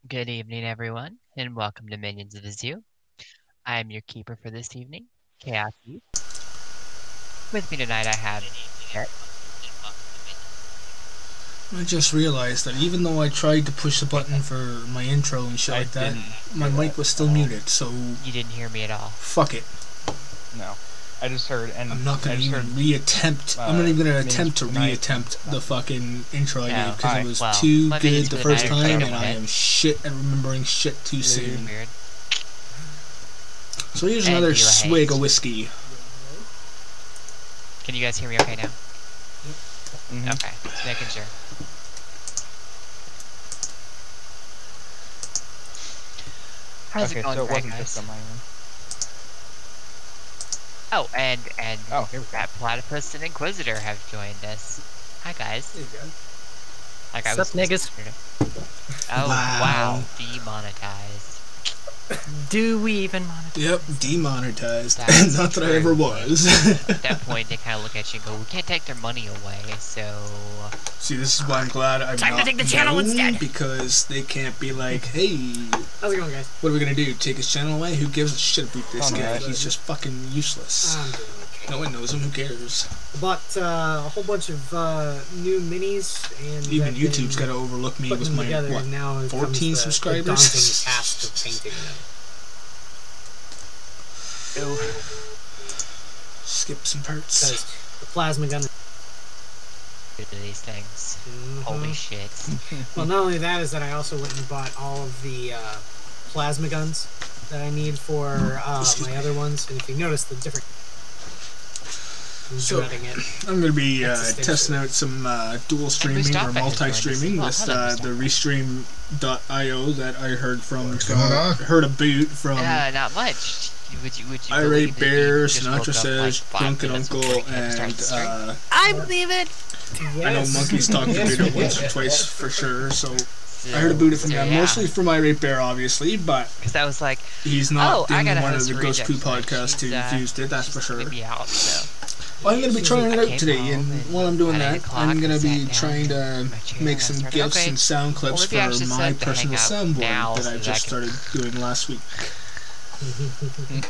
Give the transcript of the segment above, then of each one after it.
Good evening, everyone, and welcome to Minions of the Zoo. I am your keeper for this evening, Chaos Youth. With me tonight, I have Jet. I just realized that even though I tried to push the button for my intro and shit like that, my mic was still muted, so You didn't hear me at all. fuck it. No. I just heard, and I'm not gonna even reattempt. I'm not even gonna attempt to reattempt the fucking intro I gave because it was too good the first time, and I am shit at remembering shit too soon. Weird. So here's another swig of whiskey. Can you guys hear me okay now? Mm-hmm. Okay, just making sure. How's it going, so it wasn't guys? just on my end. Oh, and here we go. that Platypus and Inquisitor have joined us. Hi, guys. There you go. Like I Sup, was niggas? Oh, Wow. wow. Demonetized. Do we even monetize? Yep, demonetized. That's Not that I true. ever was. At that point, they kind of look at you and go, we can't take their money away, so... See, this is why I'm glad I'm Time to not take the channel known, instead. because they can't be like, hey, How's it going, guys? what are we gonna do? Take his channel away? Who gives a shit about this Oh, no, guy? right. He's just fucking useless. I'm doing okay. No one knows him. Who cares? I bought a whole bunch of new minis, and Even I've YouTube's been got to overlook me putting with them my together, what? and now it 14 comes the subscribers? daunting task of painting them. Skip some parts. Because the plasma gun. Do these things. Mhm. Holy shit. Well, not only that is that I also went and bought all of the plasma guns that I need for Excuse my me. other ones, and if you notice the different. I'm So- dreading it. I'm going to be That's a testing out some dual streaming or Mustafa has multi-streaming joined with us. Well, the Restream.io that I heard from, What's going on? heard a boot from Not much. Would you Irate believe that Bear, you just woke Sinatra up, Says, like, 5 Drunken minutes Uncle, before the game and started to start? I believe it! I know Monkey's talked about it once or twice for sure, so I heard a boot it from him. Mostly from Irate Bear, obviously, but Because that was like, he's not I doing gotta one of host the a Ghost Poo reject podcasts she's, who used it, that's for she's sure. gonna be out, so... Well, I'm going to be trying it I out came today, home and while I'm doing at 8 that, o'clock I'm going to and be sat trying down to in my chair make and some started, GIFs okay, and sound clips well, maybe I for should my set the personal hangout now soundboard that so I that I just can- started doing last week.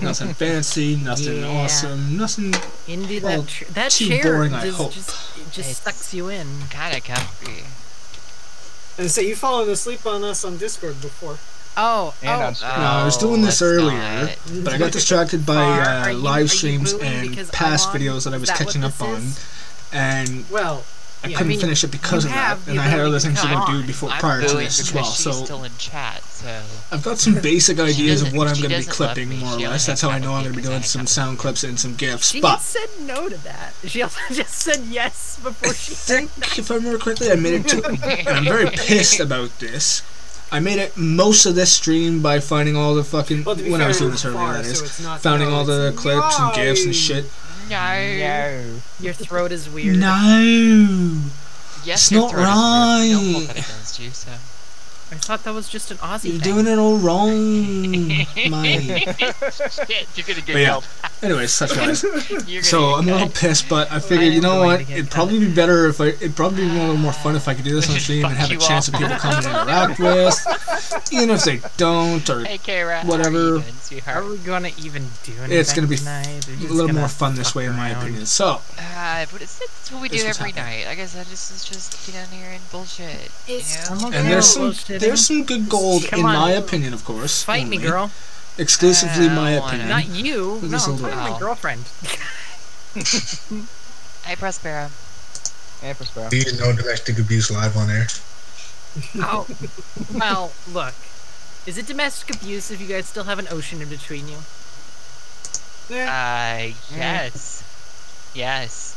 Nothing fancy, nothing Yeah. awesome, nothing Indeed, Well, that too chair boring, I just, hope. just It's- sucks you in. Kind of comfy. And so you've fallen asleep on us on Discord before. Oh, And oh. on stream. No, I was doing this let's earlier, not. but I got distracted by Are you live streams booing and because past I'm on? videos that I was Is that catching what up this on, is? and Well, I yeah, couldn't I mean, finish it because you of that, have the and I had other ability to things to go come do on. before I'm prior to booing this as because well. she's So still in chat, so... I've got some basic ideas of what I'm she going to be doesn't love clipping, me. more or She only less. That's how I hangs out know I'm with going to be me doing because I some hang out sound with clips and some GIFs. She But said no to that. She also just said yes before I she think, if I remember correctly, I made it to, and I'm very pissed about this. I made it most of this stream by finding all the fucking, well, to be when fair, I was doing it's this earlier, far, that is, so it's not finding no, all the it's clips and GIFs and live. shit. No. Your throat is weird. No! Yes, It's your not throat is weird. We don't hold right. that against you, so... I thought that was just an Aussie You're thing. doing it all wrong, my... Shit, you're gonna get But yeah, yelled. anyways, such wise. You're gonna So get I'm a little cut. pissed, but I figured, you I'm know going what? to get It'd probably be better if it'd probably be a little more fun if I could do this on Just stream and fuck have a you chance off. of people coming and interact with, even if they don't, or Hey, Kara, how whatever. are you doing, Are sweetheart? we gonna even do anything It's gonna be tonight? Or a just little gonna more fun this fuck way, in my around? opinion. So, But it's what we This do was every happening. night. Like I said, it's just get down here and bullshit. It's- You know? I'm okay and with there's some good gold Come in on. my opinion, of course. Fight me, only. girl. Exclusively my I don't wanna- opinion. Not you. With No, this I'm little talking to my girl. girlfriend. Hey, Prospero. And for Sparrow. Do you know domestic abuse live on air? Oh, well, look. Is it domestic abuse if you guys still have an ocean in between you? Yes. Yes.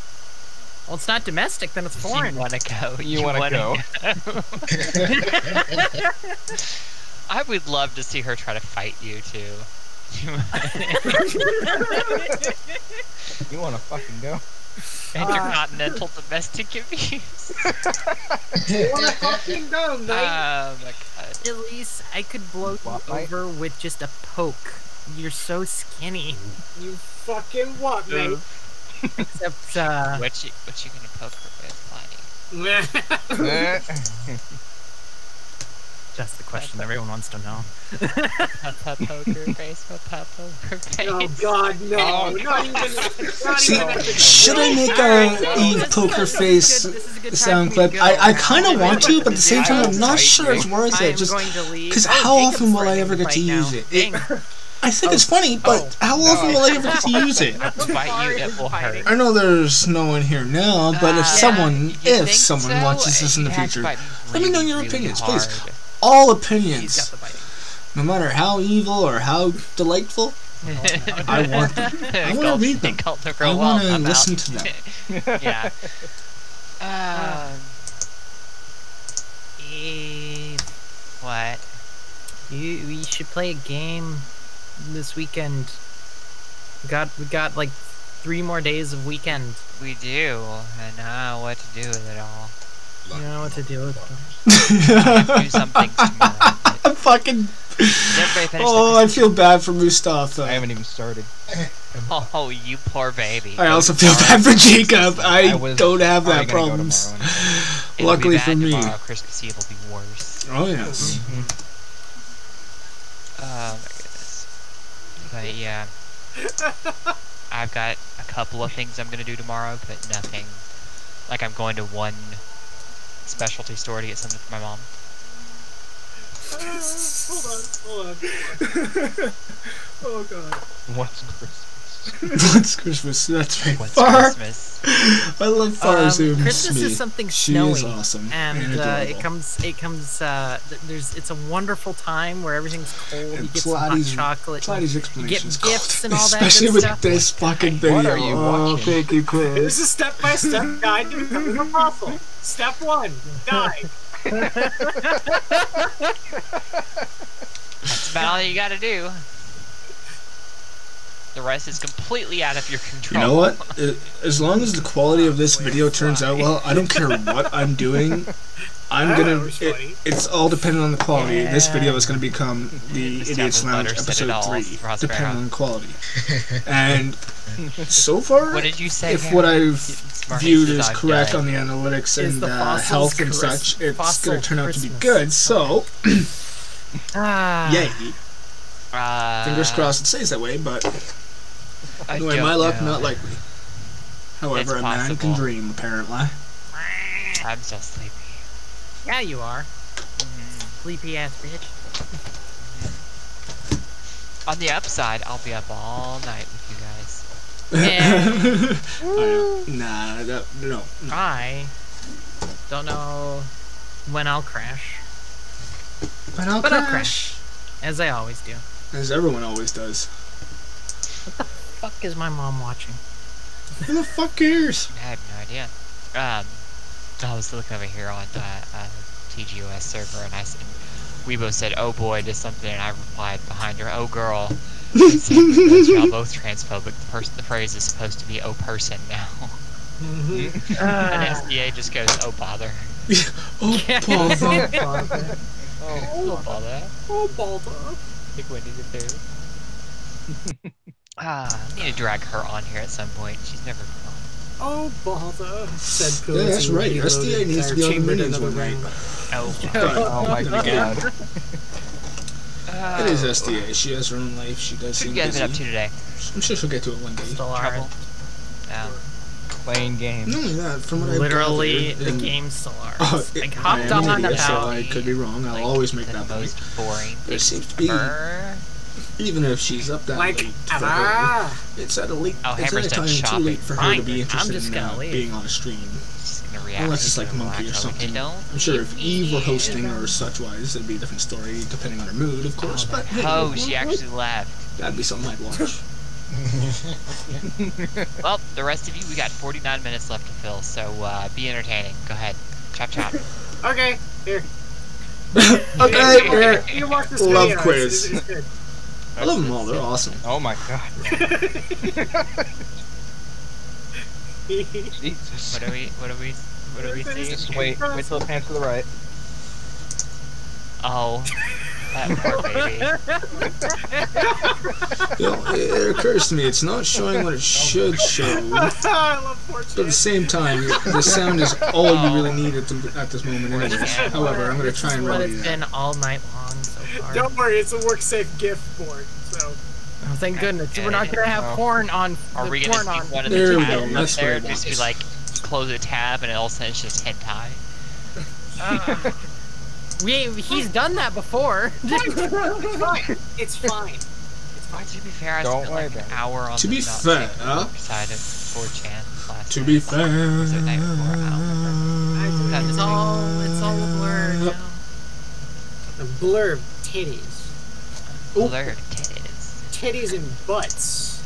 Well, it's not domestic, then it's foreign. You wanna go? You wanna go? I would love to see her try to fight you too. You wanna fucking go? Intercontinental domestic abuse. Wanna fucking go, mate? Oh my god. Elise, I could blow you What, mate? over with just a poke. You're so skinny. You fucking what, mate? Except, What you gonna poke her with, Lonnie? Eh. That's the question everyone wants to know. Poker face, poker face. Oh God, no! Not even. Not See, even. should I make a Eve poker face sound clip? I kind of want to, but at the same time, I'm not sure it's worth it. Just because how often will I ever get to use it? I think it's funny, but how often will I ever get to use it? Bite you, it will hurt. I know there's no one here now, but if someone watches this in the It has future, to bite let me know your really opinions, hard. please. All He's got opinions, the biting. no matter how evil or how delightful. I want them. I want to read them. I want to listen to them. Yeah. What? We should play a game this weekend. We got like 3 more days of weekend. We do, and I don't know what to do with it all. You don't know what to do with them. Do some things tomorrow. I'm fucking. I feel bad for Mustafa. I haven't even started. Oh, you poor baby. I also feel bad for Jacob. I don't have that problem. Luckily for me. Tomorrow, Christmas Eve will be worse. Oh yes. Oh my goodness. But yeah. I've got a couple of things I'm gonna do tomorrow, but nothing. Like I'm going to one specialty store to get something for my mom. Hold on. Oh God. What's Christmas? What's Christmas? That's right. What's Far. Christmas? I love Far Zoom. Christmas is something She snowy, is awesome. and adorable. it comes. It's a wonderful time where everything's cold. And You get some hot chocolate. Platy's You explanation get is gifts gold. and all that Especially good with stuff. this fucking video. What are you watching? Thank you, This Chris. is a step-by-step guide to becoming a fossil. Step 1: die. That's about all you gotta do. The rest is completely out of your control. You know what? As long as the quality of this video turns out well, I don't care what I'm doing. I'm gonna. It's all dependent on the quality. Yeah. This video is gonna become the Mr. Idiot's Lounge Butter said it episode all, 3, Prospero. depending on quality. And so far, What did you say? if what I've Smart viewed says is I'm correct dead. on the analytics Is and the fossils health and Chris- such, it's fossil gonna turn out to be Christmas. good. So, yay! Uh, Fingers crossed it stays that way, but I anyway, don't my luck, know. not likely. However, It's a man can possible. dream, apparently. I'm so sleepy. Yeah, you are. Sleepy ass bitch. On the upside, I'll be up all night with you guys. Nah, no. I don't know when I'll crash, But I'll crash. as I always do. As everyone always does. Fuck is my mom watching? Who the fuck cares? I have no idea. I was looking over here on the TGOS server, and we both said, "Oh boy," to something, and I replied behind her, "Oh girl." Y'all both transphobic. The phrase is supposed to be "oh person" now. And SDA just goes, "Oh bother." Oh, bother. Oh bother. Oh, Balda. Think Wendy did there. I need to drag her on here at some point. She's never been on. Oh, Balda. Said Pooh. Yeah, as that's he right. reloaded SDA needs to or be on the chambered minions another one night. ring. Oh, Oh my god. It is SDA. She has her own life. She does What seem you guys been up to busy. today? I'm sure she'll get to it one day. Still Trouble? are. Playing games. Not only that, from what I've Literally, gathered, the and- game still are. Oh, Like, I hopped am on an idiot, so about I could be wrong. I'll always make the that point. most boring There thing seems to be, ever. even if she's up that Like, late for her, it's at a late. Oh, it's at Hammer's a done time too shopping. late for her Fine, to be I'm interested just in gonna leave. being on a stream. She's gonna react. Unless it's like to Monkey or watch, something. Don't I'm sure if Eve were hosting or such wise, it'd be a different story, depending on her mood, of course. But hey, Oh, she actually left. that'd be something I'd watch. Well, the rest of you, we got 49 minutes left to fill, so be entertaining. Go ahead. Chop chop. Okay, here. Okay, here. You watch this Love video. quiz. It's good. I love them all. They're awesome. Oh my god. Jesus. What do we see? Just wait till it pans to the right. Oh. That poor baby. You know, it occurs to me it's not showing what it should show. I love But at the 4chan. same time, the sound is all you really need at this moment anyways. However, I'm going to try and What remedy it's that. been all night long so far. Don't worry, it's a work safe gift board. So Oh, thank goodness. We're not gonna have Oh. porn on. Are we porn gonna on. see one of There the we tabs go, up that's what I there? Just be want. like, you close a tab and all of a sudden it's just hentai. He's done that before. it's fine. Well, to be fair, I Don't spent worry like an about it. hour on To the be not fair, safe for work side of 4chan last To night. be fair, Was it the night before? I don't remember. It's all a blur now. A blurb titties. Blurred titties. Titties and butts.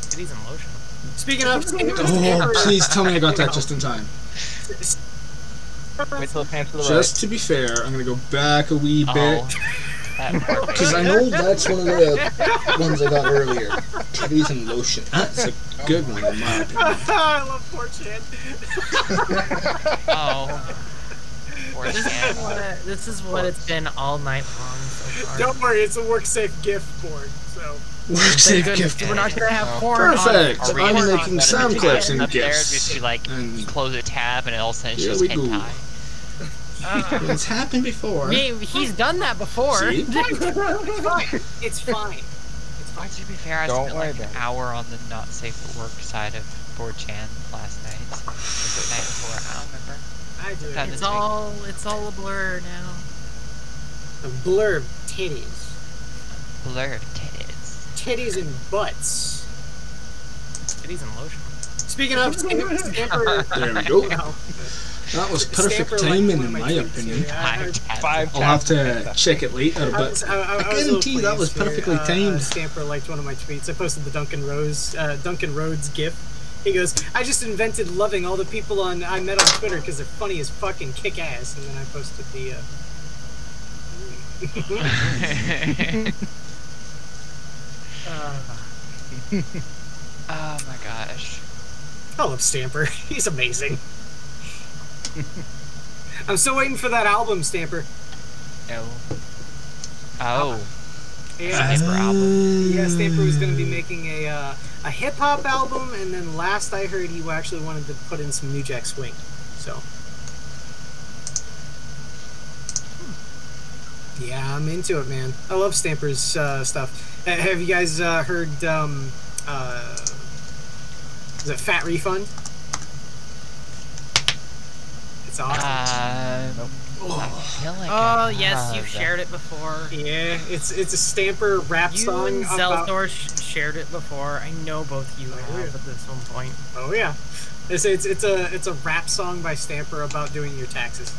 Titties and lotion. Speaking of, oh, please tell me I got that just in time. Wait till it pans to the Just to be fair, I'm going to go back a wee bit. Oh, that poor Because I baby. know that's one of the ones I got earlier. Titties and lotion. That's a good one in my opinion. I love 4chan. Oh. 4chan. This is what it's been all night long so far. Don't worry, it's a work safe gift board. So Work Thank safe goodness gift. we're not gonna have porn Perfect. Are we I'm gonna making see sound one of the clips tabs and up there? Just gifts. be like, And you close a tab and all of a sudden it's here just we go. hentai. It's happened before. He's done that before. See? it's fine. Well, to be fair, I Don't spent worry like an about it. hour on the not safe for work side of 4chan last night. So was it the night before? I don't remember. I do Sometime it. this It's all a blur now. A blurb titties. Blurred titties. Titties and butts. Titties and lotion. Speaking of, Stamper. There we go. You know, That was Stamper perfect liked timing one in of my tweets opinion. here. I heard- Five I'll have taps. to check it later, I but was I a little guarantee that was pleased perfectly here. timed. Stamper liked one of my tweets. I posted the Duncan Rhodes gif. He goes, I just invented loving all the people I met on Twitter because they're funny as fucking kick ass. And then I posted the. Oh my gosh. I love Stamper. He's amazing. I'm still waiting for that album, Stamper. No. Oh. Yeah, Stamper album. yeah, Stamper was going to be making a hip hop album, and then last I heard, he actually wanted to put in some New Jack Swing. So, yeah, I'm into it, man. I love Stamper's stuff. Have you guys heard? Is it Fat Refund? It's awesome. I feel like Oh I yes, have. you've shared it before. Yeah, it's a Stamper rap You song and about. Zelthor shared it before. I know both you have at this one point. Oh yeah, it's a rap song by Stamper about doing your taxes.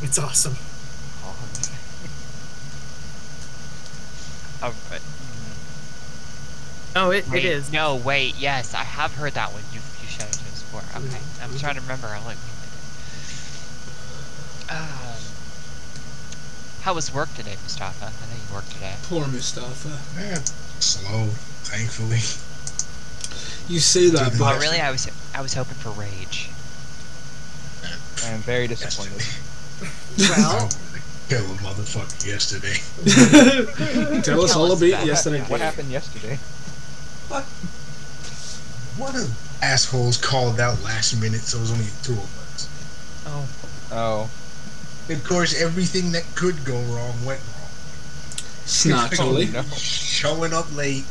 It's awesome. Oh, but- No, it wait, is. No, wait. Yes, I have heard that one. You showed it to us before. Okay, I'm trying to remember. I'm like, how was work today, Mustafa? I know you worked today. Poor Mustafa. Slow, thankfully. You say that, Oh, but really? I was hoping for rage. I am very disappointed. I Well, wanted to kill a motherfucker yesterday. tell us Tell all us about about yesterday. What happened yesterday? One of the assholes called out last minute, so it was only two of us. Oh. Of course, everything that could go wrong went wrong. Naturally. Oh, no. Showing up late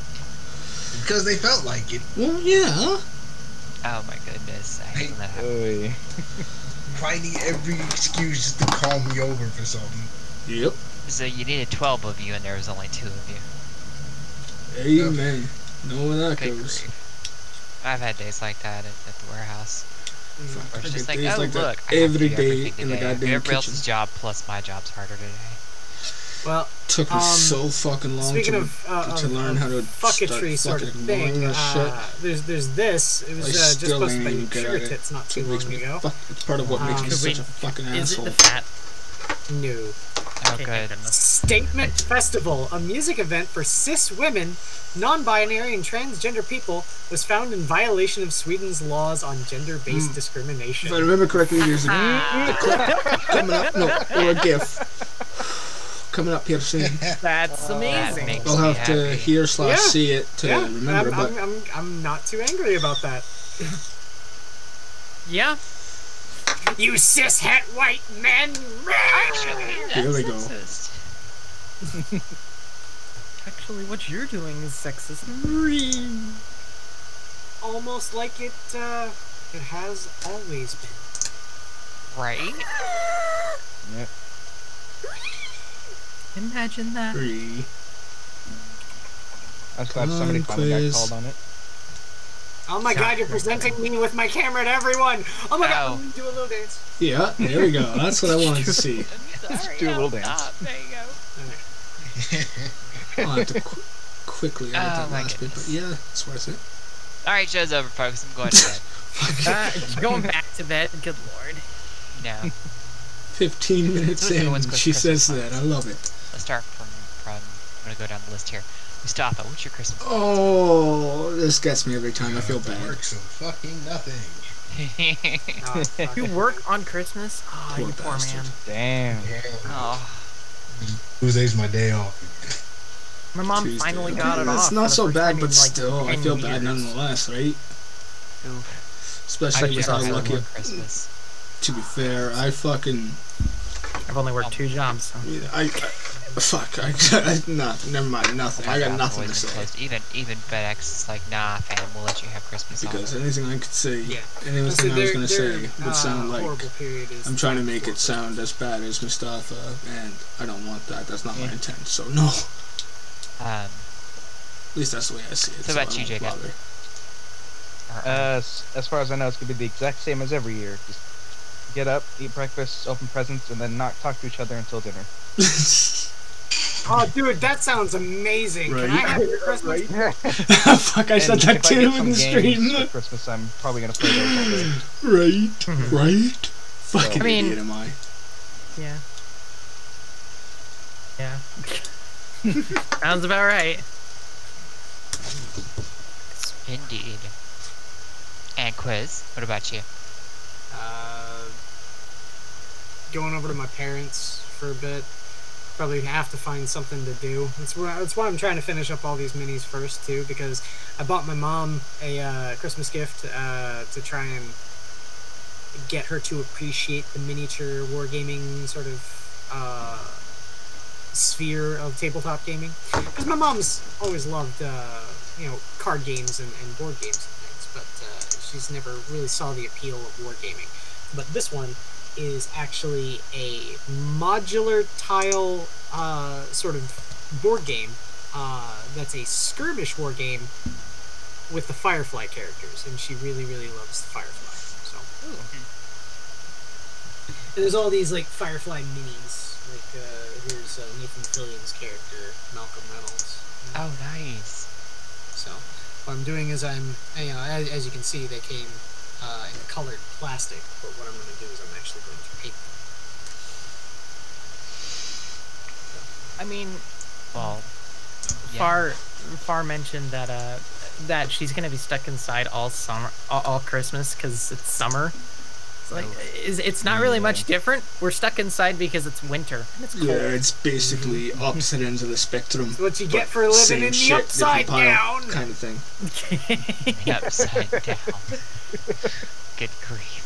because they felt like it. Well, yeah. Oh my goodness, I hate when that happens. Oy. Finding every excuse just to call me over for something. Yep. So you needed 12 of you, and there was only 2 of you. Amen. Know where that Good goes. grief. I've had days like that at the warehouse. Where it's just like, Days oh like that look, I have to every do day everything in the today. I do goddamn everybody else's kitchen. job plus my job's harder today. well, Took me so fucking long speaking to of learn how to fucketry start sort of fucking thing, ignoring that shit. there's this. It was I just still posted ain't by even good Sugar at it. Tits not too It makes long me ago. it's part of what makes me Could such a fucking Is it asshole. the fat? No. Oh, Okay, good. thank goodness. Statement Festival, a music event for cis women, non-binary, and transgender people, was found in violation of Sweden's laws on gender-based discrimination. If I remember correctly, there's a clip coming up. No, or a GIF coming up here soon. That's That amazing. makes I'll me have to happy. hear/see it to Yeah, remember. But I'm not too angry about that. Yeah. You cis-het white men! here we go. Sexist. Actually, what you're doing is sexist. Almost like it has always been. Right? Yep. Imagine that. 3. I was glad somebody finally got Quiz. called on it. Oh my god, you're presenting me with my camera to everyone! Oh my god, Ow. I'm gonna do a little dance. Yeah, there we go. That's what I wanted to see. Sorry, do a little I'll dance. stop. There you go. I'll have to quickly edit Oh, that my last bit, but goodness. yeah, it's worth it. Alright, show's over, folks. I'm going to bed. Going back to bed. Good lord. No. 15 minutes Who's the in, ones going she Christmas says that. I love it. Let's start from I'm going to go down the list here. Mustafa, what's your Christmas Oh, this gets me every time. I feel To bad. work so fucking nothing. Oh, fuck. You work on Christmas? Oh, Poor you poor bastard. man. Damn. Yeah. Oh, Tuesday's my day off. My mom Tuesday. finally got it off. It's for not the so first bad, time in, but like, still, I 10 feel bad years. nonetheless, right? oof. Especially with how also lucky. work Christmas. To be fair, I fucking. I've only worked 2 jobs. So. Fuck. Nah, never mind. Nothing. I got nothing to say. Even FedEx is like, nah, fam, we'll let you have Christmas Because off. anything I could say, Yeah. anything I was gonna say their, would sound like horrible period is I'm trying to make it horrible. sound as bad as Mustafa, and I don't want that. That's not my intent. So no. At least that's the way I see it. So about I you, won't Jacob? bother. As far as I know, it's gonna be the exact same as every year. Just get up, eat breakfast, open presents, and then not talk to each other until dinner. Oh, dude, that sounds amazing. Can I Right. have your Christmas? Fuck, I said that if I too get in some the games stream. for Christmas, I'm probably gonna play those all day. Right, right. Fucking I mean- idiot am I. Yeah. Yeah. Sounds about right. Indeed. And Quiz, what about you? Going over to my parents for a bit. Probably have to find something to do. That's why I'm trying to finish up all these minis first too, because I bought my mom a Christmas gift to try and get her to appreciate the miniature wargaming sort of sphere of tabletop gaming. Because my mom's always loved card games and board games and things, but she's never really saw the appeal of wargaming. But this one is actually a modular tile sort of board game that's a skirmish war game with the Firefly characters, and she really, really loves the Firefly. So, and there's all these like Firefly minis. Like here's Nathan Fillion's character, Malcolm Reynolds. Oh, nice. So what I'm doing is as you can see, they came in colored plastic, but what I'm going to do is I'm actually going to paint them. I mean, Well, yeah. Far mentioned that that she's gonna be stuck inside all summer, all Christmas because it's summer. It's like it's not really much different. We're stuck inside because it's winter and it's cold. Yeah, it's basically opposite ends of the spectrum. That's what you get but for living same in the shit, upside different pile down. kind of thing. Upside down. Good grief.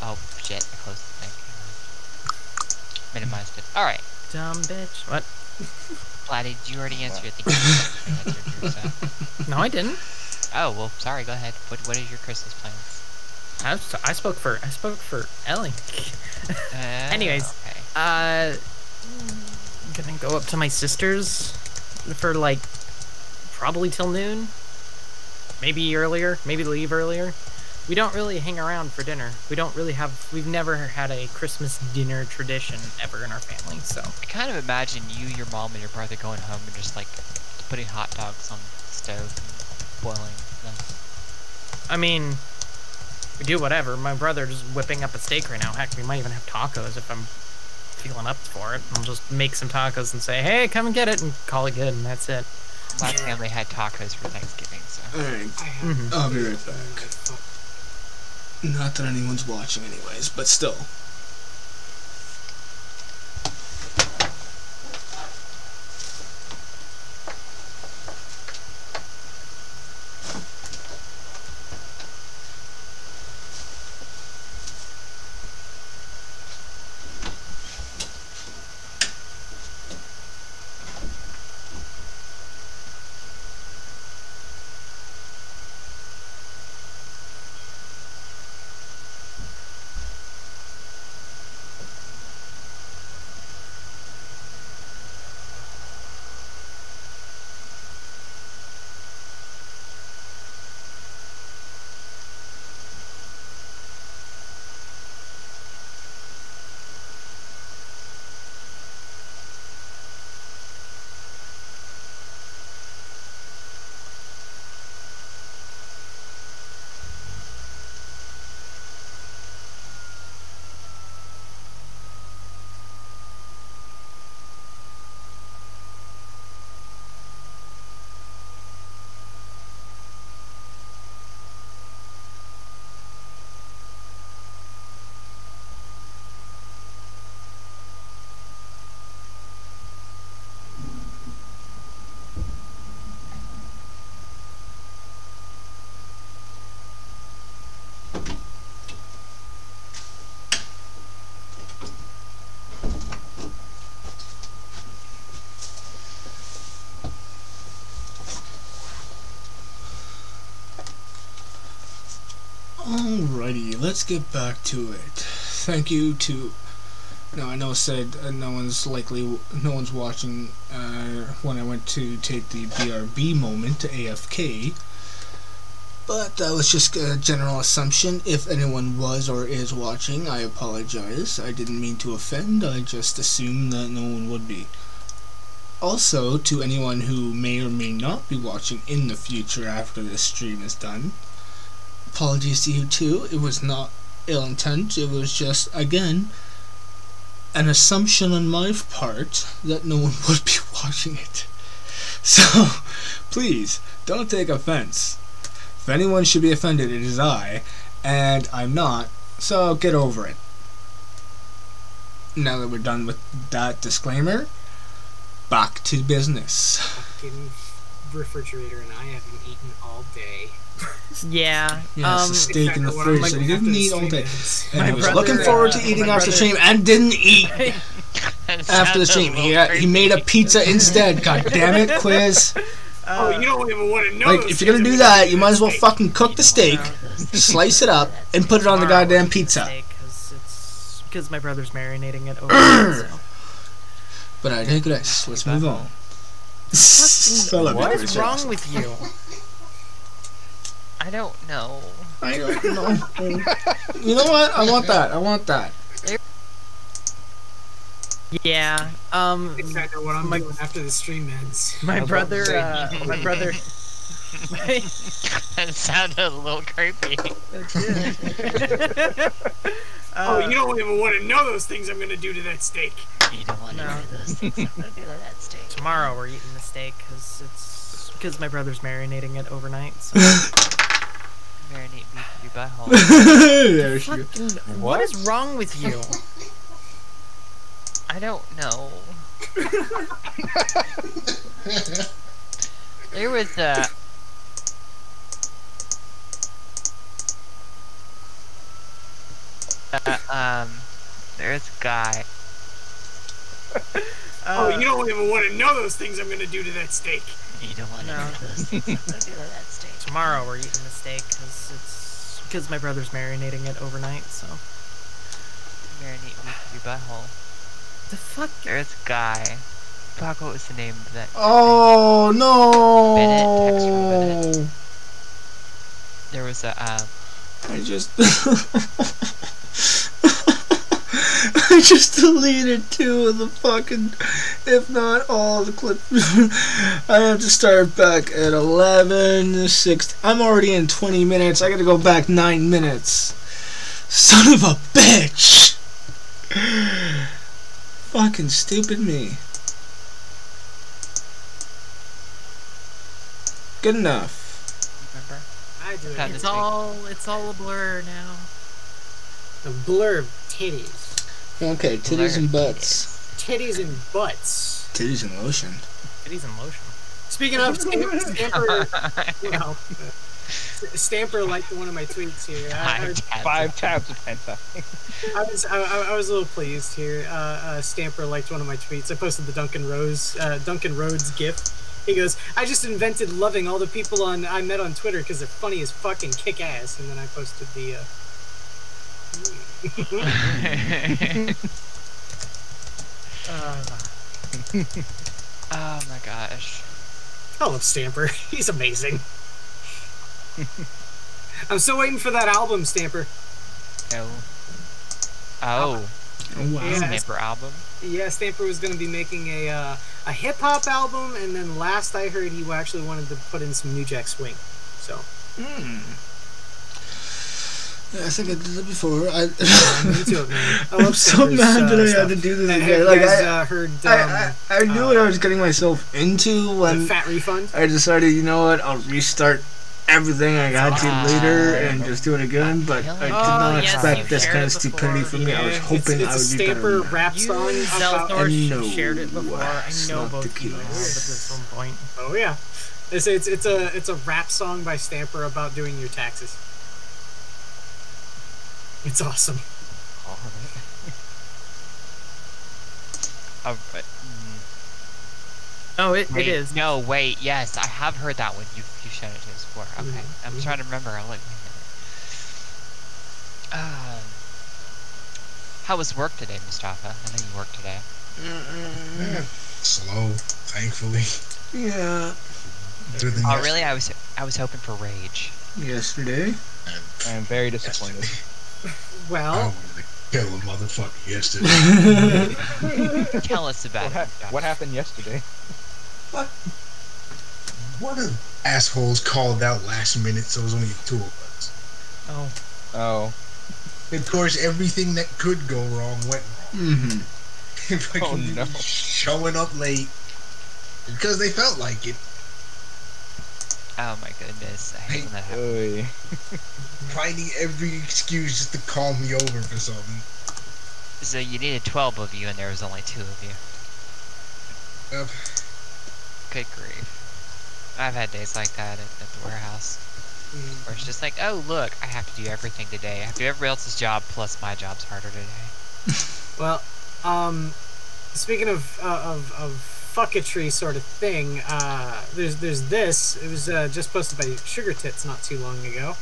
Oh shit! I closed the thing. Minimized it. All right, Dumb bitch. What? Platty, did you already answer? I think you answered yours, No, I didn't. Oh well, sorry. Go ahead. What is your Christmas plans? I spoke for Ellie. Anyways, okay. gonna go up to my sister's for like probably till noon, maybe earlier, maybe leave earlier. We don't really hang around for dinner. We've never had a Christmas dinner tradition ever in our family, so. I kind of imagine you, your mom, and your brother going home and just like putting hot dogs on the stove and boiling them. I mean, We do whatever. My brother's whipping up a steak right now. Heck, we might even have tacos if I'm feeling up for it. I'll just make some tacos and say, hey, come and get it, and call it good, and that's it. My family had tacos for Thanksgiving, so. Alright, I'll be right back. Not that anyone's watching anyways, but still. Alrighty, let's get back to it. Thank you to... Now, I know I said no one's watching when I went to take the BRB moment to AFK, but that was just a general assumption. If anyone was or is watching, I apologize. I didn't mean to offend, I just assumed that no one would be. Also, to anyone who may or may not be watching in the future after this stream is done, apologies to you too. It was not ill intent. It was just, again, an assumption on my part that no one would be watching it. So, please, don't take offense. If anyone should be offended, it is I, and I'm not, so get over it. Now that we're done with that disclaimer, back to business. Fucking refrigerator and I haven't eaten all day. Yeah. Yes, the steak in the fridge that he didn't eat all day. And My he was brother, looking forward to eating after the stream and didn't eat after the stream. He made a pizza instead. God damn it, Quiz. Oh, you don't even want to know. Like, if you're gonna do that, you might as well fucking cook the steak, slice it up, and put it on the goddamn pizza. Because my brother's marinating it over. So. But I digress. Let's move on. What is wrong with you? I don't know. I don't know. You know what? I want that. I want that. Yeah. I think I know what I'm doing after the stream ends. My brother. My brother. That sounded a little creepy. Oh, you don't even want to know those things I'm gonna do to that steak. You don't want to know those things I'm gonna do to that steak. Tomorrow we're eating the steak because my brother's marinating it overnight. So. Marinate beef to be butthole. There she goes. What is wrong with you? I don't know. There was there's a guy. Oh, you don't even want to know those things I'm gonna do to that steak. You don't want to know those things I'm gonna do to that steak. Tomorrow we're eating the steak because my brother's marinating it overnight. So. Marinate beef to be butthole. The fuck? There's a guy. Fuck, what was the name of that? Oh no! Bennett, text from Bennett. There was a I just I just deleted 2 of the fucking, if not all the clips. I have to start back at 11:06. I'm already in 20 minutes. I gotta go back 9 minutes. Son of a bitch! Fucking stupid me. Good enough. Remember? I do Kind it. of It's all a blur now. A blur of titties. Okay, titties and butts. Titties and butts. Titties and lotion. Titties in lotion. Speaking of, Stamper, well, Stamper liked one of my tweets here. I 5 tabs of hentai. I was a little pleased here. Stamper liked one of my tweets. I posted the Duncan Rhodes gif. He goes, "I just invented loving all the people I met on Twitter because they're funny as fucking kick ass." And then I posted the. Oh my gosh. I love Stamper. He's amazing. I'm still waiting for that album, Stamper. Oh. Oh wow. Yeah. Stamper album? Yeah, Stamper was going to be making a hip-hop album, and then last I heard he actually wanted to put in some New Jack Swing. So. Yeah, I think I did it before. Me too, man. I love I'm so mad that I had to do this again. Like, I knew what I was getting myself into when the Fat Refund. I decided, you know what, I'll restart everything I got to later and just do it again, but I did not expect this kind of stupidity from me. I was hoping I would be better. It's a Stamper rap song. Zelthor shared it before. I know both of you have at some point. Oh yeah, it's a rap song by Stamper about doing your taxes. It's awesome. Oh, it is. No, wait, yes, I have heard that one. You shown it to us before. Okay, I'm trying to remember. I'll let you know. How was work today, Mustafa? I know you work today. Slow, thankfully. Yeah. Oh, really? I was hoping for rage. Yesterday? I am very disappointed. Well, I wanted to kill a motherfucker yesterday. Tell us about it. What happened yesterday? One of the assholes called out last minute, so it was only 2 of us. Oh. Of course, everything that could go wrong went wrong. Oh no. Showing up late because they felt like it. Oh my goodness, I hate when that happens. Finding every excuse just to call me over for something. So you needed 12 of you, and there was only 2 of you. Yep. Good grief. I've had days like that at the warehouse. Where it's just like, oh look, I have to do everything today. I have to do everybody else's job, plus my job's harder today. well, speaking of fucketry sort of thing, there's this. It was just posted by Sugar Tits not too long ago.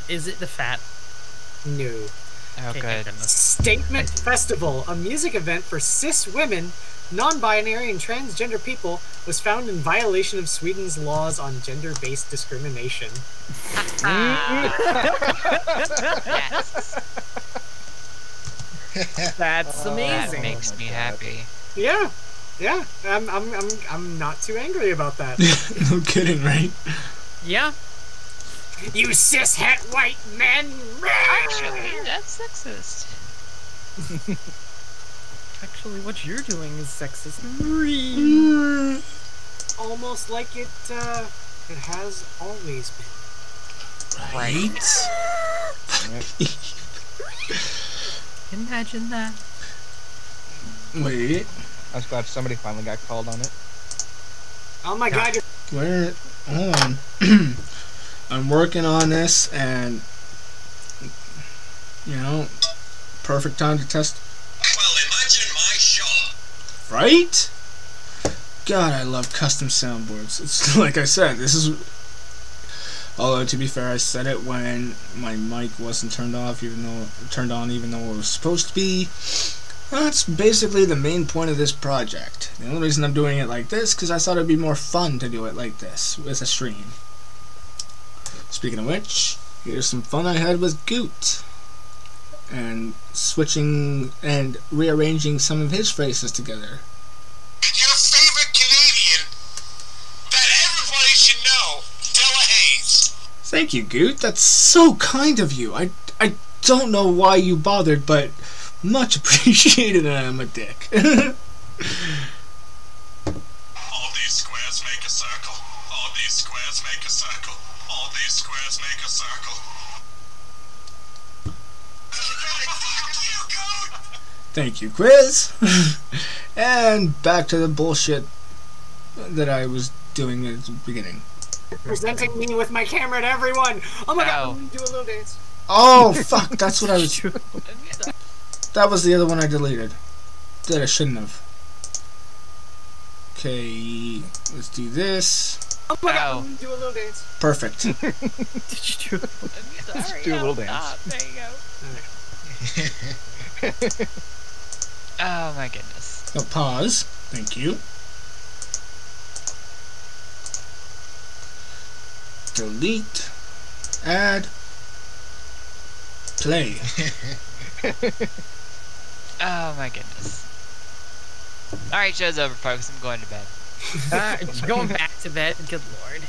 Is it the fat? No. Oh, good. Statement Festival, a music event for cis women, non-binary, and transgender people, was found in violation of Sweden's laws on gender-based discrimination. Yes. That's amazing. That makes me happy. Yeah. I'm not too angry about that. No kidding, right? Yeah. You cis-het white men! Actually, that's sexist. Actually, what you're doing is sexist. Almost like it has always been. Right? Imagine that. Wait. I was glad somebody finally got called on it. Oh my god. Where? Hold on. I'm working on this, and you know, perfect time to test. Well, imagine my shock. Right? God, I love custom soundboards. It's like I said, this is. Although to be fair, I said it when my mic wasn't turned off, even though it was supposed to be. That's basically the main point of this project. The only reason I'm doing it like this, because I thought it'd be more fun to do it like this with a stream. Speaking of which, here's some fun I had with Goot. And switching and rearranging some of his phrases together. Your favorite Canadian that everybody should know, Della Hayes. Thank you, Goot. That's so kind of you. I don't know why you bothered, but much appreciated, and I'm a dick. All these squares make a circle. All these squares make a circle. All these squares make a circle. Thank you, Quiz. And back to the bullshit that I was doing at the beginning. Presenting me with my camera to everyone. Oh my god, I'm gonna do a little dance. Oh, fuck, that's what I was... That was the other one I deleted. That I shouldn't have. Okay, let's do this. Oh my god, I'm gonna do a little dance. Perfect. Did you do it? Let's do a little dance. There you go. Oh my goodness. So pause. Thank you. Delete. Add. Play. Oh my goodness. Alright, show's over, folks. I'm going to bed. Going back to bed. Good lord.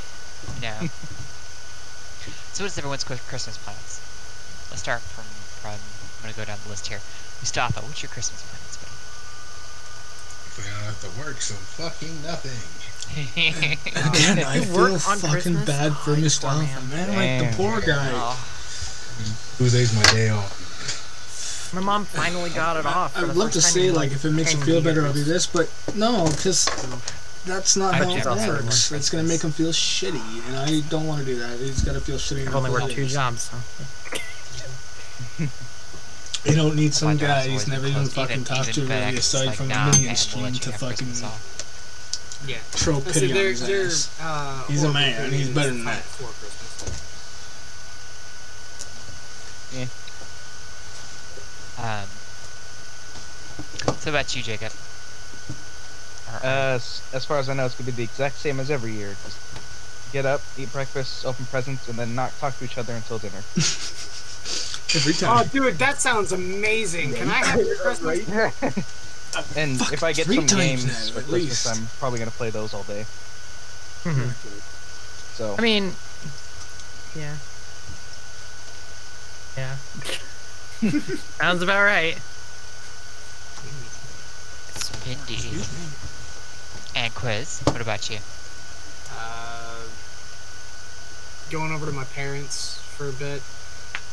No. So what is everyone's Christmas plans? Let's start from I'm gonna go down the list here. Mustafa, what's your Christmas plans, buddy? I have to work, so fucking nothing. Again, I feel fucking Christmas? bad for Oh, Mustafa, man. Like the poor guy. Oh. Tuesday's my day off. My mom finally got it off. I would love to say, like, if it makes you feel better, I'll do this, but no, because that's not how it works. It's going to make him feel shitty, and I don't want to do that. He's got to feel shitty. I've only worked 2 jobs, so. You don't need some My job's guy he's always never even closed, fucking talked to, FedEx really, is aside like, from the nah, minion man, stream we'll let to you have fucking Christmas off. Yeah. throw So pity on his they're, ass. He's a horrible man, and he's creators better than that. for Christmas. So about you, Jacob? As far as I know, it's gonna be the exact same as every year. Just get up, eat breakfast, open presents, and then not talk to each other until dinner. Every Oh, time. dude, that sounds amazing. Can I have your Christmas? And Fuck, if I get 3 some times games now, for at Christmas, least. I'm probably gonna play those all day. So I mean, yeah. Yeah. Sounds about right. Indeed. And Quiz, what about you? Going over to my parents for a bit.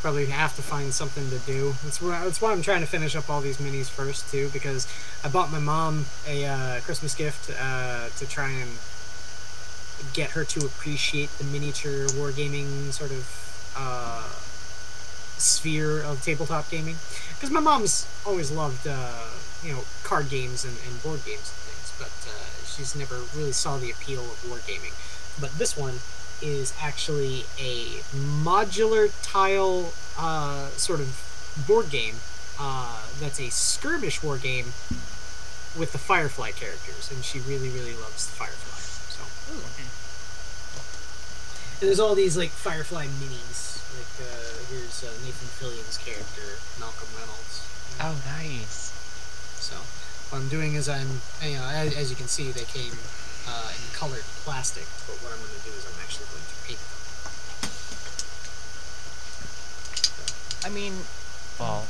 Probably have to find something to do. That's why I'm trying to finish up all these minis first too, because I bought my mom a Christmas gift to try and get her to appreciate the miniature wargaming sort of sphere of tabletop gaming. Because my mom's always loved card games and board games and things, but she's never really saw the appeal of wargaming. But this one is actually a modular tile sort of board game that's a skirmish war game with the Firefly characters, and she really, really loves the Firefly. So and there's all these like Firefly minis. Like here's Nathan Fillion's character, Malcolm Reynolds. Oh, nice. So what I'm doing is as you can see, they came in colored plastic, but what I'm going to do is I'm actually going to paint them. I mean, Well,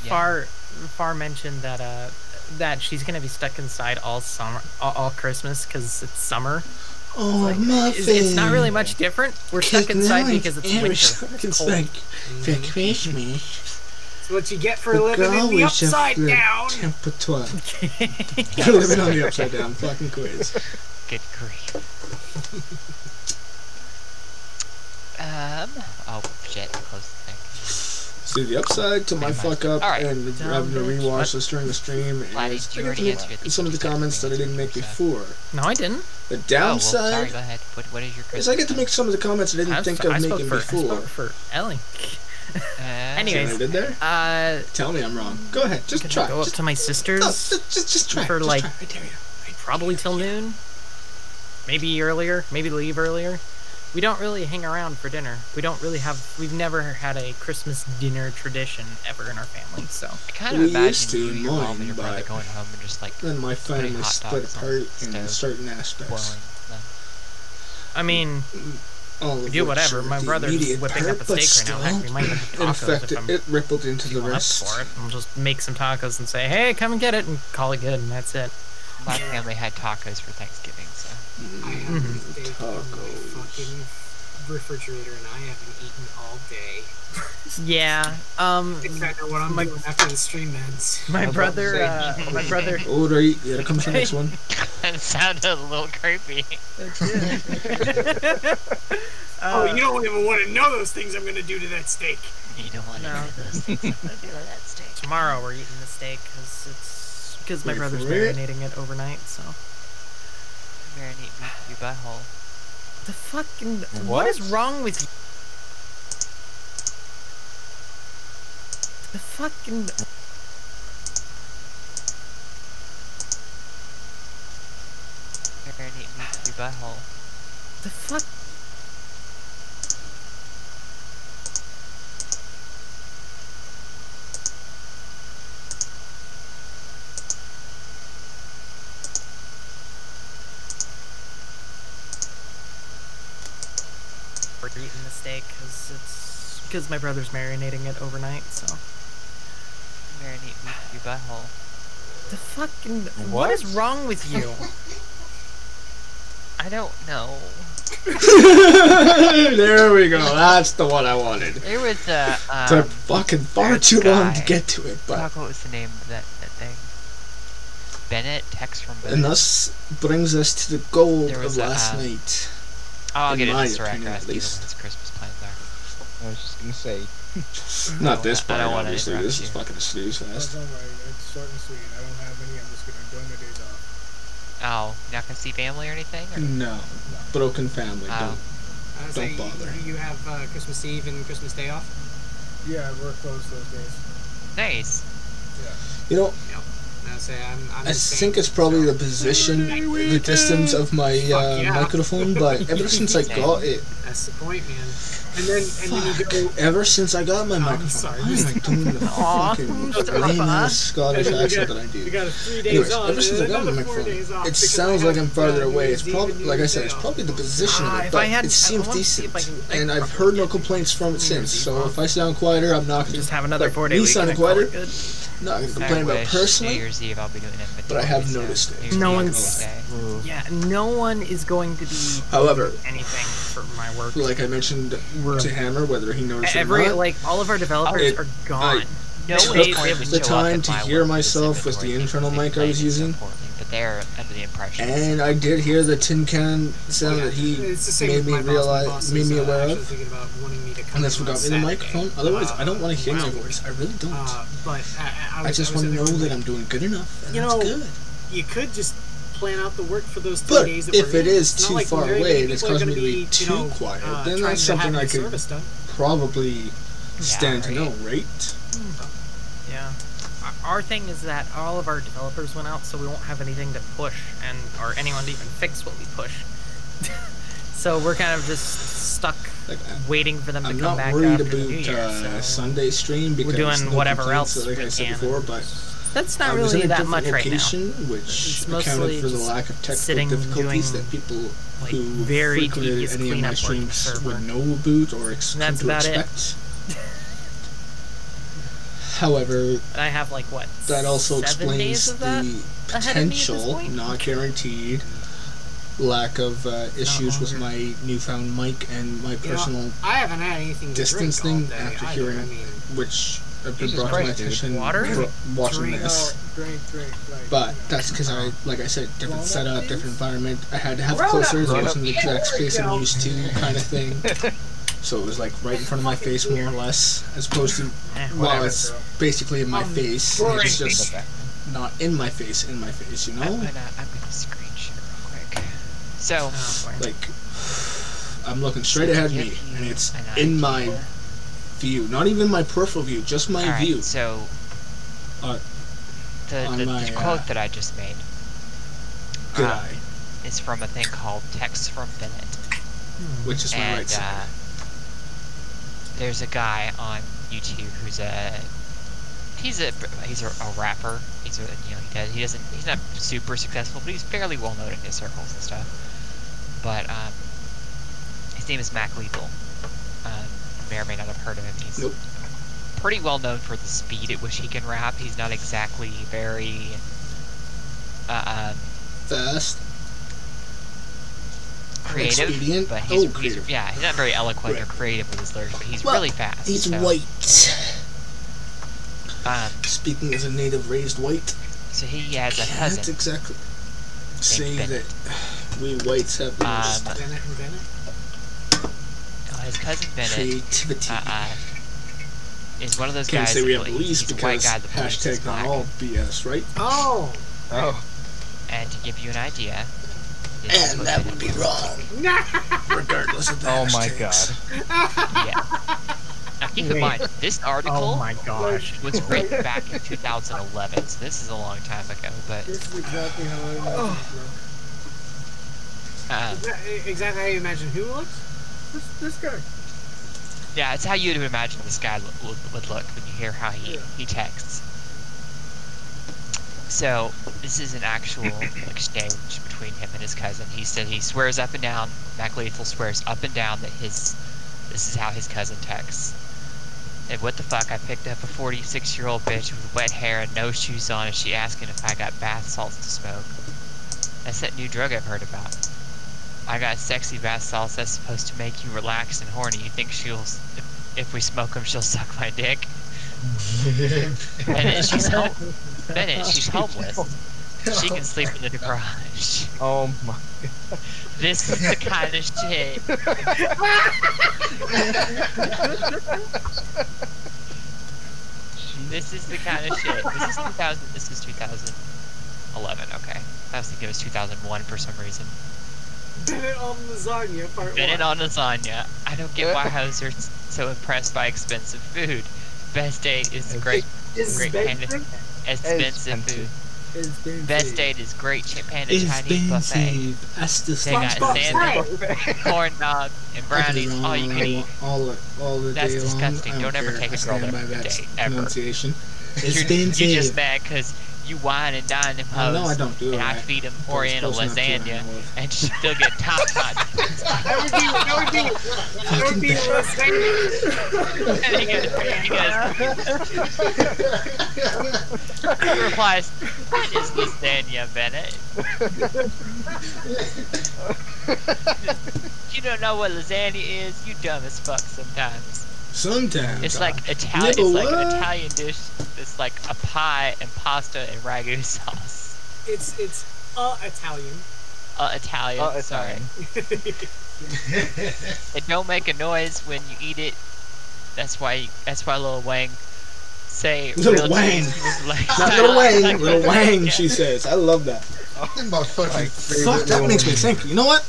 yeah. Far mentioned that she's gonna be stuck inside all summer, all Christmas because it's summer. Oh, Like, Muffin. it's not really much different. We're stuck inside because it's winter. It's cold. like for Christmas. It's what you get for living in the upside down. Temperature. You're living on the upside down. Fucking Quiz. Good grief. Oh shit! Close the thing. See, the upside to my fuck up Alright. and having to rewatch this during the stream Flatty, is you I get to already answered make this. some of the comments that I didn't make before. No, I didn't. The Oh, well, downside sorry. Go ahead. What is your is Christmas? I get to make some of the comments I didn't think of I making spoke for before. Ellie. See Anyways, what I did there? Tell me I'm wrong. Go ahead, just gonna try. go up Just, to my sister's no, just try. for just like try. I dare you. probably till noon. Maybe earlier. Maybe leave earlier. We don't really hang around for dinner. We've never had a Christmas dinner tradition ever in our family, so. I kind of We imagine used to you, your mom, mine, and your brother but going home and just like Then my putting family hot split dogs on apart the in stove, certain aspects. boiling them. I mean, All We of do which whatever. are My the brother's immediate whipping part, up a but steak right now. Heck, we might even have in tacos fact, if I'm it rippled into the feeling up rest. for it. We'll just make some tacos and say, hey, come and get it, and call it good, and that's it. My family had tacos for Thanksgiving, so. I have a steak in my fucking refrigerator, and I haven't eaten all day. Yeah. I think I know what I'm doing after the stream ends. My brother. Oh, right. Here comes the next one. That sounded a little creepy. Oh, you don't even want to know those things I'm going to do to that steak. You don't want to know those things I'm going to do to that steak. Tomorrow we're eating the steak because my brother's marinating it overnight. So. Marinate meat to your butthole. The fucking what is wrong with you? The fucking. Marinate meat to your butthole. The fuck? We're eating the steak because my brother's marinating it overnight. So. Marinate meat to your butthole. The fucking what is wrong with you? I don't know. There we go. That's the one I wanted. There was a Took fucking far too long to get to it, but. Fuck, what was the name of that thing? Bennett? Text from Bennett. And thus brings us to the goal There of was a, last night. I'll get my into Sir opinion, at Ask what least. his Christmas plans are. I was just gonna say. Not this I part, don't wanna obviously. interrupt This is you. fucking a snooze That's fest. alright. It's short and sweet. I don't have any. I'm just gonna enjoy my days off. Oh, you're not gonna see family or anything? Or? No. Broken family. Oh. Don't bother. You have Christmas Eve and Christmas Day off? Yeah, we're closed those days. Nice. Yeah. You know, I I think it's probably the position, the distance of my microphone, but ever since I got it, That's the point, man. And then you go. ever since I got my microphone, sorry. why am I doing the fucking lame-ass Scottish accent that I do? We got 3 days Anyways, on. ever since I got my another 4 microphone, days off it because sounds I like have, I'm farther away. New It's Year's probably, Eve and like I New said, Year's it's Day probably the position of it, if but I had- it I seems want to see if decent, I can- and I've heard no complaints from it since. So if I sound quieter, I'm not gonna Just have another like, 4-day me week. sounding and call quieter. it good. Not gonna I complain about wish personally. New Year's Eve I'll be doing it. but I have noticed it. No Not one's- gonna lie. Yeah, no one is going to be However, anything for my work. like I mentioned to Hammer, whether he noticed it or Every not, all of our developers It- are gone. No took one wanted to the show time up to at my hear work myself with specifically the internal because mic they I was played it so using. poorly, but they're under the impression. and I did hear the tin can sound that he It's the same made with me my boss. My realize, boss made is, me aware actually of. thinking about wanting me to come And that's in what on got me the Saturday. microphone. Otherwise, I don't want to hear my wow. voice. I really don't. But I just want to know that I'm doing good enough, and You that's know, good. You could just plan out the work for those 3 But days that if we're it in. is It's not too like far very away many and it's people are causing me gonna to be too quiet, then trying that's to have something I your could service done. probably stand to right. know, right? Yeah. Our thing is that all of our developers went out, so we won't have anything to push or anyone to even fix what we push. So we're kind of just stuck Like, waiting for them to I'm come not back worried after the New Year. about So Sunday stream because doing no whatever complaints, else like we I said can. before, but that's I not was really in a that much different right now. location, which It's accounted mostly for the just lack of technical sitting difficulties doing, that people like, who very frequented tedious any of my cleanup work on the streams server. would know about or And come that's to about it. expect. However, I have like what? that also 7 days explains of that the ahead of me at this potential, point? not guaranteed, lack of issues with longer. my newfound mic and my personal I haven't had anything to distance drink thing all day after either. hearing I mean, which have been Jesus brought to my Christ, dude. attention Water? watching Drink. this. Drink. Like, But you know. that's because I, like I said, different Grown-up setup, things? different environment. I had to have Grown-up closer. It things. wasn't the exact space I'm used to, kind of thing. So it was like right in front of my face, more or less, as opposed to well, Whatever. it's basically in my face. boring. It's just not in my face, you know? I'm gonna screen share real quick. So, Oh, boy. Like I'm looking straight ahead of me, and it's in my view, not even my peripheral view, just my alright, view. so Uh, the on my, quote that I just made Good um, eye, is from a thing called Text from Bennett. which is my And right side. there's a guy on YouTube who's he's a rapper. He's he's not super successful, but he's fairly well known in his circles and stuff. But his name is Mac Lethal. You may or may not have heard of him. He's Nope. pretty well known for the speed at which he can rap. He's not exactly very Fast. creative, Expedient? but creative. he's not very eloquent or creative with his lyrics, but he's really fast. He's so, white. Speaking as a native raised white. So he has a cousin. Can't exactly say Bennett. that we whites have the most his cousin Bennett creativity. is one of those Can't guys. say we have the he's least a white because guy that believes he's hashtag not black. all BS, right? Oh. And to give you an idea, this is And what that Bennett would be looks wrong. like. Regardless of the Oh my hashtags. god. Yeah. Now keep in mind, this article Oh my gosh. was written back in 2011, so this is a long time ago. But This is exactly how I imagine it, Is that exactly how you imagine who looks? bro. This guy. yeah, it's how you'd imagine this guy would look when you hear how he texts. So this is an actual exchange between him and his cousin. He said he swears up and down. Mac Lethal swears up and down that this is how his cousin texts. And what the fuck? I picked up a 46-year-old bitch with wet hair and no shoes on, and she asking if I got bath salts to smoke. That's that new drug I've heard about. I got sexy bath salts that's supposed to make you relaxed and horny. You think if we smoke them, she'll suck my dick? Bennett, she's homeless. She can sleep in the garage. Oh my. This is the kind of shit. This is the kind of shit. This is 2011. Okay, I was thinking it was 2001 for some reason. Bennett on lasagna, part Bennett 1. on lasagna. I don't get why hoes are so impressed by expensive food. Best date is great panda. Expensive food. Best date is great panda Chinese buffet. That's the They got sandwich, corn dog, and brownies. All you can eat. All the That's day disgusting. long. Don't ever take a girl there for a date, ever. Pronunciation. You're just mad because you wine and dine them hoes. No, I don't do it. And I right. feed them That's Oriental close enough to what I lasagna, know of. and she still get top-notch. That would be lasagna. And he replies, "What is lasagna, Bennett? You don't know what lasagna is? You dumb as fuck sometimes." Sometimes. It's like an Italian dish that's like a pie and pasta and ragu sauce. It's Italian. Italian. Sorry. It don't make a noise when you eat it. That's why Lil Wang say Little real Wang. cheese was like Not Little Wang, like Little Wang, lasagna. she says. I love that. My fucking favorite. Fuck, that Lil makes me Wayne. think. You know what?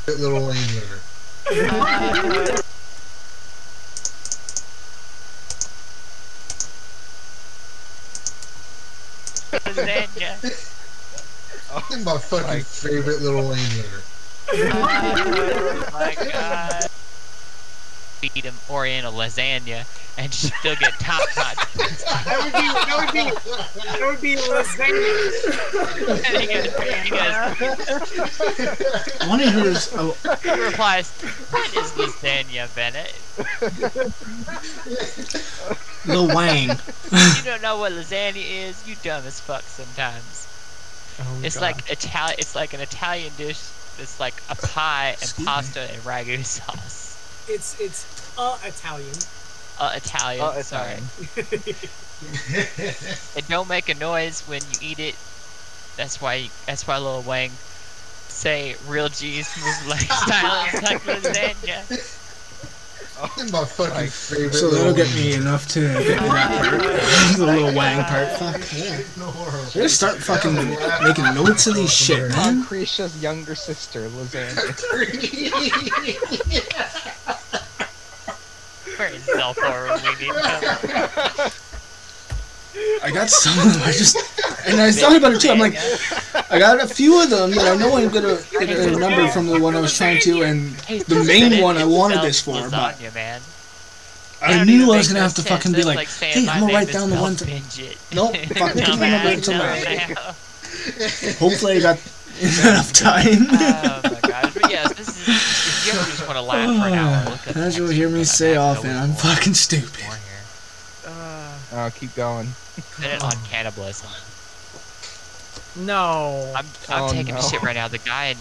Little Wayne liver. Lasagna. My fucking favorite Little Wayne liver. Oh my god. Feed him Oriental lasagna and still get top-notch. That would be lasagna. And he One of hers. Oh, replies, "What is lasagna, Bennett? Lil Wang. You don't know what lasagna is? You dumb as fuck sometimes." It's like It's like an Italian dish. It's like a pie and pasta and ragu sauce. It's Italian. Italian. Sorry. It don't make a noise when you eat it. That's why Lil Wang say real G's move like silence like lasagna. My fucking favorite. So that'll Lil get Wayne. me enough to get me that part. The Little Wang part. Fuck yeah. We're gonna start fucking making notes of these shit, man. Lucretia's younger sister, lasagna. We're in self-horror. We need help. I got some of them. And I was talking about it too. I'm like, I got a few of them that I know I'm gonna remember from the one I was trying to, and the main one I wanted this for, but Lasagna, man. I knew I was gonna have to fucking be like, hey, I'm gonna write down the ones. Binge it. Nope, fuck, I can't remember it somewhere. Hopefully I got enough time. Oh my gosh. But yes, this is, if you ever just want to laugh for an hour, look up As you'll text hear from me Ben. say I can go often, with I'm more. fucking stupid. More here. Oh, keep going. Spin it on cannibalism. No. I'm taking no. a shit right now. The guy in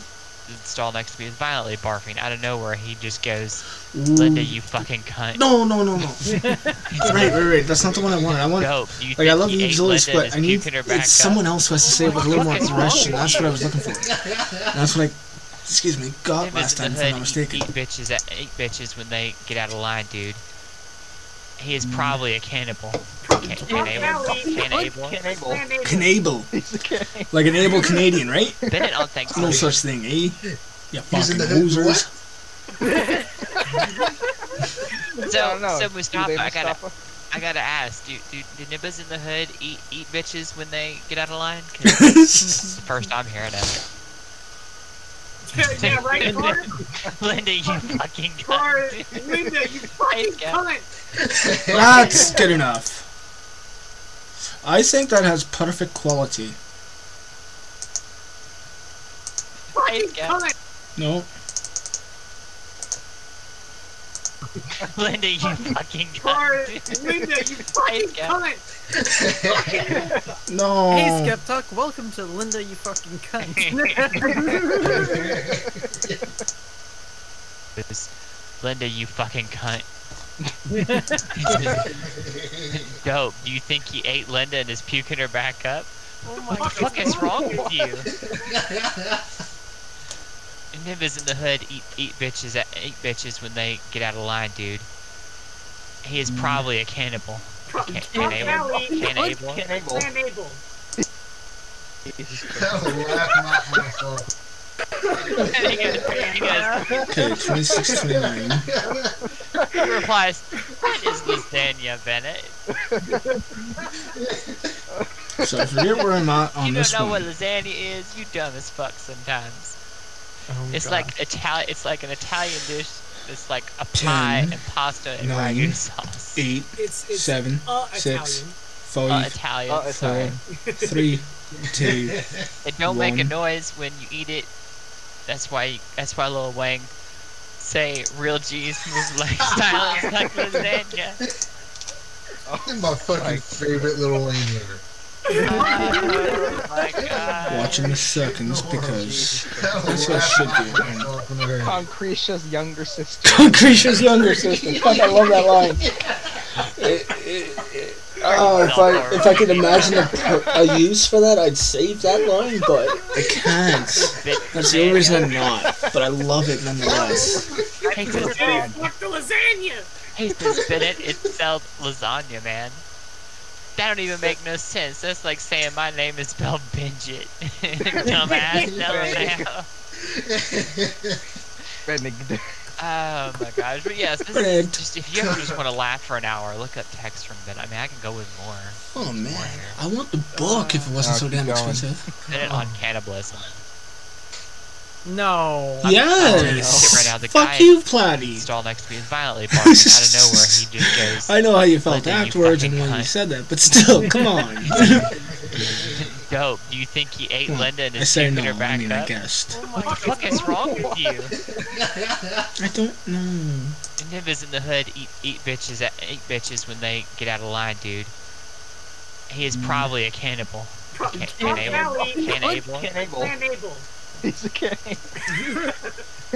the stall next to me is violently barfing. Out of nowhere, he just goes, Linda, you fucking cunt. No. Right. That's not the one I wanted. I want. Dope. Do you Like, I think love he you, ate Julius, Linda but and I is need puking her back it's someone up? else who has to say it with a little more What the fuck is aggression. wrong That's with what I was looking for. That's what I, excuse me, got Niggas last in time, the if I'm hood not mistaken. eat bitches when they get out of line, dude. He is probably a cannibal. Cannibal? Canable. Like an able Canadian, right? Bennett on Thanksgiving. No such thing, eh? You He's in fucking the hood. losers. So Mustafa, Do they, I gotta ask, do nibbas in the hood eat bitches when they get out of line? 'Cause this is the first I'm hearing of it. Yeah, right, Clark? Linda, you fucking Clark, cunt. Linda, you fucking cunt! That's good enough. I think that has perfect quality. Fucking cunt! No. Linda, you fucking Clark, cunt. Linda, you fucking cunt! No. Hey, Skeptalk, welcome to Linda, you fucking cunt. Linda, you fucking cunt. Dope. Do you think he ate Linda and is puking her back up? What the fuck is wrong with you? Nimbus in the hood eat bitches when they get out of line, dude. He is probably a cannibal. Cannibal. Okay, 26, 29. He replies, "What is lasagna, Bennett?" So I forget where I'm at on You this don't know one. what lasagna is? You dumb as fuck sometimes. It's God. like It's like an Italian dish. It's like a pie 10, and pasta and 9, ragu sauce. 8, It's 7, 6, Italian. 5, Italian. Sorry. 3, 2. It don't make a 1. noise when you eat it. That's why Lil Wang say real G's move like silence like lasagna. My fucking favorite little lane winner. Oh my god. Watching the seconds because that's what I should do. Concretia's younger sister. Concretia's younger sister. Fuck, I love that line. If I could imagine a use for that, I'd save that line, but I can't. That's the only reason I'm not. But I love it nonetheless. Hey, to spin Fuck the lasagna! it, it's spelled lasagna, man. That don't even make no sense. That's like saying my name is spelled Binjit. Dumbass, Benedict. Oh my gosh, but yes, this is just, if you ever just want to laugh for an hour, look up text from Ben. I mean, I can go with more. Oh man, I want the book if it wasn't so damn expensive. Spin it on cannibalism. No. Yes! Right now, the Fuck guy you, Platy! Stall next to me is violently barking out of nowhere. He just goes, I know how you felt Linda, you afterwards and fucking when you cunt. said that, but still, come on. Dope. Do you think he ate Linda and I is say puking no, her back I mean, I up? guessed. What the fuck is wrong with you? I don't know. Nimbus in the hood eat bitches when they get out of line, dude. He is probably a cannibal. Cannibal. He's a king.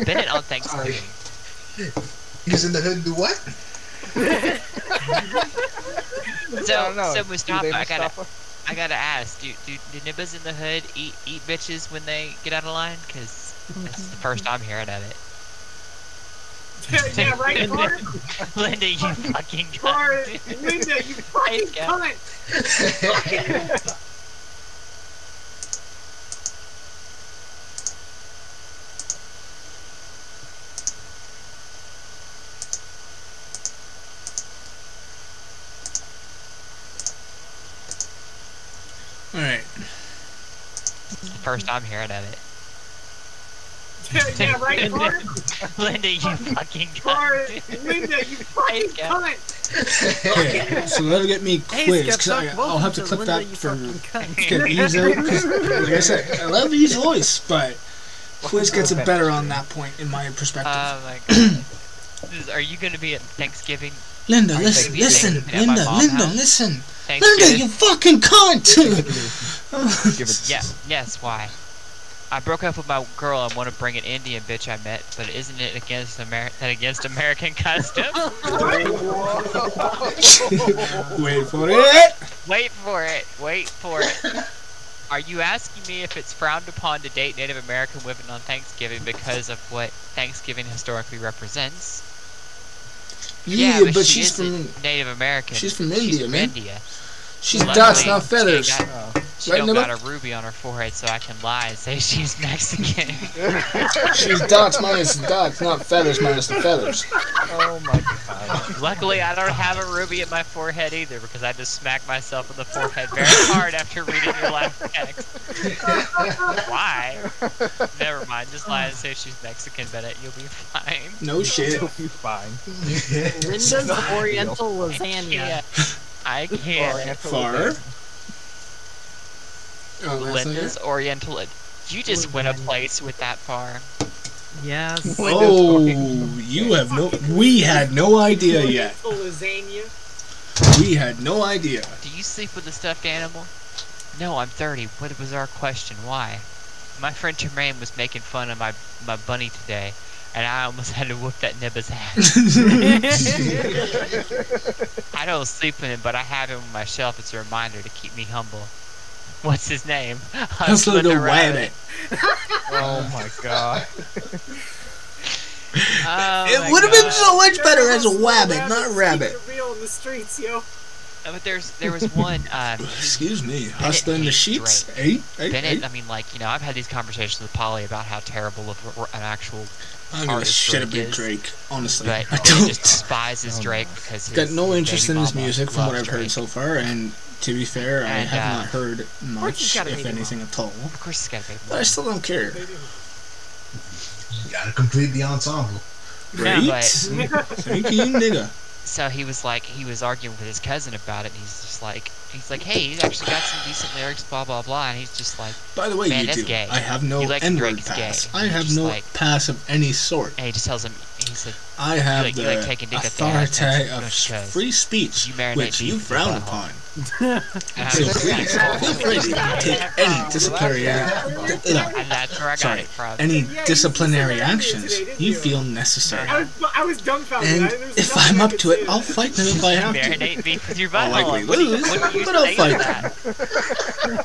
Bennett on Thanksgiving. He's in the hood. Do what? So Mustafa, I gotta ask, do nibbas in the hood eat bitches when they get out of line? Cause that's the first I'm hearing of it. Yeah, right, Clark? Linda, you fucking Clark, cunt. Linda, you fucking cunt! Alright. First I'm hearing of it. Yeah, right, Bart? Linda, you fucking Bart, cunt. Linda, you fucking cunt! Okay, so that'll get me Hey, quiz, because Skeptic, I'll have to welcome clip Linda, that you for fucking cunt. get Eve's out. 'Cause, like I said, I love Eve's voice, but quiz gets it better on that point in my perspective. Oh my god. Are you gonna be at Thanksgiving? Linda, Are you listen, gonna be listen, at my Linda, mom's Linda, house? listen. Linda, Thanksgiving? you fucking cunt! Yeah, yes, why? I broke up with my girl and want to bring an Indian bitch I met, but isn't it against American custom? Wait for it! Wait for it. Wait for it. Are you asking me if it's frowned upon to date Native American women on Thanksgiving because of what Thanksgiving historically represents? Yeah, but she she's isn't from Native American. she's from India, man. India. She's Luckily, dots, not feathers. She Right, don't Nibba? got a ruby on her forehead, so I can lie and say she's Mexican. She's dots minus the dots, not feathers minus the feathers. Oh my god. Luckily, I don't have a ruby at my forehead either, because I just smacked myself in the forehead very hard after reading your last text. Why? Never mind. Just lie and say she's Mexican, Bennett. You'll be fine. No shit. You'll be fine. Linda's Oriental lasagna. Yeah, I can't. Far. Oh, that's Linda's not Oriental. You just went a place with that far. Yes. it? Oh, you have no. We had no idea yet. Lasagna. We had no idea. Do you sleep with a stuffed animal? No, I'm 30. What was our question? Why? My friend Jermaine was making fun of my bunny today, and I almost had to whoop that Nibba's ass. I don't sleep with him, but I have him on my shelf as a reminder to keep me humble. What's his name? Hustler the Rabbit. Oh my god. It would have been so much better as a wabbit, not rabbit. Real in the streets, yo. But there was one. Excuse me, hustling the sheets. Drake. Hey, Bennett, I mean, like, you know, I've had these conversations with Polly about how terrible of an actual I don't give a artist shit Drake about is, Drake, honestly. but I he don't. just despises Drake because Got no interest in his music from what I've Drake. heard so far, and to be fair, I And, have not heard much, he's got a if baby anything at all. Of course, it's gotta be. But I still don't care. You gotta complete the ensemble. Right? but- Thank you, nigga. So he was arguing with his cousin about it, and he's like, hey, he's actually got some decent lyrics, blah blah blah, and he's just like, By the way, Man, you that's do. gay. I have no You like N-word Drake's pass. gay. I He's have just no like- pass of any sort. and he just tells him, he said, I have you the like taking dick up the ass, authority don't you, of cuz? free speech, You marinate which beef you in your frown butthole. upon. and I So was please, feel free to take any disciplinary and that's where I got it from. any Yeah, you disciplinary said that earlier actions today, didn't you you? feel necessary. I was dumbfounded. And There's if nothing I'm I up could to it, say. I'll fight them if I have to. Marinate beef with your I'll butthole. likely What do you lose, say but I'll to fight that?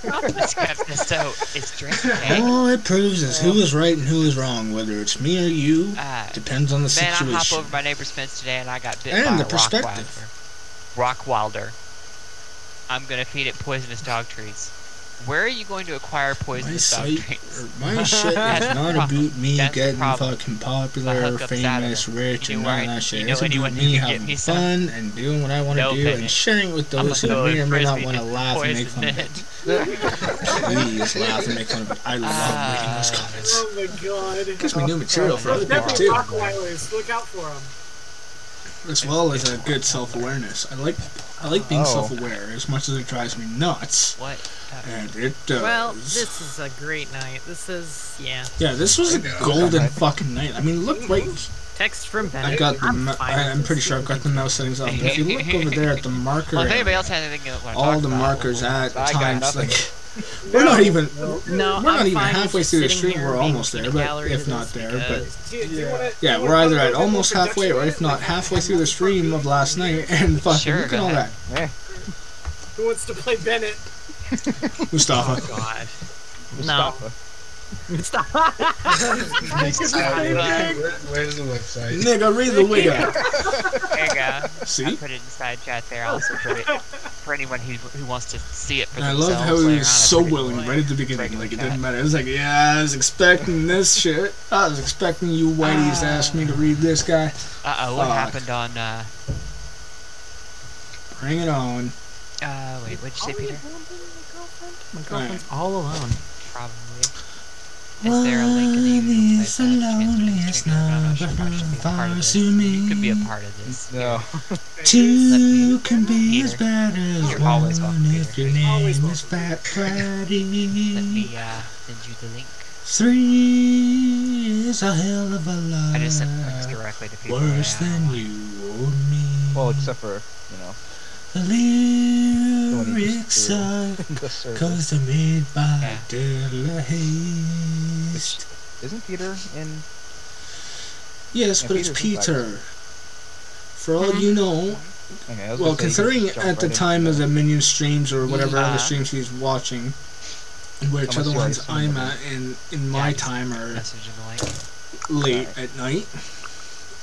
So, is Drake gay? All it proves is who is right and who is wrong, whether it's me or you. Depends on the Man, I hop situation. over my neighbor's fence today and I got bit And by the a perspective. Rockwilder. I'm gonna feed it poisonous dog treats. Where are you going to acquire My poisonous dog site, treats? or my shit That's is the not problem. about me That's the getting problem. fucking My popular, hookup's out of famous, it. rich, You and know all why- that shit. you know It's anyone about who me can get having me some? fun and doing what I want to No, do Bennett. and sharing it with I'm those who gonna may or may not frisbee want to laugh and make fun of poison it. Please laugh and make fun of it. I love reading those comments. Oh my god. Gives me new material for other people Definitely too, Rottweilers. Look out for them. as well as a good self-awareness. I like being Oh. self-aware as much as it drives me nuts. What? And it does. Well, this is a great night. This is, yeah. Yeah, this was a golden fucking night. I mean, look right. Text from Bennett. I got the. I'm fine I'm with pretty this. sure I've got the mouse settings on. But if you look over there at the marker, Well, if anybody area, else has anything they want to all talk the about, markers at I got times nothing. like we're not even No, we're not I'm even fine with halfway just through the sitting stream. here We're being almost there, in the but gallery if to not this there, but because- Do you wanna, yeah, you we're wanna either talk at about almost what halfway or if production not is? halfway through the stream of last night. And fucking Sure, look at go all that, ahead. Who wants to play Bennett? Mustafa. God. Mustafa. Stop. Where's the website? Nigga, read the wigger. There you go. I See? put it inside chat there. I'll also put it for anyone who wants to see it for And I themselves. love how he later was on. so It's pretty willing cool. right at the beginning. Regular Like it chat. didn't matter. It was like, yeah, I was expecting this shit. I was expecting you whiteys to ask me to read this guy. What Fuck. happened on? Bring it on. Wait, what'd you say, Peter? My girlfriend's all alone. Probably. Is there a link in the usual place is the that loneliest number from far to me? You could be a part of this. No. Two can be Peter, as bad as you're always welcome, one if Peter. your Always name is welcome. Fat Freddy. Let me send you the link. 3 is a hell of a lot I just sent links directly to people. worse than you or me. Well, except for, you know, The when he lyrics just suck threw the server. cause they're made by Yeah. Delahaste. Isn't Peter in? Yes, Yeah, but it's Peter's Peter. For all you know, Okay, I was well, gonna say considering just jump at the right time into of the Minion streams or whatever other Yeah. streams he's watching, which are the Unless ones you already I'm seen at in my Yeah, time are Message in the link. late Sorry. at night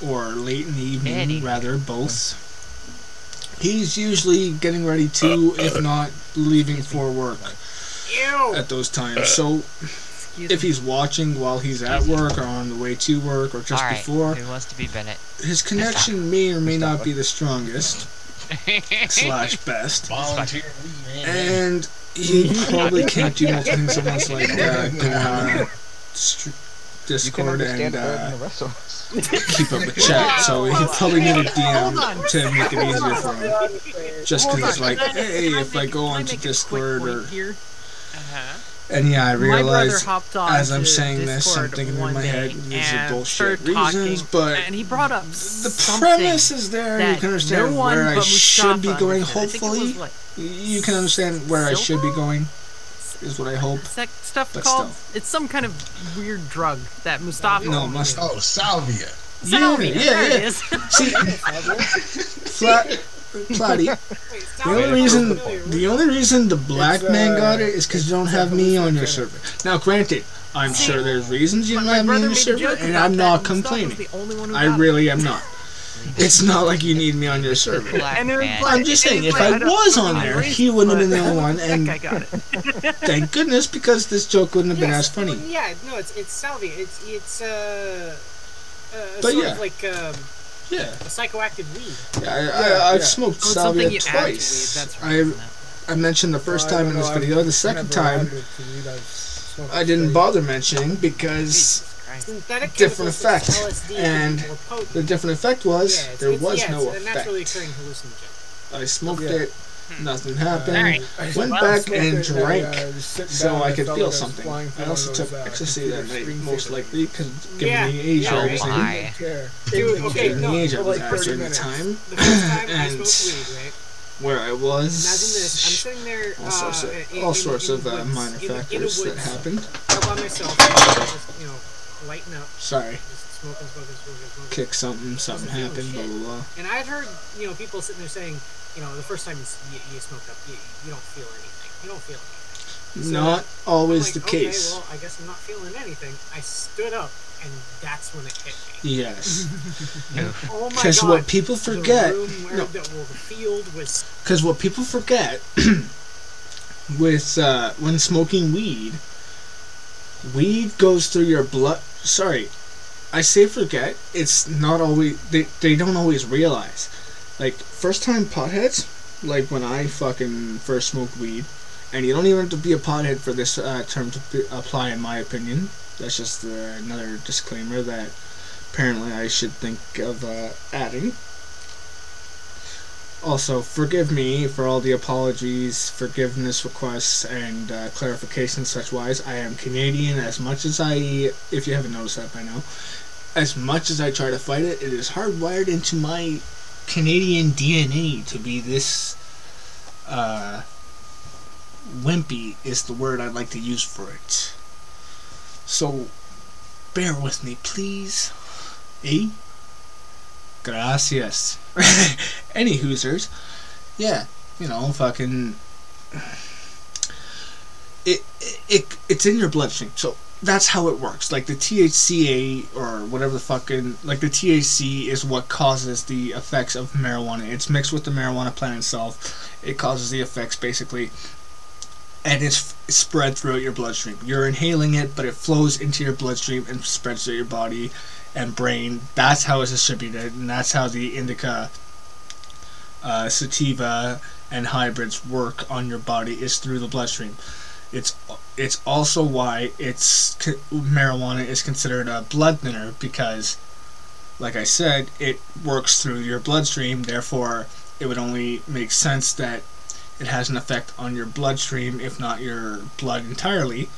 or late in the evening, Evening. rather, both. He's usually getting ready to, if not leaving for work Ew! at those times. So Excuse if me. he's watching while he's at work or on the way to work or just Alright, before, who wants to be Bennett? his connection may or may not be the strongest slash best, Volunteer leave, man. and he probably can't do multiple things at once, like go on You can Discord understand and better than the rest of us. keep up with chat, so he probably need a DM to make it easier for him. Just Hold because it's on, like, can I- hey, can I if I make- go can I onto make a quick Discord point or... here? And yeah, I My brother realize hopped on as I'm to saying this, I'm Discord thinking in one my head, day these are and bullshit started reasons, talking, but and he brought up the something premise is there. You that can understand no one where I but should be Mustafa going, understood. I think it was, hopefully. like, You can understand where I should be Silver? going, is what I hope. What's that stuff But called? still. It's some kind of weird drug that Mustafa. No, must... Oh, salvia. Salvia, Yeah, there yeah. it is. See, Platty, Wait, the only reason the black man got it is because you don't have me on your server. Now, granted, I'm See, sure there's reasons you don't My have me on brother your made a server, joke and about I'm that, not and Mustafa was complaining. the only one who I got it. really am not. It's not like you need me on your server. Black And it was man. like- I'm just saying, He's if like, I I don't was know on my there, race, he wouldn't have been the but only one, that and guy got it. thank goodness, because this joke wouldn't have been as funny. Yeah, no, it's salvia. It's But sort yeah. of like a Yeah, psychoactive weed. I've smoked Oh, it's salvia something you add to weed, twice. that's right, isn't it? I mentioned the first time in this video. The second time, I didn't bother mentioning because Jesus Christ. Synthetic Different chemicals such effect, as LSD and can be more potent. the different effect was Yeah, there was it's no a naturally effect. occurring hallucinogen. I smoked it, nothing happened. Alright. Went back and drank so I could feel something. I also took ecstasy that night, most likely, because given Yeah, the age yeah, I Oh was in. my. Dude, okay, Given no, the age I for was like at 30 during the minutes. time, The first time I and smoked weed, right? where I Imagine this. I'm was, sitting there. all sorts of woods, minor in the factors that woods, happened. all by myself, just, lighting up, Sorry, just smoking. kick something happened, blah blah blah. And I'd heard, people sitting there saying, the first time you smoke up, you don't feel anything. You don't feel anything. So Not always I'm the like, case. Okay, well, I guess I'm not feeling anything. I stood up, and that's when it hit me. Yes, Oh my because god! what people The forget, room where no, the field was. because what people forget with when smoking weed goes through your blood. Sorry, I say forget. It's not always. They don't always realize. Like first time potheads, like when I fucking first smoked weed, and you don't even have to be a pothead for this term to apply, in my opinion. That's just another disclaimer that apparently I should think of adding. Also, forgive me for all the apologies, forgiveness requests, and clarifications such wise. I am Canadian as much as if you haven't noticed that by now, as much as I try to fight it, it is hardwired into my Canadian DNA to be this, wimpy is the word I'd like to use for it. So, bear with me, please. Eh? Gracias. Any hoosers. Yeah, fucking... It's in your bloodstream, so that's how it works. Like the THCA, or whatever the fucking... Like the THC is what causes the effects of marijuana. It's mixed with the marijuana plant itself. It causes the effects, basically. And it's spread throughout your bloodstream. You're inhaling it, but it flows into your bloodstream and spreads through your body and brain. That's how it's distributed, and that's how the indica, sativa, and hybrids work on your body, is through the bloodstream. It's it's also why marijuana is considered a blood thinner, because, like I said, it works through your bloodstream. Therefore, it would only make sense that it has an effect on your bloodstream, if not your blood entirely.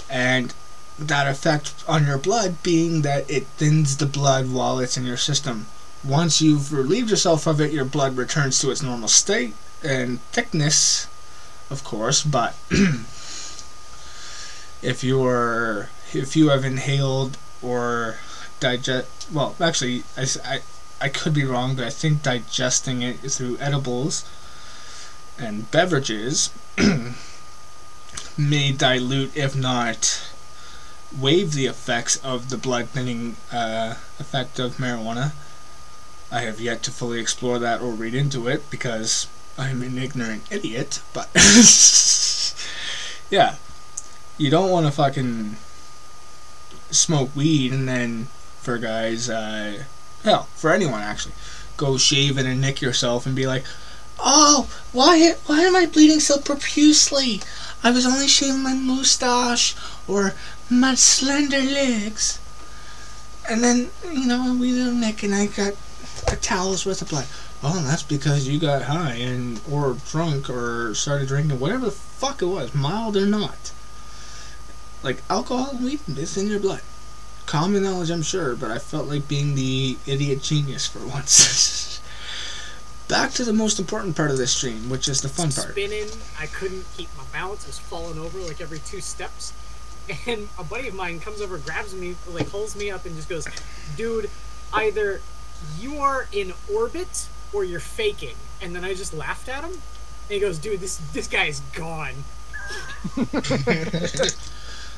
And that effect on your blood being that it thins the blood while it's in your system. Once you've relieved yourself of it, your blood returns to its normal state and thickness, of course, but if you have inhaled or well, actually, I could be wrong, but I think digesting it through edibles and beverages may dilute, if not waive, the effects of the blood thinning effect of marijuana. I have yet to fully explore that or read into it because I'm an ignorant idiot, but yeah, you don't want to fucking smoke weed and then, for guys, hell, for anyone actually, go shave and nick yourself and be like, oh, why am I bleeding so profusely? I was only shaving my mustache or my slender legs. And then, we little nick and I got a towel's worth of blood. Oh, and that's because you got high or drunk or started drinking, whatever the fuck it was, mild or not. Like, alcohol and weed is in your blood. Common knowledge, I'm sure, but I felt like being the idiot genius for once. Back to the most important part of this stream, which is the fun part. Spinning, I couldn't keep my balance. I was falling over like every 2 steps. And a buddy of mine comes over, grabs me, like holds me up and just goes, dude, either you are in orbit or you're faking. And then I just laughed at him. And he goes, dude, this guy is gone.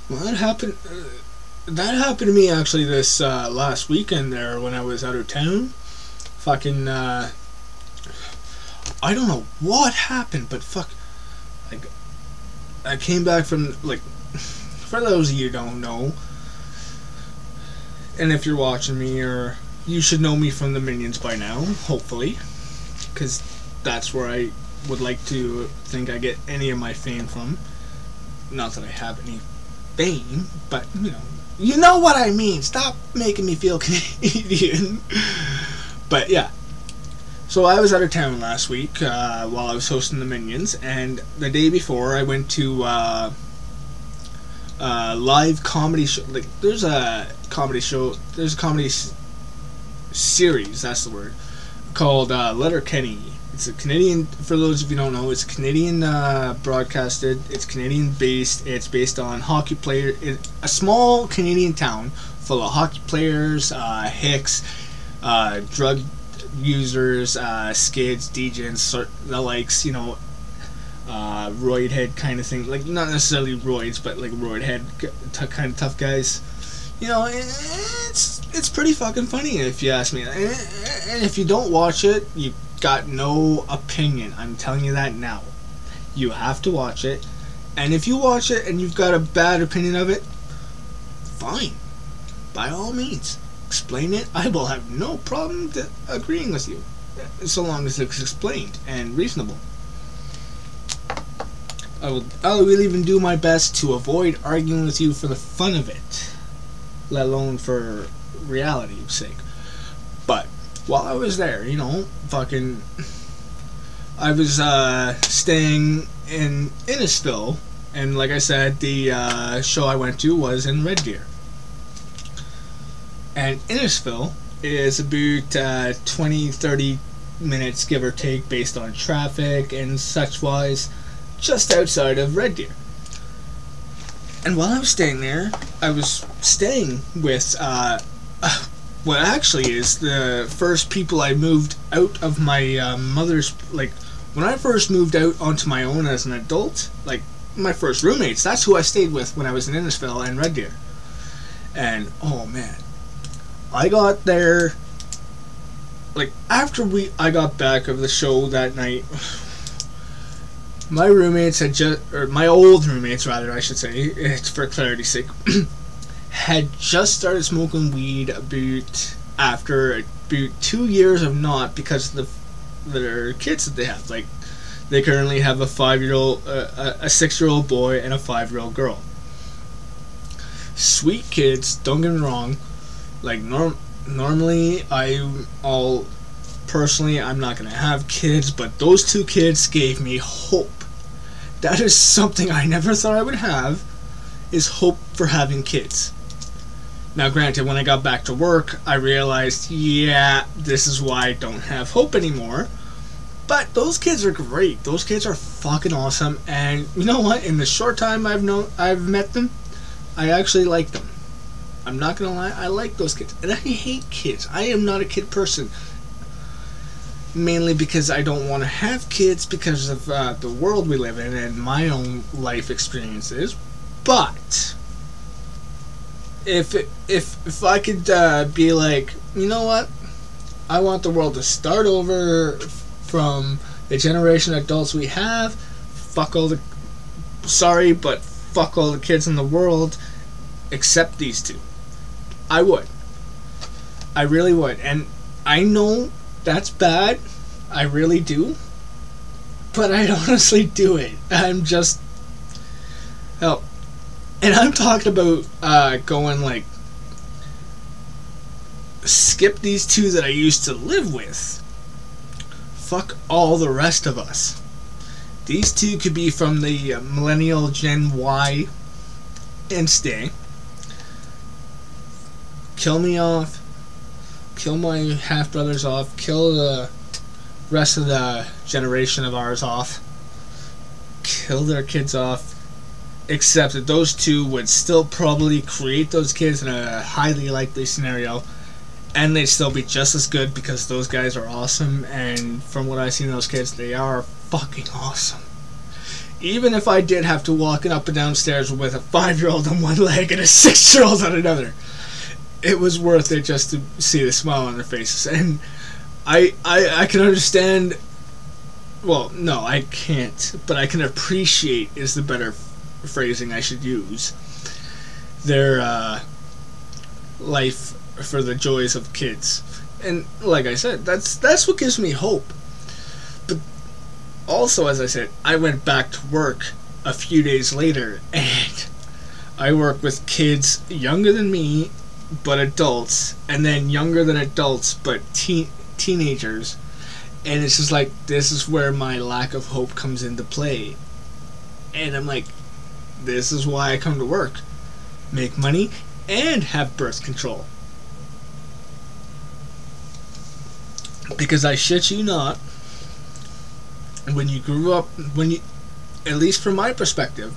Well, that happened to me actually this last weekend there when I was out of town. Fucking, I don't know what happened, but fuck, like, I came back from, like, for those of you who don't know, and if you're watching me, or you should know me from the Minions by now, hopefully, because that's where I would like to think I get any of my fame from. Not that I have any fame, but, you know what I mean. Stop making me feel Canadian. But, yeah. So I was out of town last week while I was hosting the Minions, and the day before I went to live comedy show. Like, there's a comedy series, that's the word, called Letterkenny. It's a Canadian, for those of you who don't know, it's Canadian broadcasted, it's Canadian based, it's based on hockey players, a small Canadian town full of hockey players, hicks, drug users, skids, DJs, the likes, roid head kind of thing, like not necessarily roids, but like roid head kind of tough guys. It's pretty fucking funny if you ask me. And if you don't watch it, you got no opinion. I'm telling you that now. You have to watch it, and if you watch it and you've got a bad opinion of it, fine, by all means, explain it. I will have no problem agreeing with you, so long as it's explained and reasonable. I will even do my best to avoid arguing with you for the fun of it, let alone for reality's sake. But while I was there, fucking, I was staying in Innisfil, and like I said, the show I went to was in Red Deer. And Innisfil is about 20-30 minutes, give or take, based on traffic and such wise, just outside of Red Deer. And while I was staying there, I was staying with what actually is the first people I moved out of my mother's, like, when I first moved out onto my own as an adult, like, my first roommates, that's who I stayed with when I was in Innisfil and Red Deer. And, oh man, I got there, like, after I got back of the show that night, my roommates had my old roommates rather, I should say, it's for clarity's sake, had just started smoking weed after about 2 years of not, because of their kids that they have. Like, They currently have a 5-year-old, a 6-year-old boy, and a 5-year-old girl. Sweet kids. Don't get me wrong. Like normally, personally, I'm not gonna have kids, but those 2 kids gave me hope. That is something I never thought I would have. Is hope for having kids. Now, granted, when I got back to work, I realized, yeah, this is why I don't have hope anymore. But those kids are great. Those kids are fucking awesome. And you know what? In the short time I've met them, I actually like them. I'm not gonna lie, I like those kids. And I hate kids. I am not a kid person. Mainly because I don't want to have kids because of the world we live in and my own life experiences. But if I could be like, you know what? I want the world to start over from the generation of adults we have. Fuck all the... Sorry, but fuck all the kids in the world except these 2. I would. I really would. And I know that's bad. I really do. But I'd honestly do it. I'm just... Hell. And I'm talking about going like... Skip these 2 that I used to live with. Fuck all the rest of us. These 2 could be from the millennial Gen Y and stay. Kill me off. Kill my half-brothers off. Kill the rest of the generation of ours off. Kill their kids off. Except that those 2 would still probably create those kids in a highly likely scenario. And they'd still be just as good because those guys are awesome. And from what I've seen of those kids, they are fucking awesome. Even if I did have to walk up and down stairs with a 5-year-old on one leg and a 6-year-old on another, it was worth it just to see the smile on their faces. And I can understand... Well, no, I can't. But I can appreciate is the better phrasing I should use. Their life for the joys of kids. And like I said, that's what gives me hope. But also, as I said, I went back to work a few days later, and I work with kids younger than me but adults, and then younger than adults but teenagers. And it's just like, this is where my lack of hope comes into play. And I'm like, this is why I come to work. Make money and have birth control. Because I shit you not, when you grew up, at least from my perspective,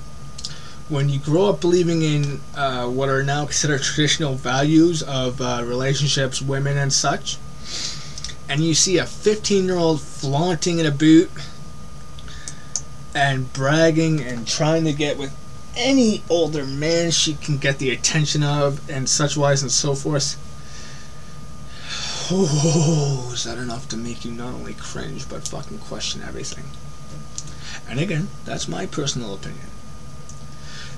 when you grow up believing in what are now considered traditional values of relationships, women and such, and you see a 15-year-old flaunting in a boot and bragging and trying to get with any older man she can get the attention of and such wise and so forth. Oh, is that enough to make you not only cringe but fucking question everything? And again, that's my personal opinion.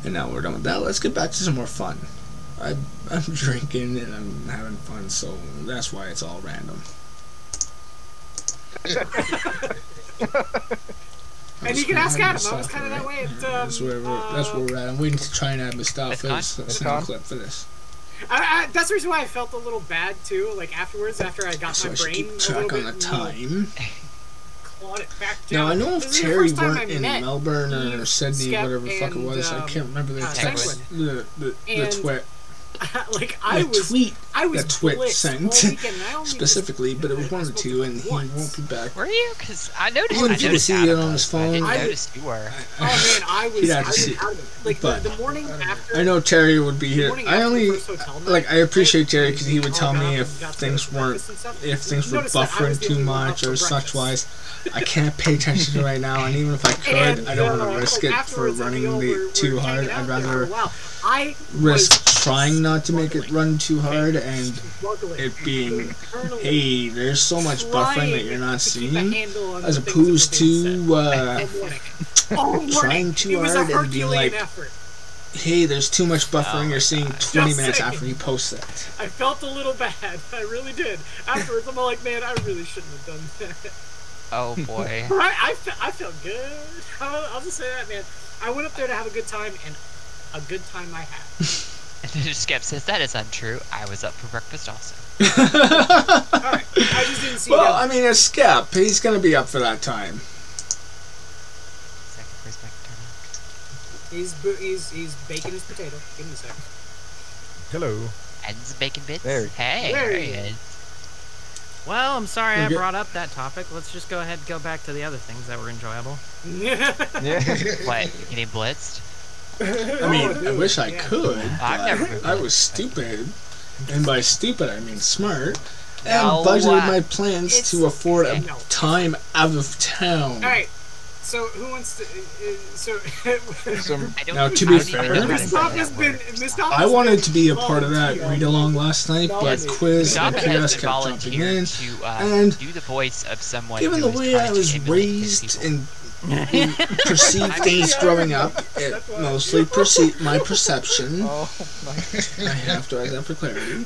And now we're done with that, let's get back to some more fun. I'm drinking and I'm having fun, so that's why it's all random. And you can ask Adam. I was kind of that way. That's where we're at. I'm waiting to try and add Mustafa's sound clip for this. That's the reason why I felt a little bad too. Like afterwards, after I got my brain keep track on the time. Clawed it back down. Now I know if Terry weren't in Melbourne or Sydney, whatever the fuck it was, I can't remember the text, the tweet. Like I was twit sent specifically, but it was one of the 2, and he won't be back. Were you? Because I noticed. Even if you could see it on his phone, I didn't notice you were. Oh man, I was like the morning after. I know Terry would be here. I appreciate Terry because he would tell me if things were buffering too much or such wise. I can't pay attention to it right now, and even if I could, I don't want to risk it for running too hard. I'd rather risk trying not to make it run too hard and it being, hey, there's so much buffering that you're not seeing, as opposed to trying too hard and being like, hey, there's too much buffering, you're seeing 20 minutes after you post that. I felt a little bad. I really did. Afterwards, I'm all like, man, I really shouldn't have done that. Oh boy. I felt good. I'll just say that, man. I went up there to have a good time, and a good time I had. And then Skep says that is untrue. I was up for breakfast also. Alright, I just didn't see Well, him. I mean, it's Skep. He's gonna be up for that time. Second, where's my turn on? He's baking his potato. Give me a second. Hello. And some bacon bits. There. Hey, There there he he is. is. Well, I'm sorry I Okay. brought up that topic. Let's just go ahead and go back to the other things that were enjoyable. Yeah. What? Getting blitzed? I mean, I wish I could, I've never been but I was blitzed. stupid. And by stupid, I mean smart. And No, budgeted my plans it's- to afford a no. time out of town. Alright, so who wants to... Some, I don't, Now, to I be don't even fair- know how to Miss say Top that has been... word. Miss Top I has wanted been to be a part of that volunteered. read-along last night, but Yes. Quiz and Dom has PS been kept jumping in. volunteered to and do the voice of someone Given who the is way trying I to was emulate his raised people. and perceived things growing up, it mostly my perception. oh my. I have to add that for clarity.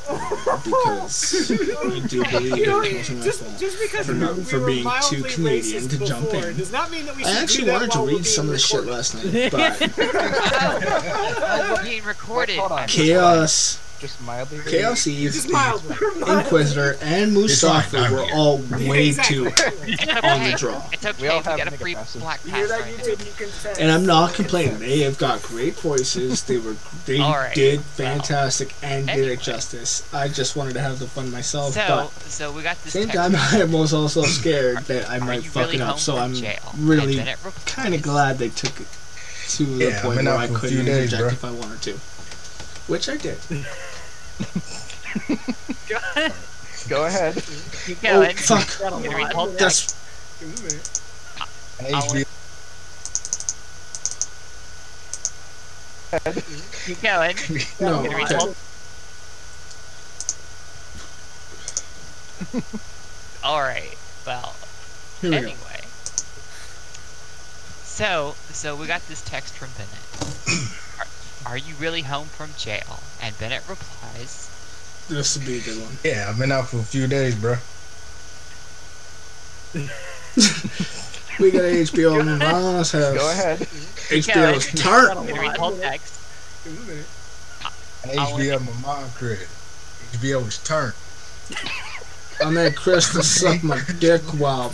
Because I do believe it wasn't my fault. Just because For we were being too mildly Canadian racist to jump before in. does not mean that we should I actually do that wanted to while we're read some of being the shit recorded. last night, but Oh, we're being recorded. Hold on. I'm Chaos, Just mildly. Chaos Eve, Just mildly. Inquisitor, and Mustafa I'm were here. all way too It's okay. on the draw. It's okay. We all We have got a mega free passes. black You hear pass that, right YouTube? You can test. And I'm not complaining. They have got great voices. They All right. did fantastic and did Anyway. it justice. I just wanted to have the fun myself, now. but So we got at this the same text. time, I was also scared that I Are might you fuck really it up. home So from I'm jail? really And Bennett replies, kind of glad they took it to the Yeah, I've point been where out I for a couldn't few days, interject bro. if I wanted to, which I did. Go ahead. Keep Oh going. fuck! You gonna read the whole That's Give him a minute. HBO. Keep going. no. You gonna read Okay. the whole- All right. Well. Here we go. Anyway. So we got this text from Bennett. Are you really home from jail? And Bennett replies, This would be a good one. Yeah, I've been out for a few days, bro. We got HBO in Mama's house. Go ahead. HBO's I'm tart. gonna read the whole text. Give him a minute. And HBO, my mom credit. HBO was turned. I made Krista suck my dick while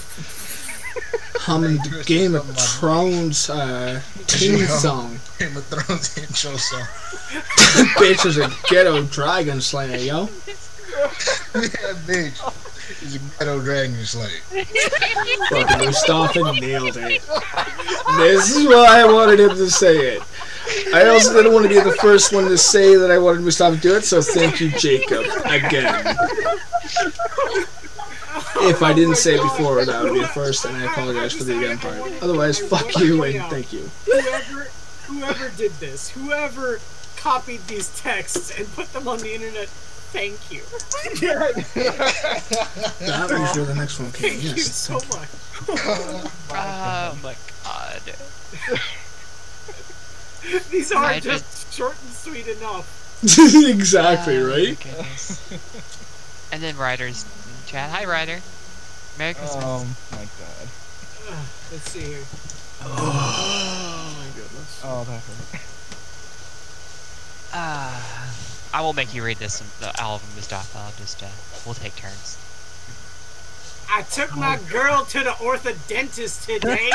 humming the Game of Thrones theme song. Game of Thrones intro song. Bitch is a ghetto dragon slayer, yo. That bitch is a ghetto dragon slayer. Fucking Mustafa nailed it. This is why I wanted him to say it. I also didn't want to be the first one to say that I wanted Mustafa to do it, so thank you, Jacob, again. If I didn't say it before, that would be the first, and I apologize for the again part. Otherwise, fuck you and thank you. Whoever did this, whoever copied these texts and put them on the internet, thank you. That was where the next one came, Thank you yes. so much. Oh my god. These I are just short and sweet enough. Exactly, Oh, right? my goodness. And then Ryder's in chat. Hi, Ryder. Merry Christmas. Oh my god. Let's see here. Oh my goodness. Oh, that hurt. I will make you read this all of them, Mustafa. I'll just, we'll take turns. I took my girl to the orthodontist today.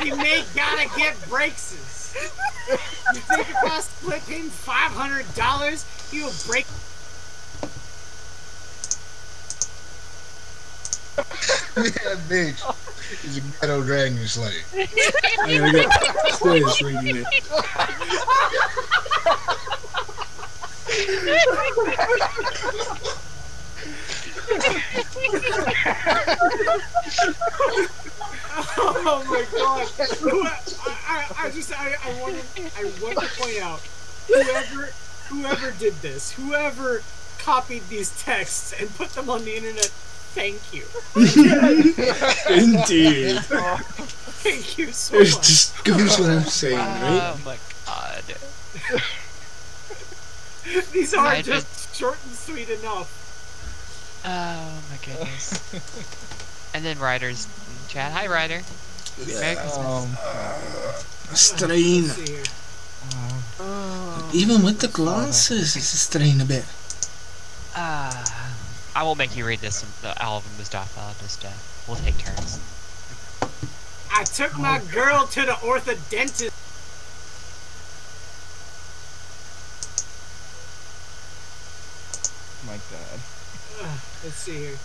He gotta get braces. You think if I split him $500, he'll break? That bitch is a ghetto dragon slayer. I'm gonna get Quiz reading it. Oh my god! I want to point out, whoever did this, whoever copied these texts and put them on the internet, thank you. Indeed. Thank you so It much. just goes without saying, right? Oh my god. These are I just short and sweet enough. Oh my goodness. And then Ryder's in chat. Hi, Ryder. Merry Christmas. Strain. Let's see here. Even with the glasses, it's a strain a bit. I won't make you read this. All of them is off. I'll just we'll take turns. I took my girl to the orthodontist. My God. Let's see here.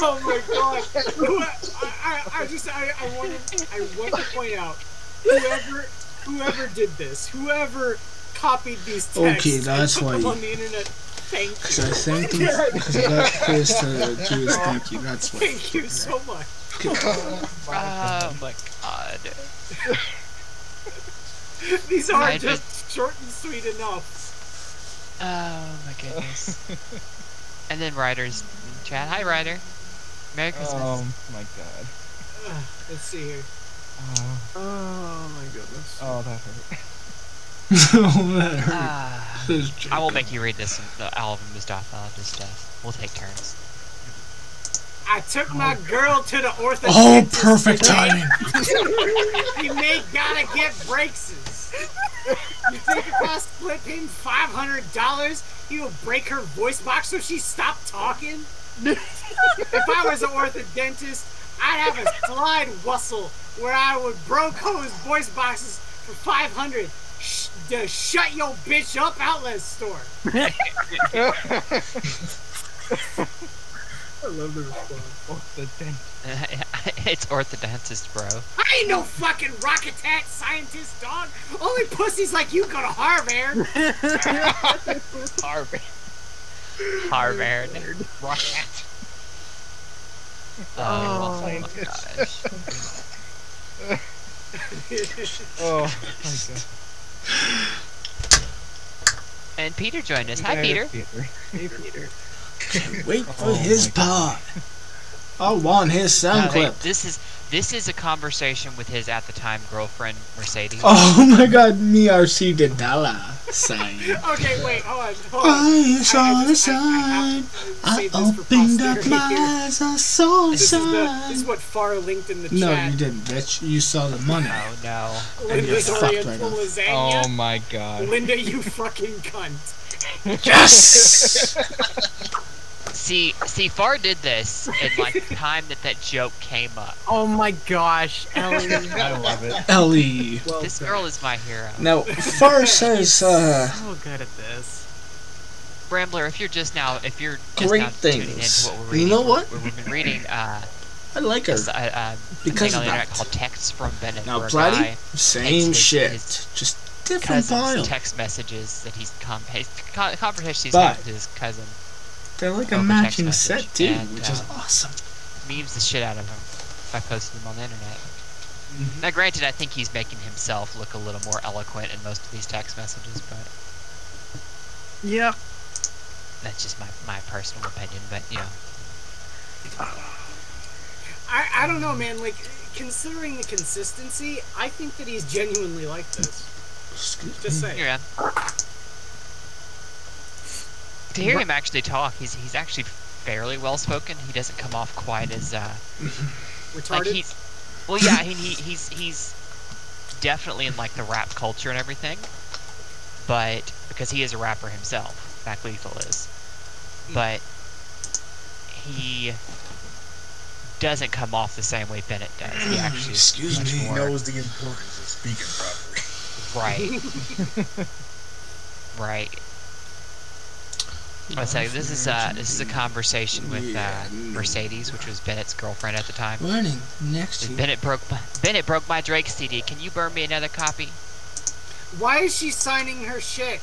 Oh my God! I want to point out, whoever did this, whoever copied these texts, okay, that's and put why. them on the internet. Thank you. Because I thanked him. Because I got Chris to do his thank you. That's why. Thank you so much. Oh my God. These are just short and sweet enough. Oh my goodness. And then Ryder's in chat. Hi, Ryder. Merry Christmas. Oh my God. Let's see here. Oh my goodness. Oh, that hurt. Oh, that hurt. I won't make you read this. All of them is off. I'll just we'll take turns. I took my girl to the orthodontist. Oh, perfect timing. He gotta get braces. You think if I split him $500, he will break her voice box so she stopped talking? If I was an orthodontist, I'd have a slide whistle where I would broke hose voice boxes for $500. The shut your bitch up outlet store. I love the response. It's orthodontist, bro. I ain't no fucking rocket attack scientist, dog. Only pussies like you go to Harvard. Harvard. Rocket. Oh my gosh. Oh my God. And Peter joined us. Hi, Peter. Hey, Peter. Wait for his part. I want his sound clip. This is a conversation with his at the time girlfriend Mercedes. Oh my God, me RC the dollar sign. Okay, wait, hold on. I saw the sign. I opened up my eyes. I saw the sign. This is what Far linked in the chat. No, you didn't, bitch. You saw the money. Oh no. Linda's fucked right Oriental now. lasagna. Oh my God. Linda, you fucking cunt. Yes! See, Far did this in like the time that joke came up. Oh my gosh, Ellie. I love it. Ellie. Well This done. girl is my hero. Now, Far says, So good at this. Brambler, if you're just now Great now tuning into things. what we're You reading, know what? We've been reading I like her. this, Because thing on of the internet that. called Texts from Bennett. Now, where a Platty, guy same takes shit. his Just different cousin's file. text messages that he's conversation he's But- having with his cousin. They're like a over matching text set, message, too, and, which is awesome. Memes the shit out of him by posting them on the internet. Now, granted, I think he's making himself look a little more eloquent in most of these text messages, but Yep. that's just my personal opinion. But you know, I don't know, man. Like, considering the consistency, I think that he's genuinely like this. Just saying. yeah. To hear him actually talk, he's actually fairly well spoken. He doesn't come off quite as Retarded. like well, yeah, he's definitely in like the rap culture and everything, but because he is a rapper himself, Mac Lethal is, but he doesn't come off the same way Bennett does. He actually Excuse is much me. He more knows the importance of speaking properly. right. Let's say this is a conversation with Mercedes, which was Bennett's girlfriend at the time. Warning, next year. Bennett broke my Drake CD. Can you burn me another copy? Why is she signing her shit?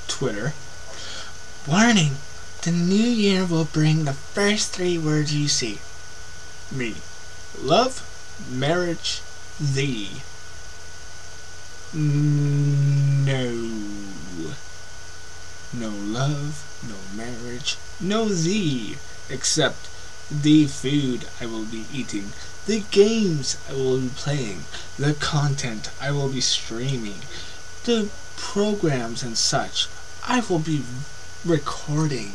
Twitter. Warning, the new year will bring the first 3 words you see. Me. Love, marriage, thee. No. No love, no marriage, no thee, except the food I will be eating, the games I will be playing, the content I will be streaming, the programs and such I will be recording,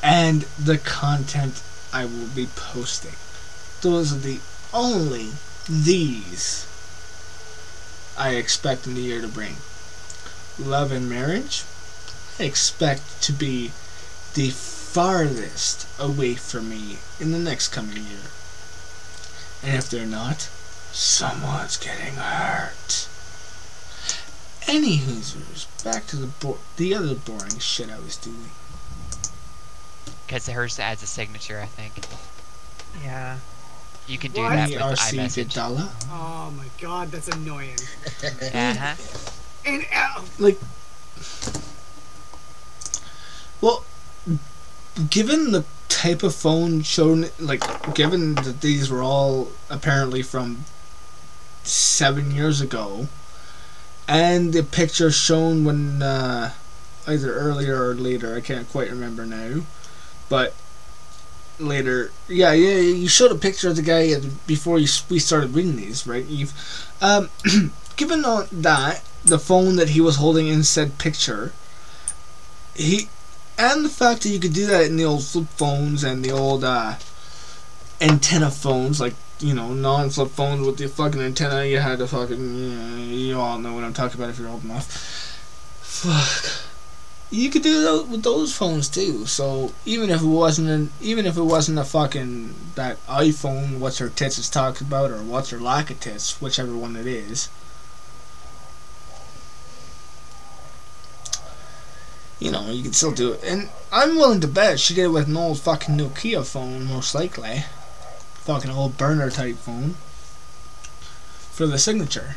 and the content I will be posting. Those are the only these I expect in the year to bring. Love and marriage, I expect to be the farthest away from me in the next coming year. And if they're not, someone's getting hurt. Any Hoosers, back to the other boring shit I was doing. Because hers adds a signature, I think. Yeah. You can do that with RC iMessage. Vidala. Oh my god, that's annoying. Uh-huh. And Like, well, given the type of phone shown, like, given that these were all apparently from 7 years ago, and the picture shown when either earlier or later, I can't quite remember now, but later, yeah, you showed a picture of the guy before we started reading these, right, Eve? Given that the phone that he was holding in said picture, and the fact that you could do that in the old flip phones and the old antenna phones, like, you know, non-flip phones with the fucking antenna, you had to fucking, you all know what I'm talking about if you're old enough. Fuck. You could do that with those phones too. So even if it wasn't a fucking that iPhone, what's her tits is talking about, or what's her lack of tits, whichever one it is, you know, you can still do it. And I'm willing to bet she did it with an old fucking Nokia phone, most likely. Fucking old burner type phone. For the signature.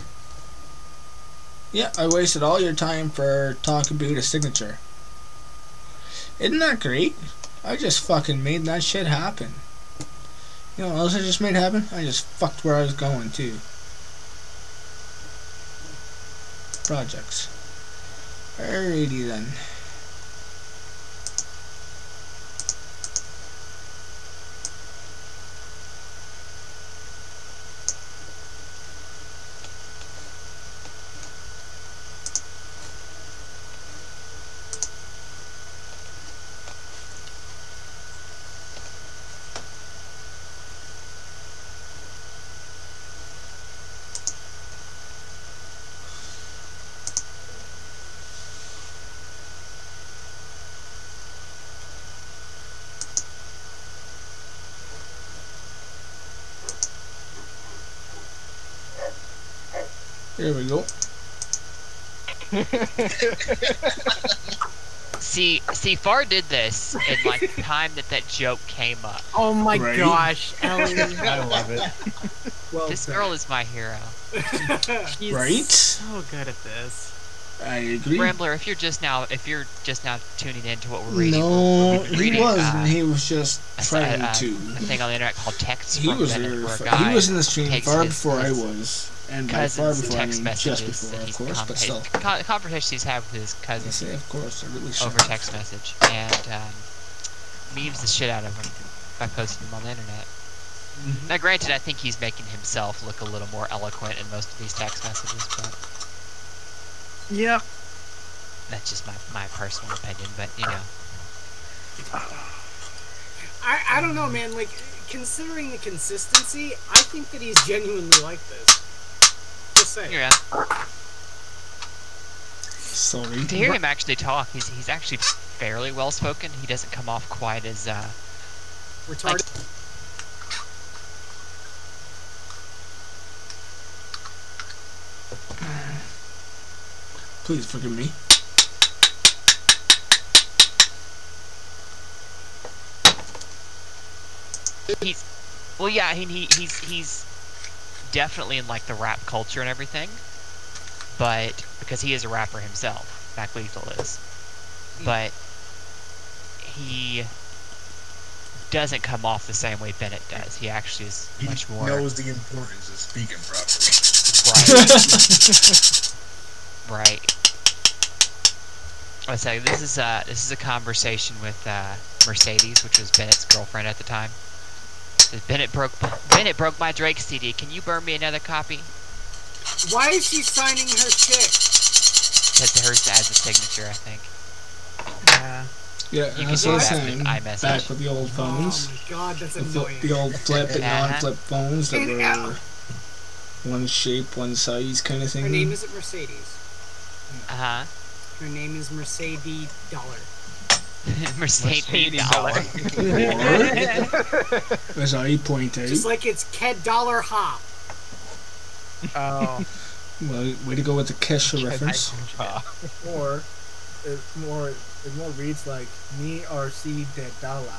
Yeah, I wasted all your time for talking about a signature. Isn't that great? I just fucking made that shit happen. You know what else I just made happen? I just fucked where I was going too. Projects. Alrighty then. There we go. See, Far did this in like the time that joke came up. Oh my Right? gosh, Ellie. I love it. well, This girl is my hero. She's Right? so good at this. I agree. Rambler, if you're just now tuning into what we're reading, No, we've been he reading, wasn't. He was just trying a to. thing on the internet called Texts He from was Men, there. where a guy He was in the stream takes far his- before I his was, and by far cousin's before I text mean just messages before, that of he's course, but still. conversations he's had with his I cousin say, of course, I really should. over text message, and memes the shit out of him by posting them on the internet. Now, granted, I think he's making himself look a little more eloquent in most of these text messages, but Yep. that's just my personal opinion. But you know, I don't know, man. Like, considering the consistency, I think that he's genuinely like this. Just saying. yeah. Sorry. To hear him actually talk, he's actually fairly well spoken. He doesn't come off quite as Retarded. Please forgive me. He's definitely in like the rap culture and everything, but because he is a rapper himself, Mac Lethal is, but he doesn't come off the same way Bennett does. He actually is He much more knows the importance of speaking properly. right. Right. Let's say this is a conversation with Mercedes, which was Bennett's girlfriend at the time. Says, Bennett broke my Drake CD. Can you burn me another copy? Why is she signing her shit? Because hers has a signature, I think. Yeah. Yeah, You that's can what do I'm that with saying. iMessage. Back with the old phones. Oh my god, that's The, annoying. the old flip and Uh-huh. non-flip phones that Get out. were one shape, one size kind of thing. Her name isn't Mercedes. Uh-huh. Her name is Mercedes Dollar. Mercedes dollar. Or, as I point out, Just like it's Ked Dollar Hop. Oh. well, way to go with the Kesha reference. Or it more reads like me RC de Dala.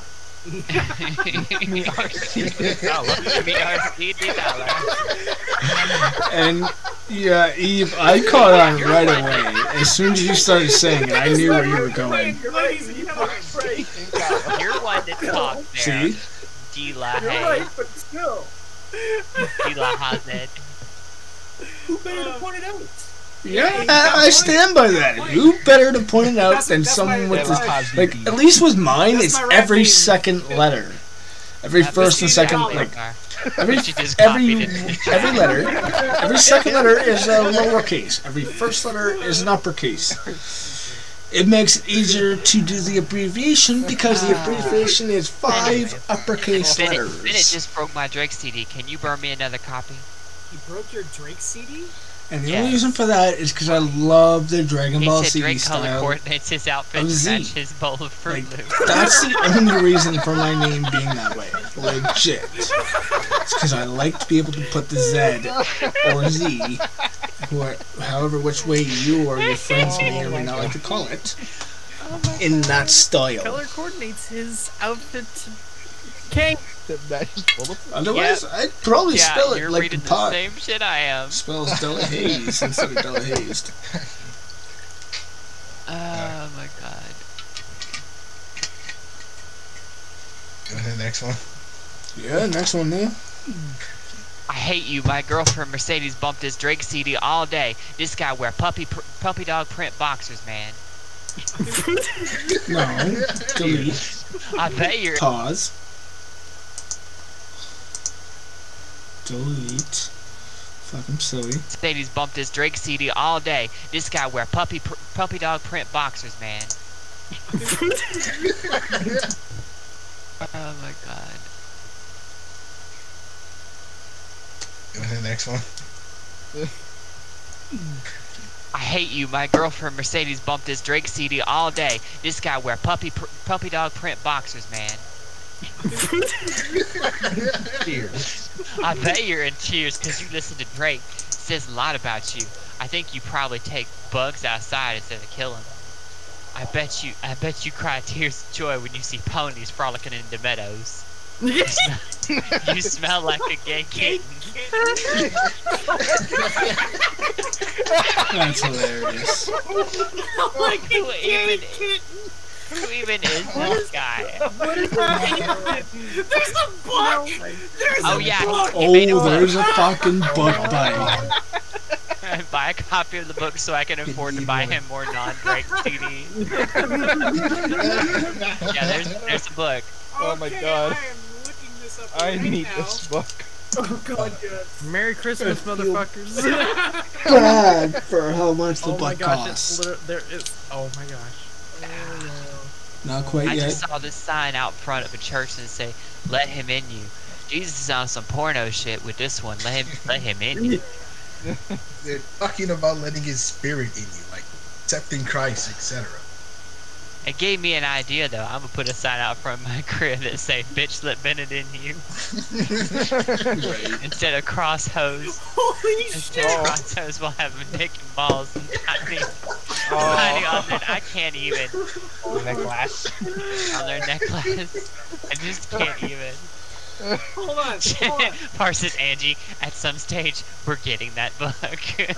And yeah, Eve, I caught on right away. As soon as you started saying it, I knew where you were going. You're one to talk there. See? Dila You're right, but still. Dila Hazard. Who better to point it out? Yeah, I stand by that. Who better to point it out than That's someone my- with that's this? my- Like, at least with mine, That's it's my rap every name. second letter. Every first and second, like, every She just every copied it. every letter, every second letter is a lowercase. Every first letter is an uppercase. It makes it easier to do the abbreviation because the abbreviation is 5 uppercase Bennett letters. just broke my Drake CD. Can you burn me another copy? You broke your Drake CD? And the Yes. only reason for that is because I love the Dragon Ball He said Z Drake color style. coordinates his outfit of to Z. match his bowl of Fruit Like, Loops. that's the only reason for my name being that way. Legit. It's because I like to be able to put the Z or Z, however which way you or your friends may or may not like to call it, in that style. Color coordinates his outfit to King. Otherwise, I'd probably Yeah, spell it you're like reading the the pot same shit I am. spells Delahaze instead of Delahazed. Oh my god. Go to the next one. Yeah, next one now. I hate you. My girlfriend Mercedes bumped his Drake CD all day. This guy wear puppy dog print boxers, man. No, delete, I bet you're. pause, delete. Fuck, I'm silly. Mercedes bumped his Drake CD all day. This guy wear puppy dog print boxers, man. Oh my god. Go to the next one. I hate you. My girlfriend Mercedes bumped his Drake CD all day. This guy wear puppy dog print boxers, man. I bet you're in tears because you listen to Drake. It says a lot about you. I think you probably take bugs outside instead of killing them. I bet you cry tears of joy when you see ponies frolicking in the meadows. You smell like a gay kitten. That's hilarious. Like, who even is this guy? What is that? There's a book! There's Oh a yeah, book! he made a Oh, book. there's a fucking book by Buy a copy of the book so I can afford to buy him more non-Drake CDs. Yeah, there's a book. Oh my Okay, god. I am looking this up I right need now. this book. Oh god, yes. Merry Christmas, motherfuckers. brag for how much the Oh my book gosh, costs. there is. Oh my gosh. Not quite I yet. just saw this sign out front of a church and say, "Let him in you." Jesus is on some porno shit with this one. Let him in you. They're talking about letting his spirit in you, like accepting Christ, etc. It gave me an idea though. I'm gonna put a sign out front of my crib that say, "Bitch, let Bennett in you," instead of cross hose. Holy Instead shit! of cross hose, we'll have dick and balls and tiny on their. I can't even On that glass. on their necklace. I just can't even. Hold on, hold on. Parses Angie. At some stage, we're getting that book.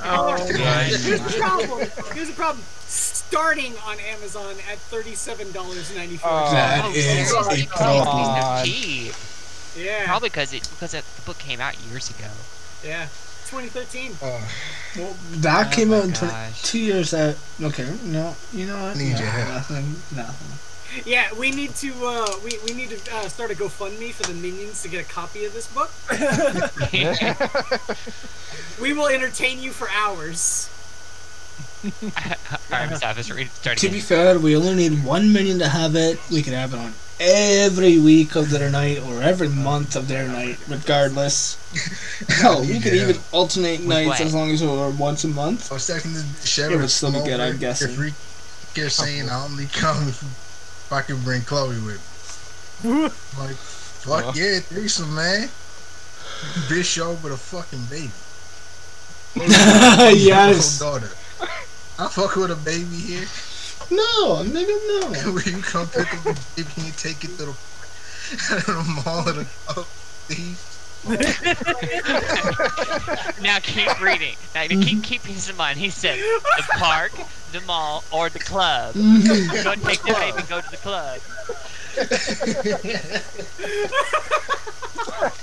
Oh Here's the problem. Here's the problem. Starting on Amazon at $37.94. That Oh, is seriously? a problem. They're cheap. Yeah. Probably because the book came out years ago. Yeah. 2013. Well, that came out in gosh. 2 years out. Okay, no, you know what? Need your help. Nothing. Yeah, we need to we need to start a GoFundMe for the minions to get a copy of this book. We will entertain you for hours. Alright, start To again. be fair, we only need 1 million to have it. We can have it on every week of their night or every month of their night, regardless. Hell, we could even alternate nights what? as long as it were once a month. I was texting this bitch It would still be good, I'm guessing. You're saying I only come if I can bring Chloe with me. Like, fuck yeah, threesome, man. Bitch show with a fucking baby. Yes. Daughter. I fuck with a baby here. No, nigga, no. Where you come pick up the baby and take it to the mall at a Now keep reading. Now keep peace in mind. He said the park, the mall, or the club. Go take the baby, go to the club.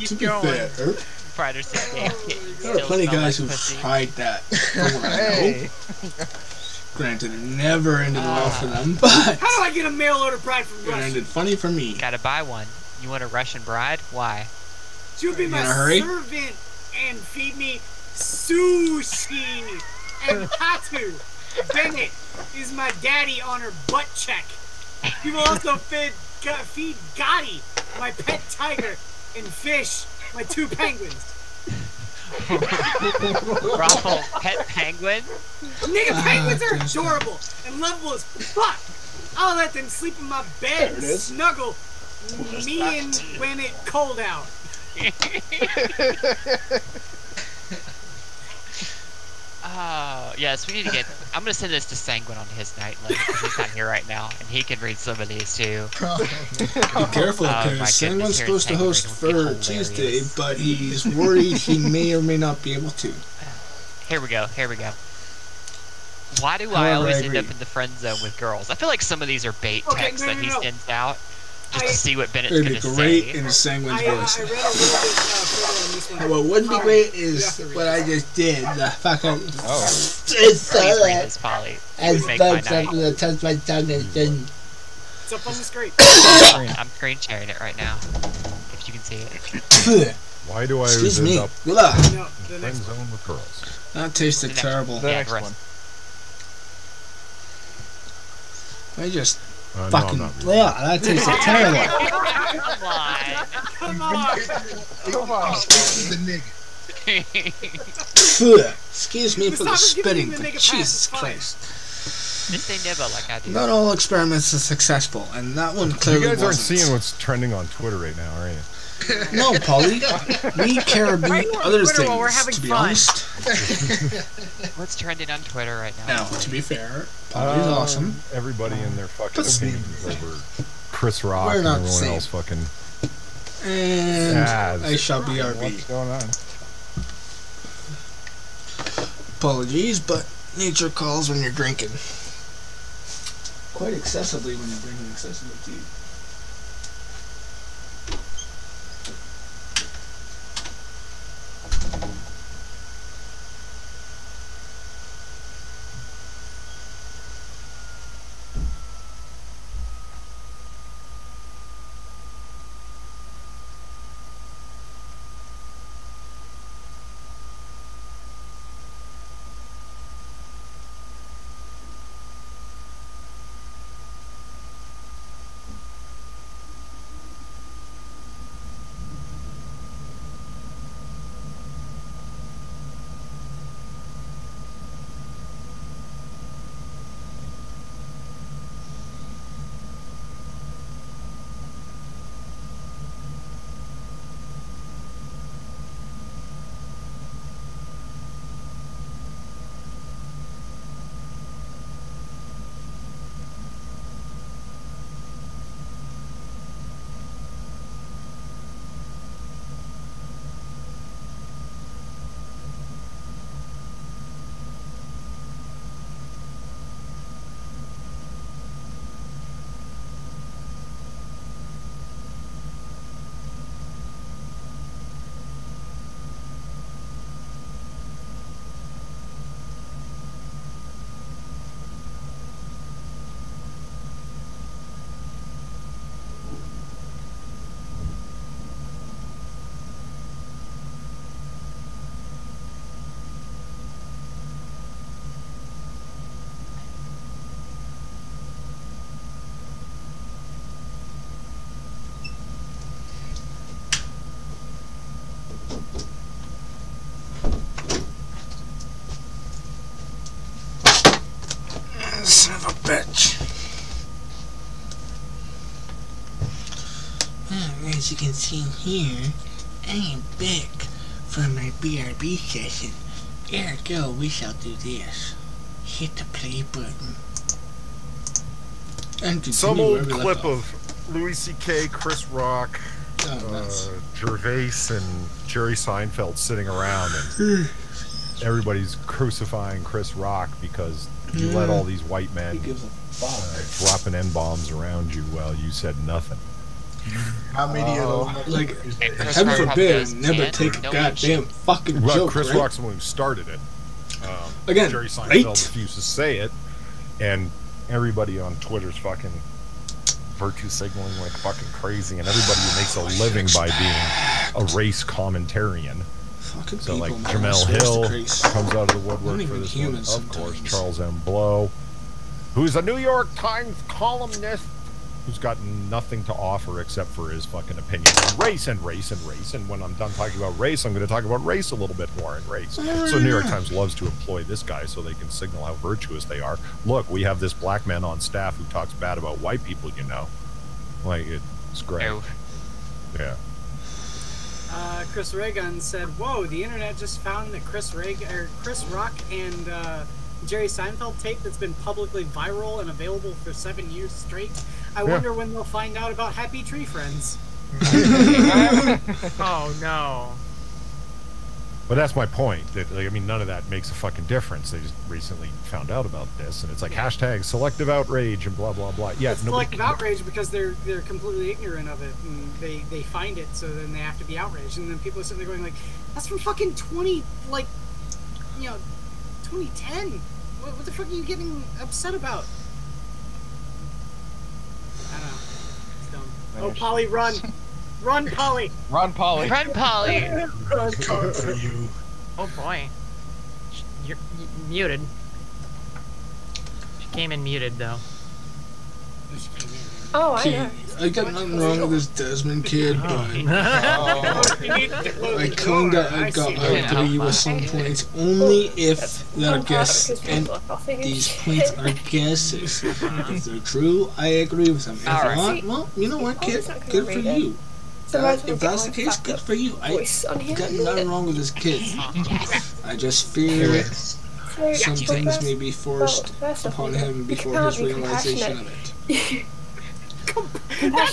To be fair, Friday said, there are plenty of guys who've tried that. From what I know. Granted, it never ended well for them, but How do I get a mail order bride from it Russia? ended funny for me. Gotta buy one. You want a Russian bride? Why? She'll be my in a hurry? servant and feed me sushi and Patu. Bennett is my daddy on her butt check. He will also feed Gotti, my pet tiger, and Fish, my 2 penguins. Raffle pet penguin? Nigga, penguins are adorable and lovable as fuck. I'll let them sleep in my bed and snuggle me in when it's cold out. Oh, yes, we need to get... I'm gonna send this to Sanguine on his night link, because he's not here right now, and he can read some of these too. Be careful, Oh, my because Sanguine's goodness, supposed to here's host Sanguine. for Tuesday, but he's worried he may or may not be able to. Here we go. Why do I However, always I end agree. up in the friend zone with girls? I feel like some of these are bait Okay, texts that he sends out just to see what Bennett's It'd gonna be great say. in Sanguine's I read a voice. little bit further on this one. What wouldn't be Polly, great you is have to read what it. I just did. The fucking. Please read this, Polly. And Would make my night. that touch my tongue and then. It's up on the screen. I'm screen sharing it right now, if you can see it. Why do I Excuse always me. end up No, Ugh, the friend next one. zone with girls? that tasted The next- terrible. The Yeah, next rest- one. I just No, fucking. I'm not. Yeah, that tasted terrible. Come on. Come on. Come on. the nigga. Excuse me for the Stop giving spitting, me the but nigga pass, Jesus it's fine. Christ. Just say nibba like I do. Not all experiments are successful, and that one You clearly guys aren't wasn't. seeing what's trending on Twitter right now, are you? No, Polly. We care about Right, other Twitter things, while we're having to be fun. honest. What's trending on Twitter right now? Now, to be fair, Polly's awesome. Everybody in their fucking But- opinions over Chris Rock We're and not everyone the else fucking. And Yes. I shall be What's RB. going on? Apologies, but nature calls when you're drinking. Quite excessively when you're drinking excessively too. Son of a bitch. As you can see here, I am back from my BRB session. Ergo, we shall do this. Hit the play button. And Some old clip of Louis C.K., Chris Rock, nice. Gervais, and Jerry Seinfeld sitting around, and everybody's crucifying Chris Rock because you let all these white men dropping N-bombs around you while you said nothing. How many of those? Like, heaven forbid, never take a goddamn fucking joke, Chris right? Rock's the one who started it. Again, Jerry Seinfeld right? refused to say it, and everybody on Twitter's fucking virtue signaling like fucking crazy, and everybody who makes a living by being a race commentarian. Fucking So people, like man, Jamel swears to Hill Christ. comes out of the woodwork Not for even this human one, of course. sometimes. Charles M. Blow, who's a New York Times columnist, who's got nothing to offer except for his fucking opinion on race and race and race. And when I'm done talking about race, I'm going to talk about race a little bit more in race. So New York Times loves to employ this guy so they can signal how virtuous they are. Look, we have this black man on staff who talks bad about white people, you know. Like, it's great. Oh. Yeah. Chris Reagan said, "Whoa, the internet just found that Chris Rock and Jerry Seinfeld tape that's been publicly viral and available for 7 years straight. I wonder when they'll find out about Happy Tree Friends." Oh no. But that's my point. That, like, I mean, none of that makes a fucking difference. They just recently found out about this, and it's like hashtag selective outrage and blah blah blah. Yeah, It's selective outrage because they're completely ignorant of it, and they find it, so then they have to be outraged, and then people are sitting there going like, "That's from fucking 2010. What the fuck are you getting upset about?" I don't know. It's dumb. Oh, Polly, run! Run, Polly! Run, Polly. Run, Polly! Come for you. Oh boy. You're muted. She came in muted though. Oh, I know. I got nothing wrong with this Desmond kid, but I agree with some points. Only if they're guesses, and these points are guesses. If they're true, I agree with them. If not, well, you know what, kid? Good for you. If that's the case, good for you. I got nothing wrong with this kid. I just fear some things may be forced upon him before his realization of it.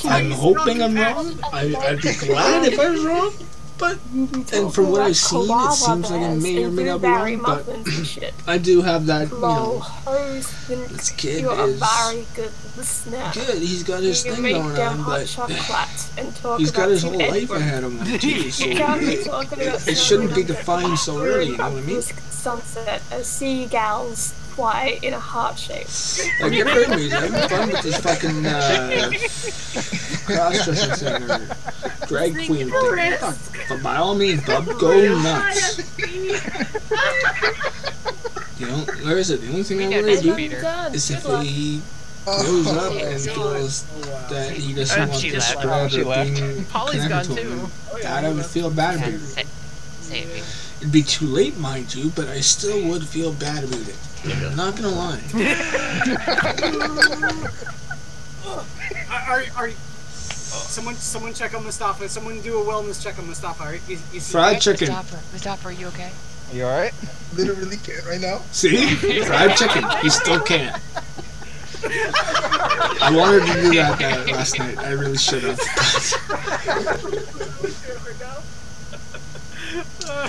I'm hoping I'm wrong. I'd be glad if I was wrong. But, and from what I've seen, it seems like I may or may not be wrong, but I do have that, you know, this kid is good, he's got his thing going on, but he's got his whole life ahead of him, too, so it shouldn't be defined so early, you know what I mean? Sunset as seagulls fly in a heart shape. Like, good for him, he's having fun with his fucking, cross-dressing thing, or drag queen thing. But by all means, bub, go nuts. You know, where is it? The only thing I want to do is if he grows up and feels that he doesn't want to spread or being connected to him, that I would feel bad about it. It'd be too late, mind you, but I still would feel bad about it. I'm not gonna lie. Someone check on Mustafa. Someone do a wellness check on Mustafa. Fried chicken. Mustafa, are you okay? You alright? Literally can't right now. See? Fried chicken. He still can't. I wanted to do that last night. I really should have.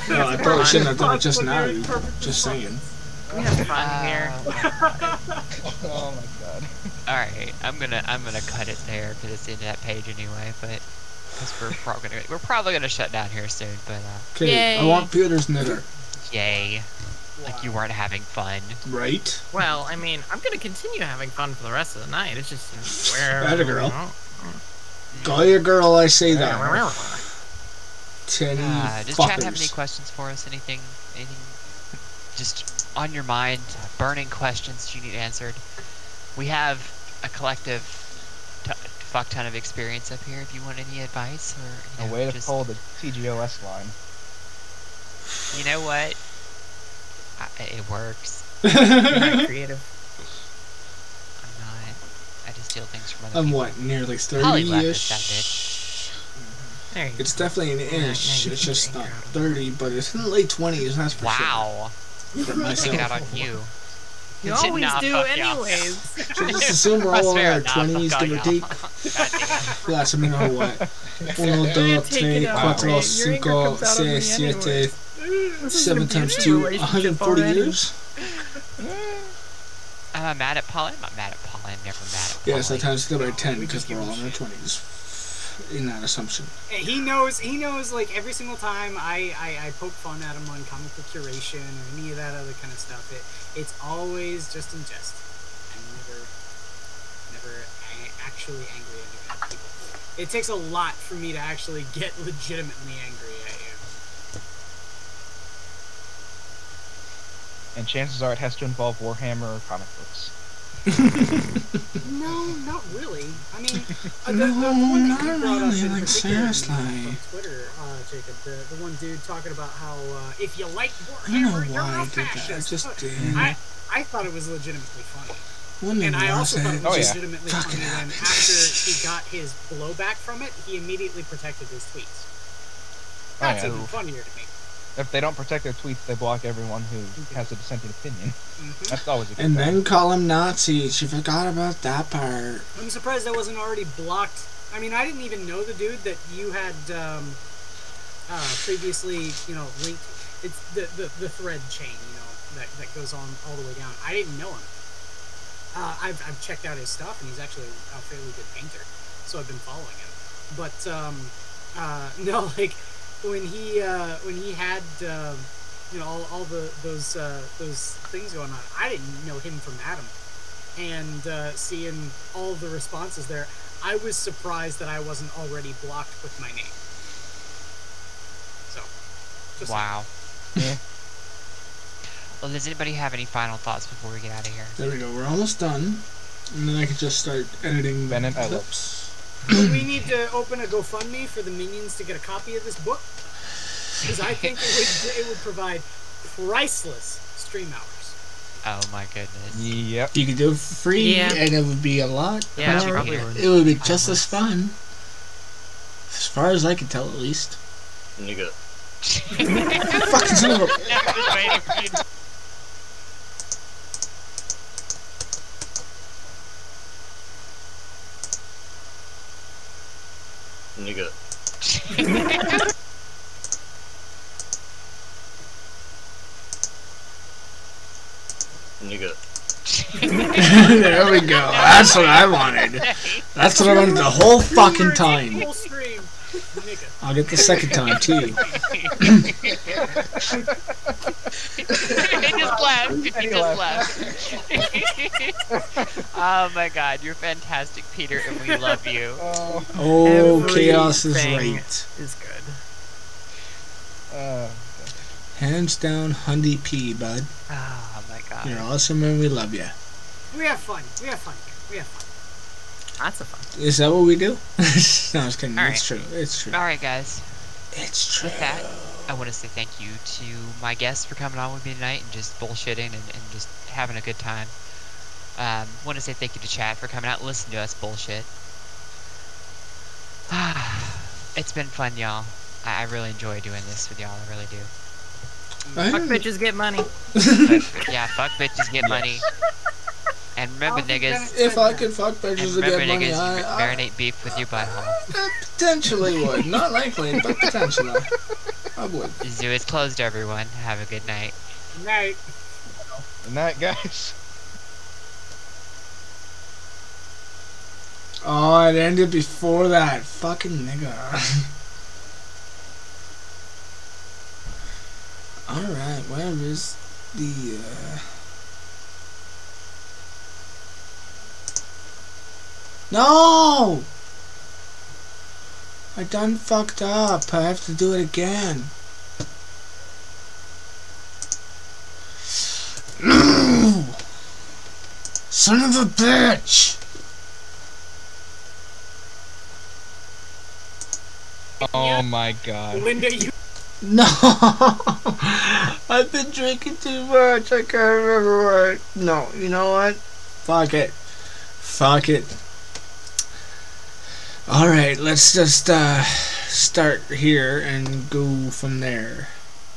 No, I probably shouldn't have done it just now. Just saying. We have fun here. Oh my god. Alright, I'm gonna cut it there because it's the end of that page anyway, but because we're probably gonna shut down here soon, but okay, I want Peter's knitter. Yay. Like you weren't having fun. Right? Well, I mean, I'm gonna continue having fun for the rest of the night. It's just where That a girl. Call your girl, I say that. Teddy does Chad have any questions for us? Anything just on your mind? Burning questions you need answered? We have a collective fuck ton of experience up here. If you want any advice or A way to pull the TGOS line. You know what? It works. You're not creative. from other I'm people. what, nearly Holly laughed at 30-ish? that bitch. There you It's go. definitely an ish. It's just not 30, but it's in the late 20s, that's for Wow. sure. For Take myself. it out on you. You always Nah, do fuck y'all. anyways. So just assume we're all in our Nah, 20s, fuck give or y'all. take. God damn. Class, what? 1, 2, 3, 4, 5, 6, 7, 7 times 2, 140 years? Am I mad at Paul? I'm not mad at Paul. I'm never mad at Paul. Yes, I times it by 10 because we're all in our 20s. In that assumption. He knows, like, every single time I poke fun at him on comic book curation or any of that other kind of stuff, it's always just in jest. I'm never actually angry at people. It takes a lot for me to actually get legitimately angry at you. And chances are it has to involve Warhammer or comic books. No, not really. I mean, No, the one that you not brought up really, in like, particular seriously. on Twitter, Jacob, the one dude talking about how if you like I don't know Warhammer, you're why I a did that. I fascist. just did. I thought it was legitimately funny. When And I also thought it was Oh, yeah. legitimately Fucking funny when after he got his blowback from it, he immediately protected his tweets. That's yeah. even funnier to me. If they don't protect their tweets, they block everyone who has a dissenting opinion. That's always a good And thing. then call them Nazis. You forgot about that part. I'm surprised that wasn't already blocked. I mean, I didn't even know the dude that you had previously, linked. It's the thread chain, that goes on all the way down. I didn't know him. I've checked out his stuff, and he's actually a fairly good painter, so I've been following him. But no, like when he had all those things going on, I didn't know him from Adam, and seeing all the responses there, I was surprised that I wasn't already blocked with my name. So, just Wow. Yeah. Well, does anybody have any final thoughts before we get out of here? There we go. We're almost done. And then I can just start editing Bennett, I love clips. we need to open a GoFundMe for the minions to get a copy of this book, because I think it would provide priceless stream hours. Oh my goodness. Yep. You could do it for free, Yeah. and it would be a lot. Yeah, more. probably would. It would be just as fun. As far as I can tell, at least. Nigga. Fucking son of a... Nigga. Nigga. There we go. That's what I wanted. That's what I wanted the whole fucking time. Full stream, nigga. I'll get the second time, too. He just laughed. He just laughed. Oh my god, you're fantastic, Peter, and we love you. Oh, chaos is Everything right. is good. Hands down, Hundy P, bud. Oh my god. You're awesome and we love you. We have fun. We have fun here. We have fun. Lots of fun. Is that what we do? No, I was kidding. All It's right. true. It's true. Alright, guys. It's true. With that, I want to say thank you to my guests for coming on with me tonight and just bullshitting and just having a good time. Want to say thank you to chat for coming out and listening to us bullshit. It's been fun, y'all. I really enjoy doing this with y'all. I really do. Fuck bitches get money. But, yeah, fuck bitches get money. And remember, niggas. If I could fuck And bitches to remember, get money, niggas, you I marinate beef with your butthole. potentially would. Not likely, but potentially. I would. The zoo is closed, everyone. Have a good night. Good night. Good night, guys. Oh, it ended before that. Fucking nigga. Alright, where is the, No! I done fucked up. I have to do it again. No! Son of a bitch! Oh my god. Linda, you. No! I've been drinking too much. I can't remember what. No, you know what? Fuck it. Fuck it. Alright, let's just start here and go from there.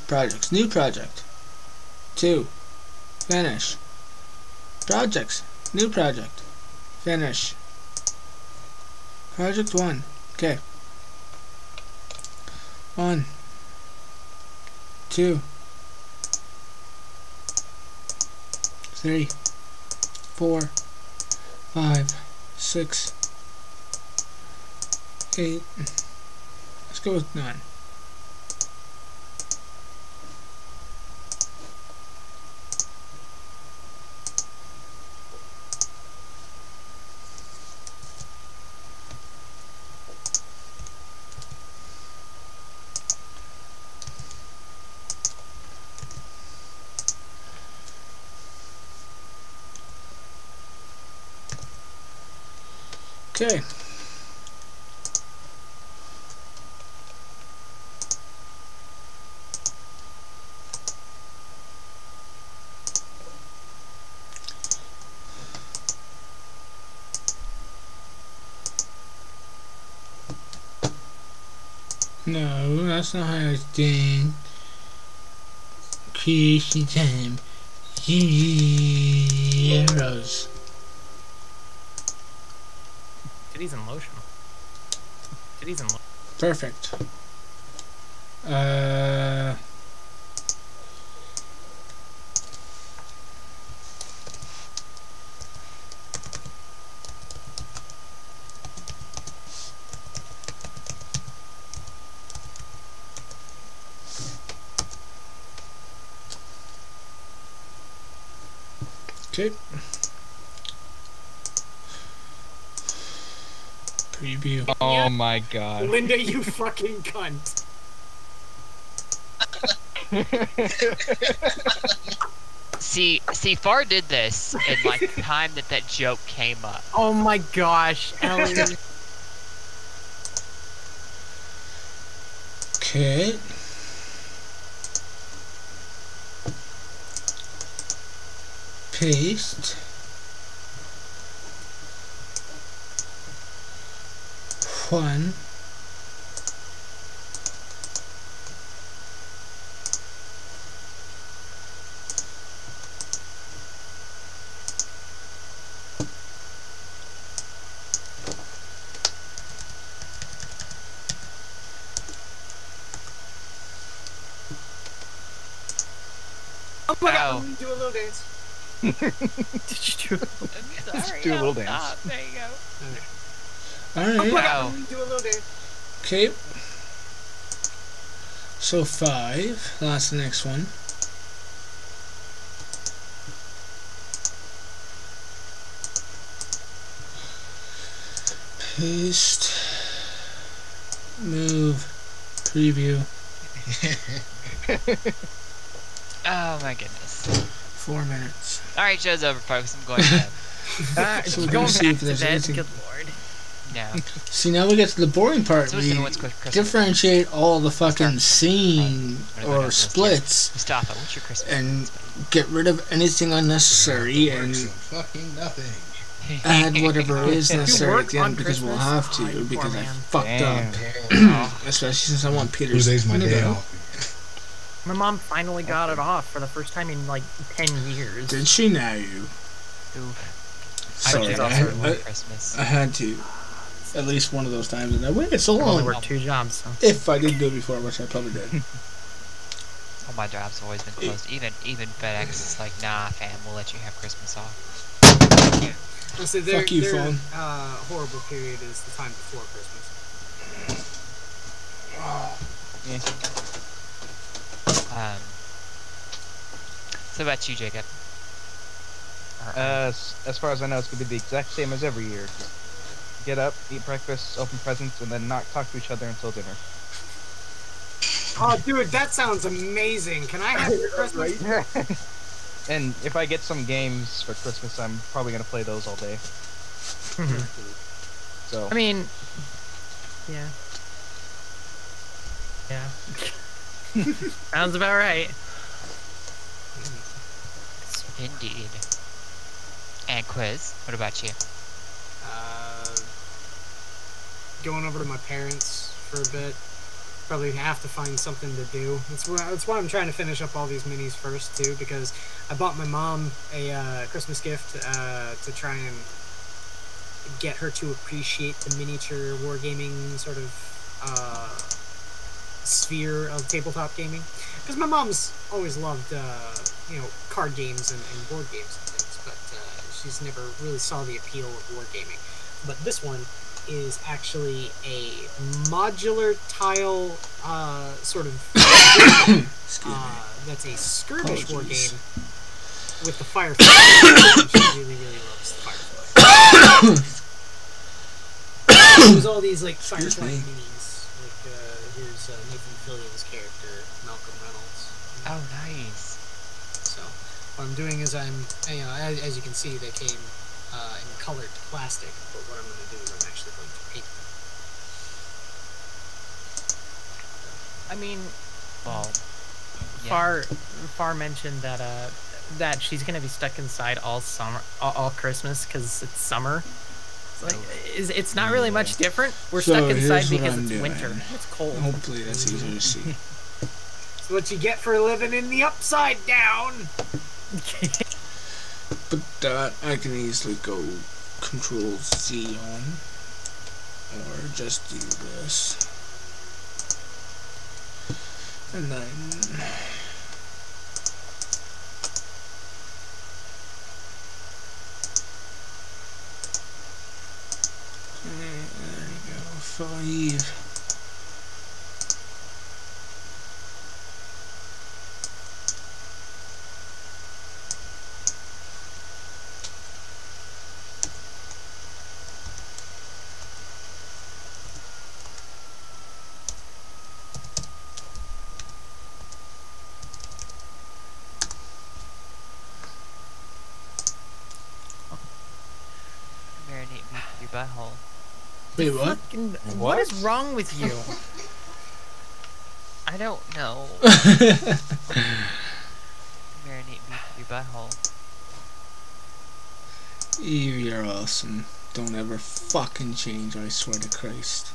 Projects. New project. 2. Finish. Projects. New project. Finish. Project 1. Okay. 1. 2. 3. 4. 5. 6. 8. Let's go with 9. Okay. No, that's not how it's done. Creation time. Heroes. Titties and lotion. Titties and lotion. Perfect. Okay. Preview. Oh my god. Linda, you fucking cunt. See, Far did this in like the time that joke came up. Oh my gosh, Ellie. Okay. Paste. 1. Oh my god, let me do a little dance. Did you do it? Sorry, do a little I'll dance. stop. There you go. Alright. Oh my god, let me do a little dance. Okay. So 5. That's the next one. Paste. Move. Preview. Oh my goodness. 4 minutes. Alright, show's over, folks. I'm going to bed. So we're Going gonna see back if to there's bed, anything. good lord. No. See, now we get to the boring part. So We who's gonna win Christmas? differentiate all the fucking Start from, scene what do I or know? splits Mustafa, what's your Christmas? and get rid of anything unnecessary and Fucking nothing. add whatever is You necessary work at the end on because we'll Christmas? have to Oh, you because poor I man. fucked Damn. up. Oh. Especially since I want Peter's. 2 days my day go. off. My mom finally got it off for the first time in like 10 years. Did she now? You? Oof. Sorry, I Christmas. I had to. At least one of those times, and I waited so I only long. worked 2 jobs, so. If I didn't do it before, which I probably did. All my jobs have always been closed. Even FedEx is like, nah, fam, we'll let you have Christmas off. So Fuck you, phone. Horrible period is the time before Christmas. So about you, Jacob? As far as I know, it's gonna be the exact same as every year. Just get up, eat breakfast, open presents, and then not talk to each other until dinner. Oh, dude, that sounds amazing. Can I have your Christmas? And if I get some games for Christmas, I'm probably gonna play those all day. So. I mean, yeah. Yeah. Sounds about right. Indeed. And Quiz, what about you? going over to my parents for a bit. Probably have to find something to do. That's why I'm trying to finish up all these minis first too, because I bought my mom a Christmas gift to try and get her to appreciate the miniature wargaming sort of sphere of tabletop gaming. Because my mom's always loved card games and board games and things, but she's never really saw the appeal of wargaming. But this one is actually a modular tile sort of that's a skirmish war game with the Firefly. She really, really loves the Firefly. There's all these like Firefly minis. Like here's Nathan Fillion's character, Malcolm Reynolds. Oh, nice. So what I'm doing is as you can see, they came in colored plastic, but what I'm going to do is I'm actually going to paint them. I mean, well, yeah. Far mentioned that that she's gonna be stuck inside all summer, all Christmas because it's summer. It's like it's not really much different. We're stuck inside because it's winter. It's cold. Hopefully that's easier to see. It's what you get for living in the upside down. But that I can easily go Control Z on, or just do this, and then there you go, 5. Marinate me with your butthole. Wait, what? What is wrong with you? I don't know. Marinate me with your butthole. You're awesome. Don't ever fucking change, I swear to Christ.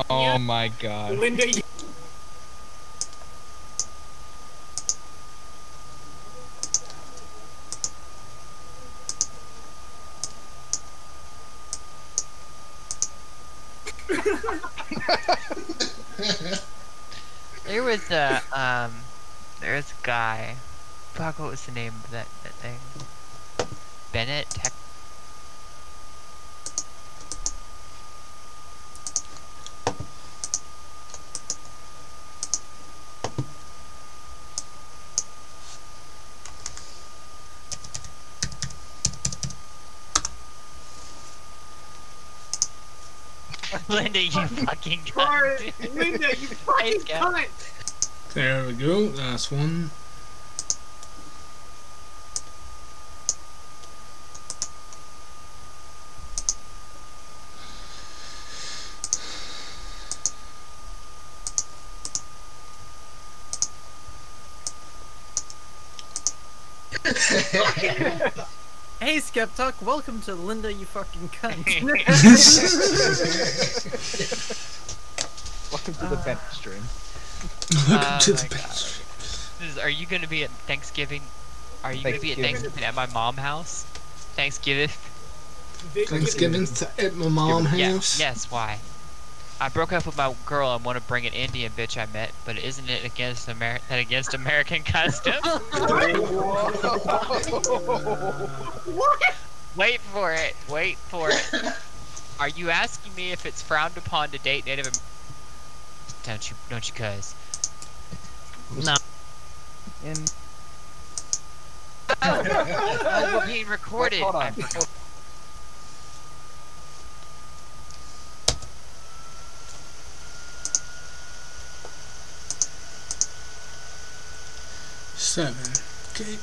Oh my god. Linda, there's a guy. Fuck, what was the name of that thing? Bennett Tech. Linda, you fucking cunt. Linda, you fucking cunt. There we go, last one. Hey, Skeptalk, welcome to Linda, you fucking cunt. Welcome to the bench stream. Welcome to the bench. Are you gonna be at Thanksgiving? Are you gonna be at Thanksgiving at my mom's house? Thanksgiving at my mom's house? Yes, why? I broke up with my girl and want to bring an Indian bitch I met, but isn't it against American custom? What? Wait for it. Wait for it. Are you asking me if it's frowned upon to date Native Americans? Don't you, cuz? No. Oh, we're being recorded. Hold on. 7. Okay.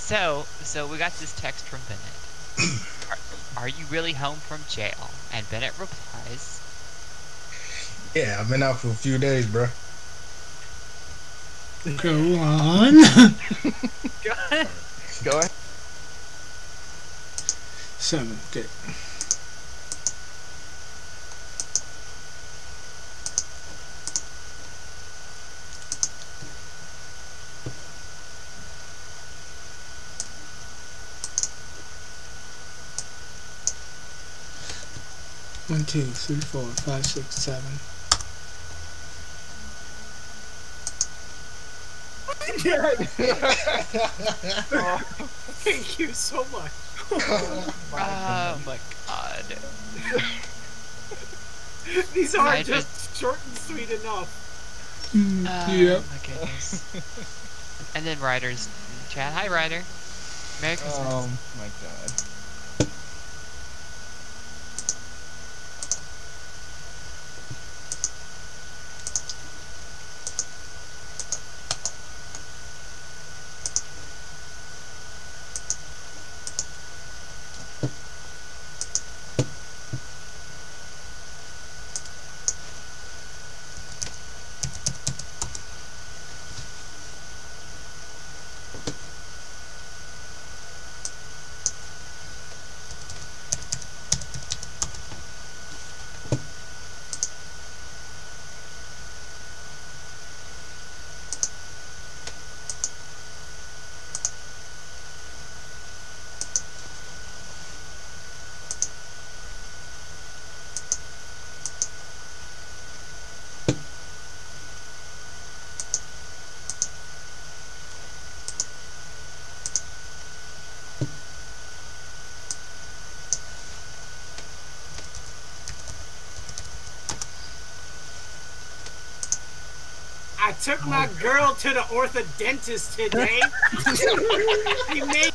So we got this text from Bennett. Are you really home from jail? And Bennett replies, Yeah, I've been out for a few days, bro. Go on. Go ahead. 7. Okay. One, 2, 3, 4, 5, 6, 7. Thank you so much. oh my god. These are just short and sweet enough. Yep. Oh my goodness. And then Ryder's in the chat. Hi, Ryder. Merry Christmas. Oh my god. I took my girl to the orthodontist today. He made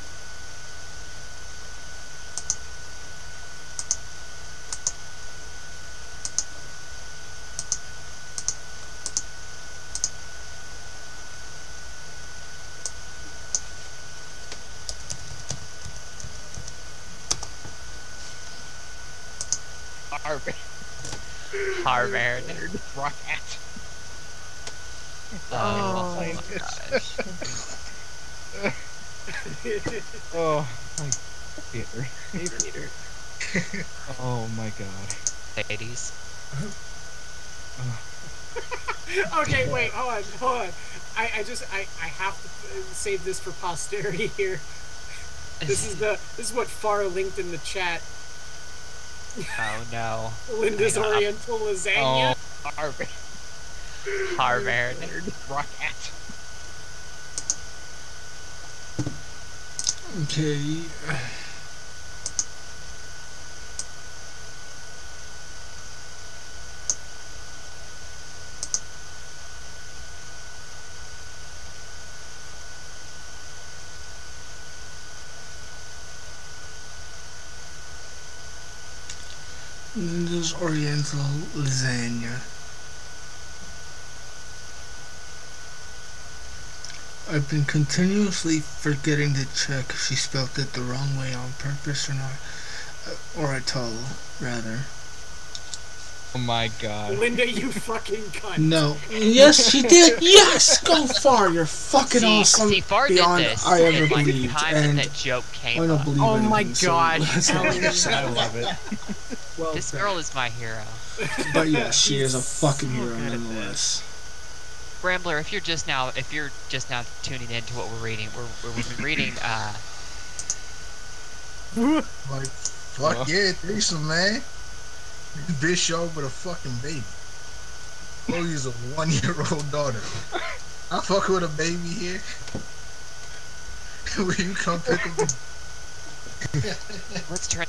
Harvard. Rocket. Oh my gosh. Oh my Peter. Hey Peter. Oh my god. Ladies. Okay, wait, hold on. I have to save this for posterity here. This is what Far linked in the chat. Oh no. Linda's Oriental lasagna. Oh, Harvard. Harvard. Rocket. Okay. Linda's Oriental lasagna. I've been continuously forgetting to check if she spelled it the wrong way on purpose or not. Or at all, rather. Oh my god. Linda, you fucking cunt. No. Yes, she did. Yes! Go far. You're fucking awesome. See, Far beyond did this I ever in, like, the believed. time And that joke came I don't up. believe Oh anything, my gosh. So I love it. Well, This girl is my hero. But yeah, she is a fucking hero nonetheless. Rambler, if you're just now tuning into what we're reading, we've been reading Like, fuck yeah, threesome, man. Bitch show with a fucking baby. Chloe's a 1-year-old daughter. I fuck with a baby here. Will you come pick up the... let's try.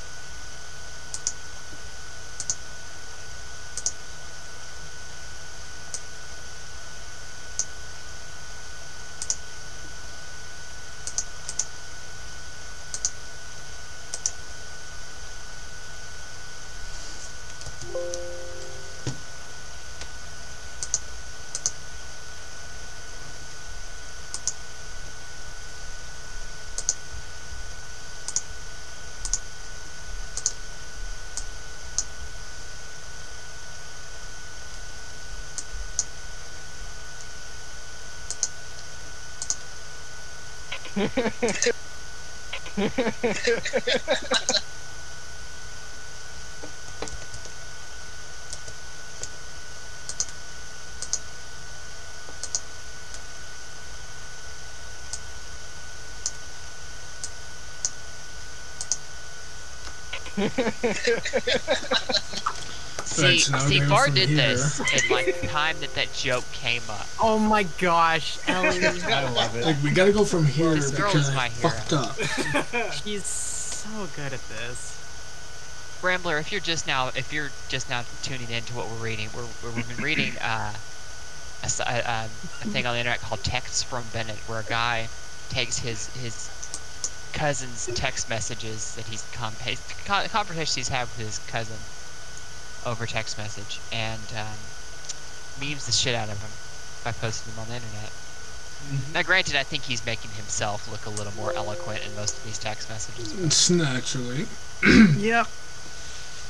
See, Bart did this in like the time that joke came up. Oh my gosh, Ellie. I love it. Like, we gotta go from here This girl because is my I hero. fucked up. She's so good at this. Rambler, if you're just now tuning into what we're reading, we've been reading a thing on the internet called Texts from Bennett, where a guy takes his cousin's text messages that conversations he's had with his cousin over text message, and memes the shit out of him by posting them on the internet. Now, granted, I think he's making himself look a little more eloquent in most of these text messages. It's naturally. Yep.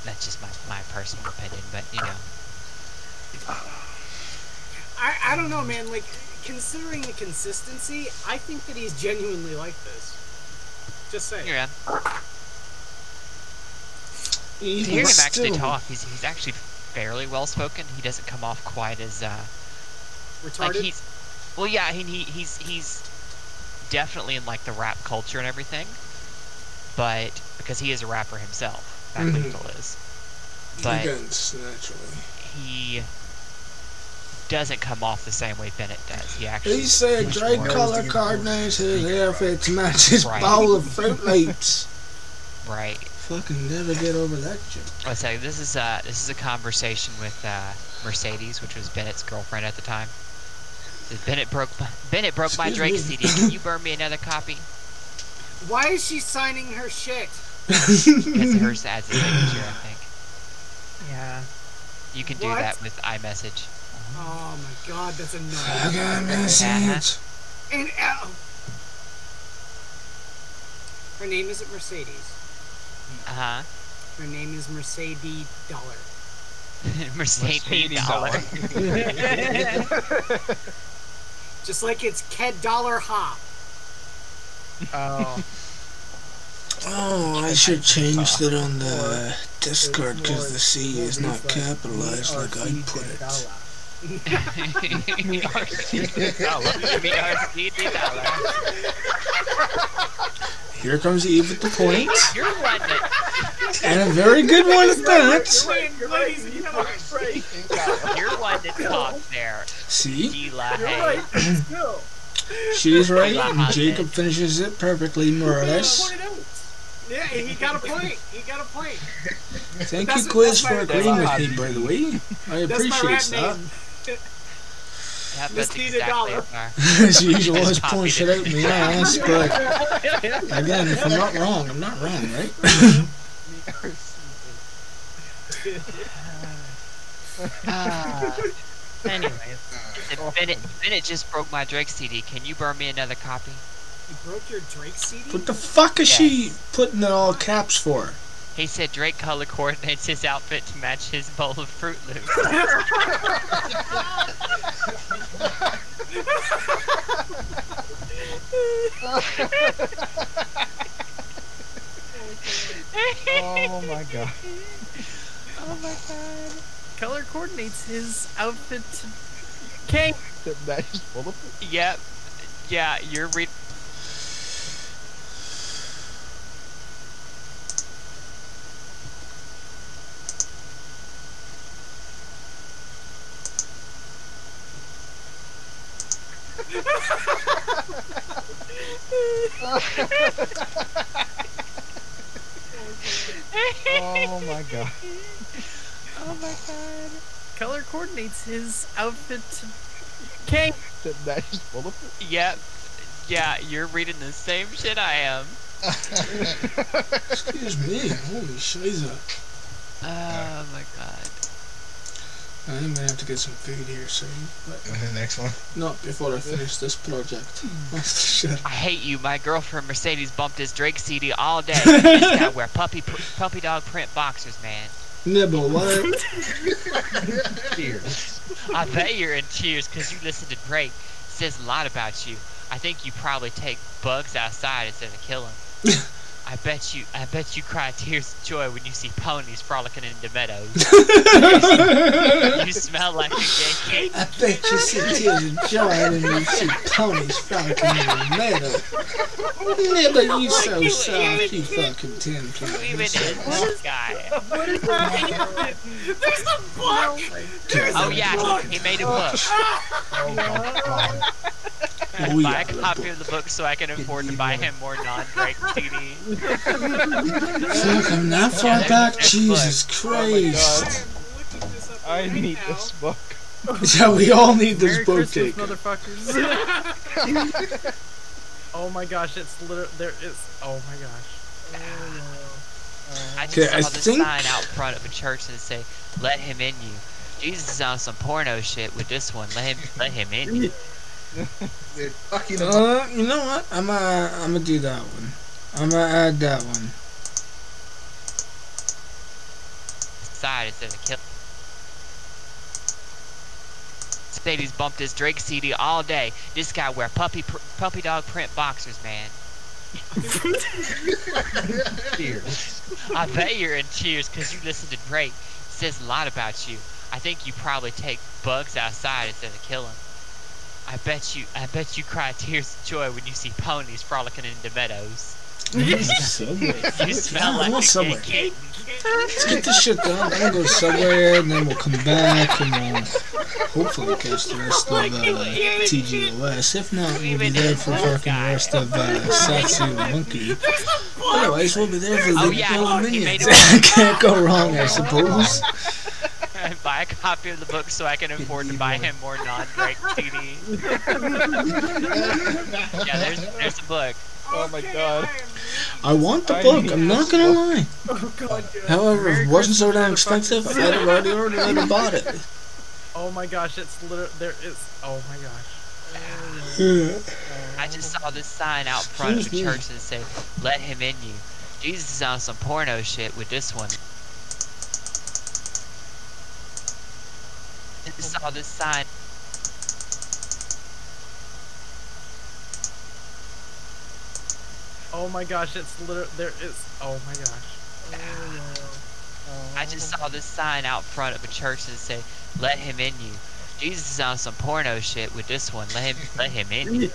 That's just my personal opinion, but you know. I don't know, man. Like, considering the consistency, I think that he's genuinely like this. Just saying. Yeah. To hear him actually talk, he's actually fairly well spoken. He doesn't come off quite as retarded. Like well, yeah, he's definitely in like the rap culture and everything, but because he is a rapper himself, that Lethal is. But he doesn't come off the same way Bennett does. He said Drake color coordinates his outfit to match his bowl of Fruit Loops. Right. Fucking never get over that joke. Let's say this is a conversation with Mercedes, which was Bennett's girlfriend at the time. Bennett broke my Drake CD. Can you burn me another copy? Why is she signing her shit? Because hers adds a signature, I think. Yeah. You can do that with iMessage. Oh my god, that's annoying. iMessage. And her name isn't Mercedes. Uh-huh. Her name is Mercedes Dollar. Mercedes Dollar. Just like it's Ked Dollar Hop. Oh. Oh, I should change it on the Discord because the C is not capitalized like I put it. Here comes Eve with the point. You're one And a very good one at that. You're one that talks there. See? You're right. Let's go. She's right, and Jacob finishes it perfectly, more or less. Yeah, he got a point. He got a point. Thank you, Quiz, for agreeing with me, by the way. I appreciate that. Yeah, that's exactly As usual, I was pulling shit out in the ass, but again, if I'm not wrong, I'm not wrong, right? Anyways, Bennett just broke my Drake CD. Can you burn me another copy? You broke your Drake CD? What the fuck is she putting in all caps for? He said Drake color coordinates his outfit to match his bowl of Fruit Loops. Oh my god. Oh my god. Color coordinates his outfit to King. That is full of it? Yep. Yeah, you're Oh my god. Oh my god. Color coordinates his outfit to King. That is full of it? Yep. Yeah, you're reading the same shit I am. Excuse me, holy shiza. Oh my god. I'm gonna have to get some food here soon. But the next one? not before I finish this project. Shit. I hate you. My girlfriend Mercedes bumped his Drake CD all day. You just gotta wear puppy dog print boxers, man. Nibble, what? Cheers. I bet you're in tears because you listen to Drake. Says a lot about you. I think you probably take bugs outside instead of kill them. I bet you cry tears of joy when you see ponies frolicking in the meadows. You smell like a gay cake. I bet you see tears of joy when you see ponies frolicking in the meadow. Yeah, but you so soft, you fucking tin Who even ponies. is this guy? What is that? There's a book! Oh yeah, he made a book. Oh, Buy yeah. a copy of the book so I can afford to buy him more non-Drake CDs. Fuck, I'm that far back? Jesus Christ. I need this book. Yeah, we all need this Merry book Christmas, taken. motherfuckers. Oh my gosh, it's literally there is. Oh my gosh. I just Okay, saw I the think- sign out front of a church and say, "Let him in you." Jesus is on some porno shit with this one. Let him in you. They're fucking about You know what? I'm gonna do that one. I'm gonna add that one. Side instead of kill. Stadies bumped his Drake CD all day. This guy wear puppy dog print boxers, man. Cheers. I bet you're in tears because you listen to Drake. It says a lot about you. I think you probably take bugs outside instead of kill them. I bet you cry tears of joy when you see ponies frolicking in the meadows. Subway. You smell I like want a Subway. gay cake. Let's get this shit done. I'm gonna go somewhere, and then we'll come back, and we'll hopefully catch the rest of TGOS. If not, we'll be there for fucking the rest of Satsu Monkey. Otherwise, we'll be there for the Bill Minions. Can't go wrong, I suppose. Buy a copy of the book so I can afford to buy him more non-Drake CDs. Yeah, there's the book. Oh my god. I want the book, I'm not gonna lie. However, if it wasn't so damn expensive, I'd have already ordered it and bought it. Oh my gosh, it's literally there is. Oh my gosh. I just saw this sign out front of a church and say, "Let him in you." Jesus is on some porno shit with this one. I just saw this sign. Oh my gosh, it's literally there is. Oh my gosh. I just saw this sign out front of a church and say, "Let him in you." Jesus is on some porno shit with this one. Let him in you.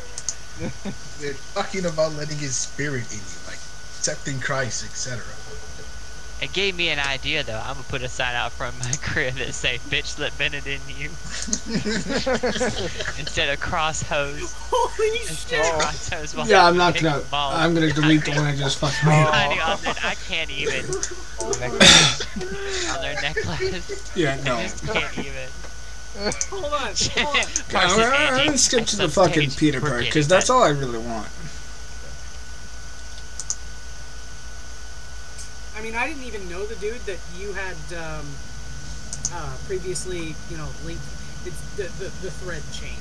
they're talking about letting his spirit in you, like accepting Christ, etc. It gave me an idea though. I'm gonna put a sign out front of my crib that say, "Bitch, let Bennett in you." Instead of cross hose. Holy Instead of cross hose. Yeah, I'm not gonna. I'm gonna delete the one I just fucking made. I can't even. On their necklace. Yeah, no. I just can't even. Hold on. I'm gonna skip to the fucking Peter part, because that's all I really want. I mean, I didn't even know the dude that you had previously, linked. It's the thread chain,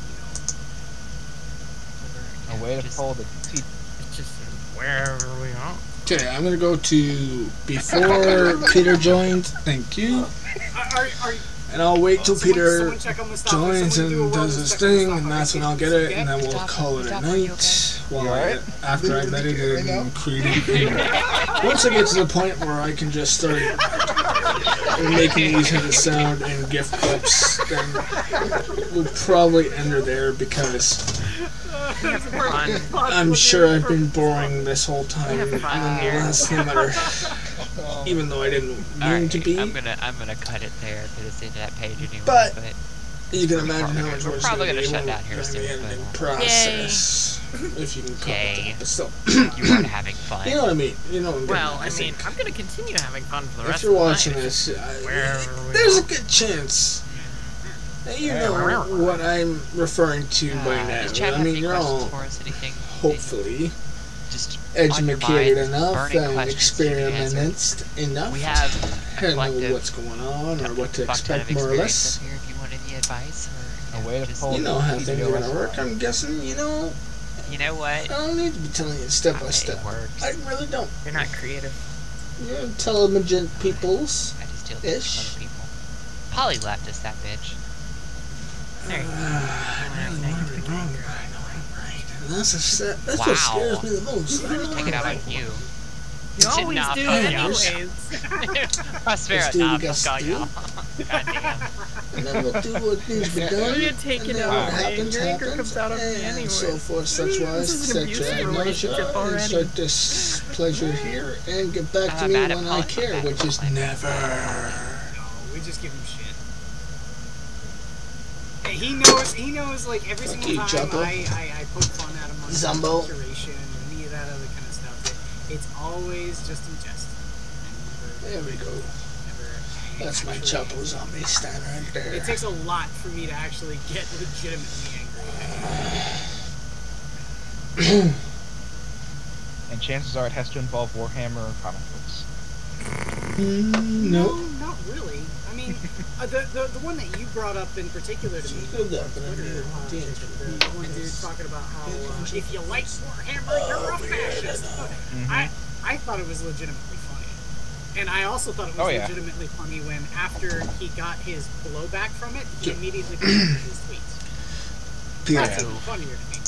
A way to pull the teeth. It's just wherever we are. Okay, I'm gonna go to before Peter joined. Thank you. And I'll wait till Peter joins and does his thing, and that's when I'll get it, and then we'll call it a night. After I've edited and created. Once I get to the point where I can just start making these into sound and GIF clips, then we'll probably end her there because I'm sure I've been boring this whole time. And last number, even though I didn't mean to be. I'm gonna cut it there because it's into that page anyway. But you can imagine how much we're worse probably it's gonna gonna shut be down here when soon. the editing process. If you can cut that, but still. You weren't having fun. You know what I mean? You know what I'm Well, getting at, I mean, I'm gonna continue having fun for the if rest you're of the watching night. this, Wherever we there's are. a good chance that you know what I'm referring to by now. I mean, you're all hopefully educated enough and experimented enough We have to know what's going on or what to expect more or less. Here if you want any advice or A way to pull You know how things are gonna work. I'm guessing. you know what? I don't need to be telling you step by step. I really don't. You're not creative. You're intelligent peoples. I just deal with Ish. other people. Polly left us, that bitch. There you go. I really want to be wrong, but I know I'm right. And that's what Wow. scares me the most. Take it out on you. You always Nah, do fuck it y'all. anyways. Prospero, Let's do nah, what we fuck all gotta y'all. Goddamn. And then we'll do what needs to be done. We're gonna take and it then out, what man. happens, Your anger happens, comes out of me and anyway. so forth, such wise, This is an etc. abusive relationship already. Start this pleasure here and get back to me mad at when I Paul. care, which is never. No, we just give him shit. Hey, he knows, like, every Fuck single you, time Jumbo. I poke fun at him on Zumbo. curation and any of that other kind of stuff. It's always just in jest. There we go. Never That's my actually- Chapo zombie stand right there. It takes a lot for me to actually get legitimately angry. And chances are it has to involve Warhammer or comic books. No. Not really. I mean, the one that you brought up in particular to me, Good luck, Twitter, but I mean, the one dude talking about how if you like Warhammer, you're a fascist. I thought it was legitimately funny, and I also thought it was legitimately funny when after he got his blowback from it, he immediately corrected his tweets. That's even funnier to me.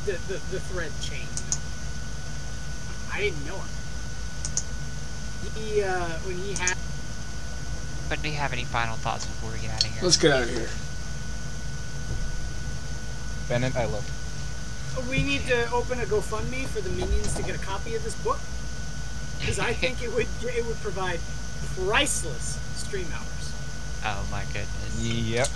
The thread chain. I didn't know him. When he had. But do you have any final thoughts before we get out of here? Let's get out of here. Bennett, I love you. We need to open a GoFundMe for the minions to get a copy of this book, because I think it would provide priceless stream hours. Oh my goodness. Yep.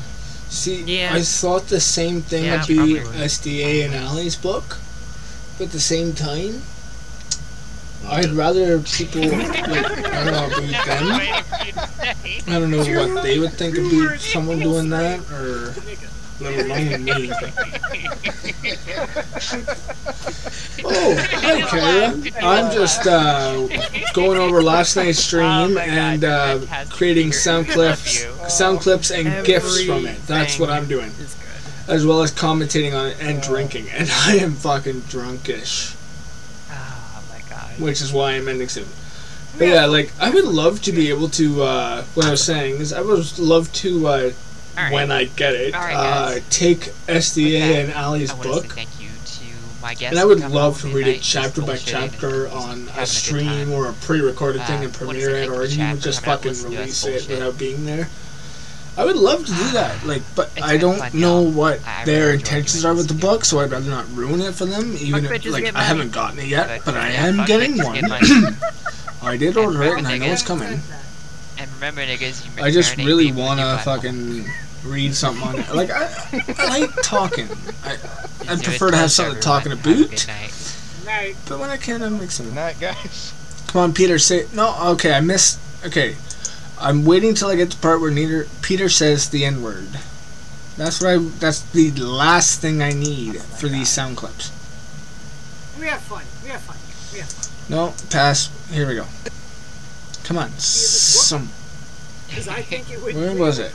See, I thought the same thing would be SDA and Ali's book, but at the same time, I'd rather people, like, I don't know about them. I don't know what they would think about someone doing that, or let alone me. Oh, hi, Kara. I'm just going over last night's stream and creating sound clips and GIFs from it. That's what I'm doing. As well as commentating on it and drinking. And I am fucking drunkish. Which is why I'm ending soon. But yeah, like, I would love to be able to, what I was saying is, I would love to, when I get it, take SDA and Ali's book, thank you to my guests, and I would love to read it chapter by chapter on a stream or a pre-recorded thing and premiere it, or even just fucking release it without being there. I would love to do that, like, but I don't know what their intentions are with the book, so I'd rather not ruin it for them, even if, like, I haven't gotten it yet, but I am getting one. I did order it, and I know it's coming. And remember, niggas, you I just really wanna fucking read something on it. Like, I like talking. I prefer to have something talking about, but when I can, I'm mixing it. Night, guys. Come on, Peter, say... No, okay, I missed... Okay. I'm waiting till I get to the part where Peter says the N-word. That's the last thing I need for these sound clips. We have fun. We have fun. No, pass. Here we go. Come on. I think it would, where was it?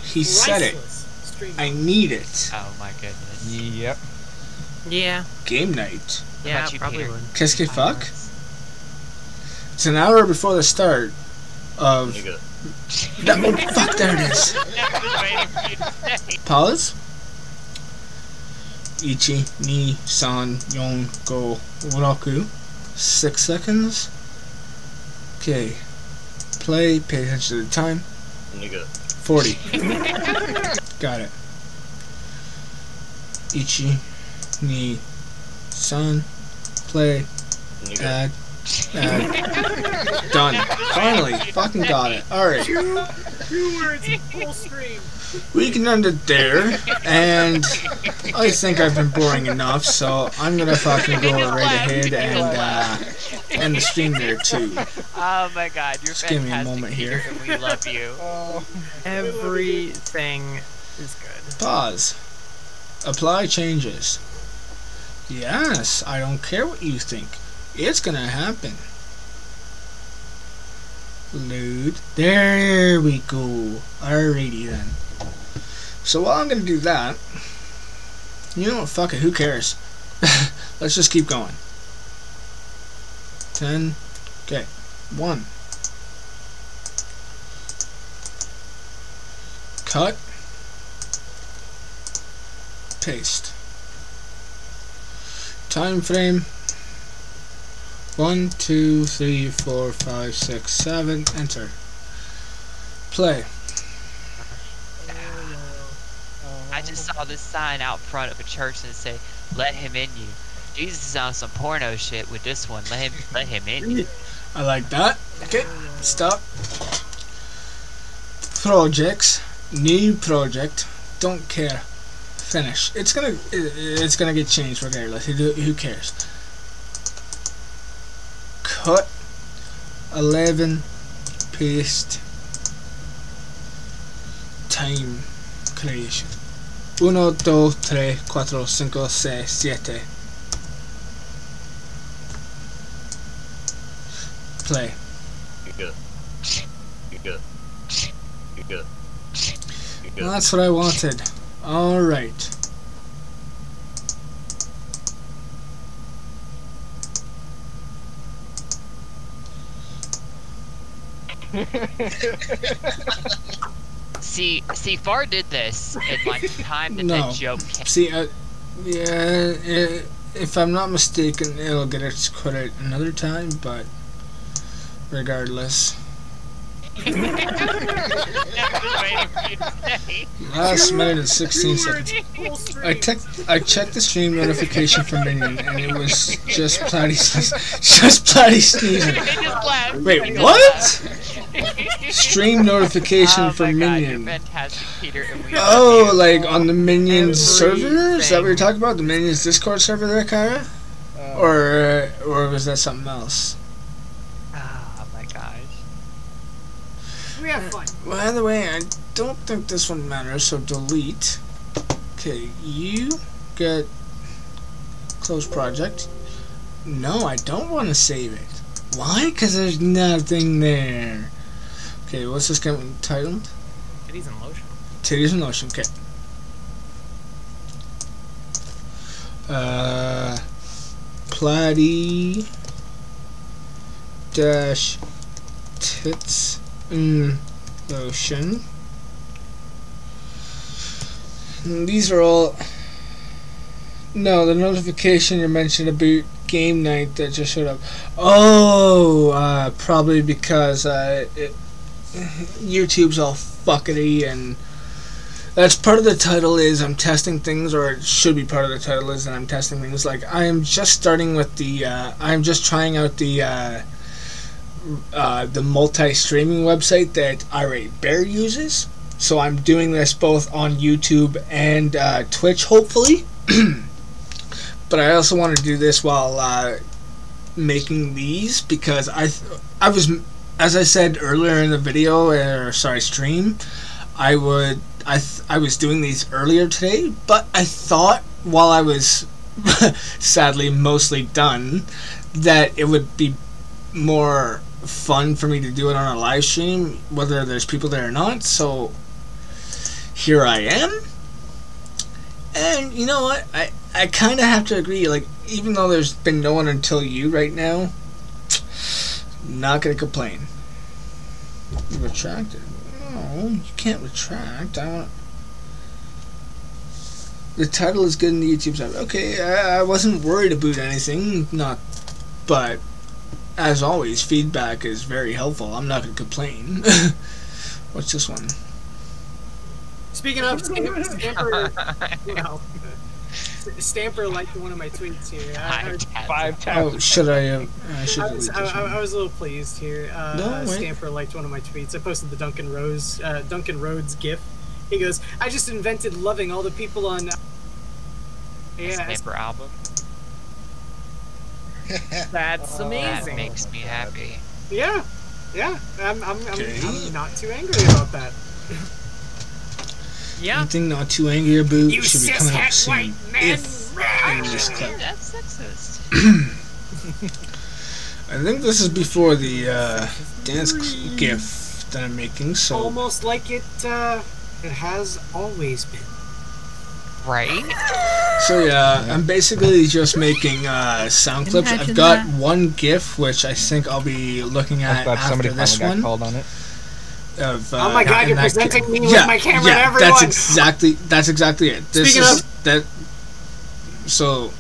He said it. I need it. Oh my goodness. Yep. Yeah. Game night. Yeah, probably would. Qu'est-ce que fuck? It's an hour before the start of... Oh, fuck, there it is. Pause. Ichi, ni, san, yon, go, uraku. 6 seconds. Okay. Play, pay attention to the time. 40. Got it. Ichi, ni, san, play, add. Done. Finally, fucking got it. Alright. 2 words, full stream. We can end it there, and I think I've been boring enough, so I'm gonna fucking go right ahead and end the stream there too. Oh my god, you're just give me a moment here. And we love you. Everything is good. Pause. Apply changes. Yes, I don't care what you think. It's gonna happen. Load. There we go. Alrighty then. So while I'm gonna do that, you know what? Fuck it. Who cares? Let's just keep going. 10. Okay. 1. Cut. Paste. time frame. 1, 2, 3, 4, 5, 6, 7. Enter. Play. I just saw this sign out front of a church and say, "Let him in you." Jesus is on some porno shit with this one. Let him in you. I like that. Okay, stop. Projects. New project. Don't care. Finish. It's gonna get changed regardless. Who cares? Cut. 11. Paste. Time. Creation. 1, 2, 3, 4, 5, 6, 7. Play. You good. You good. You good. You good. Well, that's what I wanted. Alright. See, Far did this in like the time that that joke came. See, yeah, if I'm not mistaken, it'll get its credit another time, but regardless. Last minute and 16 seconds. I checked the stream notification for Minion, and it was just Platty sneezing. Wait, what? Stream notification for Minion. Fantastic, Peter. Oh, like on the Minions server? Is that what you're talking about? The Minions Discord server there, Kyra? Or was that something else? Oh my gosh. We have fun. By the way, I don't think this one matters, so delete. Okay, you get close project. No, I don't want to save it. Why? Because there's nothing there. Okay, what's this game titled? Titties and lotion. Titties and lotion, okay. Platty dash tits lotion. And these are all. No, the notification you mentioned about game night that just showed up. Oh, probably because YouTube's all fuckety, and that's part of the title is I'm testing things, or it should be part of the title is that I'm testing things. Like I am just starting with the I'm just trying out the multi-streaming website that Irate Bear uses. So I'm doing this both on YouTube and Twitch, hopefully. But I also want to do this while making these, because I was, as I said earlier in the video, or sorry, stream, I was doing these earlier today, but I thought while I was sadly mostly done that it would be more fun for me to do it on a live stream, whether there's people there or not. So here I am, and you know what, I kind of have to agree, like, even though there's been no one until you right now, not gonna complain. You retracted. No, you can't retract. I want. The title is good in the YouTube side. Okay, I wasn't worried about anything, but as always, feedback is very helpful. I'm not gonna complain. What's this one? Speaking of Stamper liked one of my tweets here. Oh, should I should delete this one. I was a little pleased here. No, Stamper liked one of my tweets. I posted the Duncan Rhodes GIF. He goes, "I just invented loving all the people on." Stamper album. That's amazing. That makes me happy. Yeah. I'm not too angry about that. Yeah. Anything not too angry about You should be coming up soon. If in this clip. That's sexist. I think this is before the dance GIF that I'm making. So almost like it has always been. Right. So yeah, I'm basically just making sound clips. I've got one GIF which I think I'll be looking at after this one. Called on it. Of, oh my god, you're presenting me with my camera and everyone! That's exactly it. This Speaking is of... that. So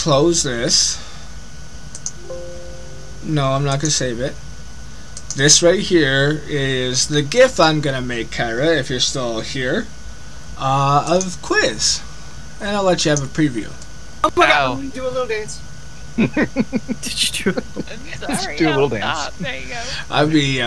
close this. No, I'm not gonna save it. This right here is the GIF I'm gonna make, Kyra, if you're still here, of quiz, and I'll let you have a preview. Oh my god, I'm gonna do a little dance. Did you do? Sorry, do a little I'll dance. stop. There you go. I'll be,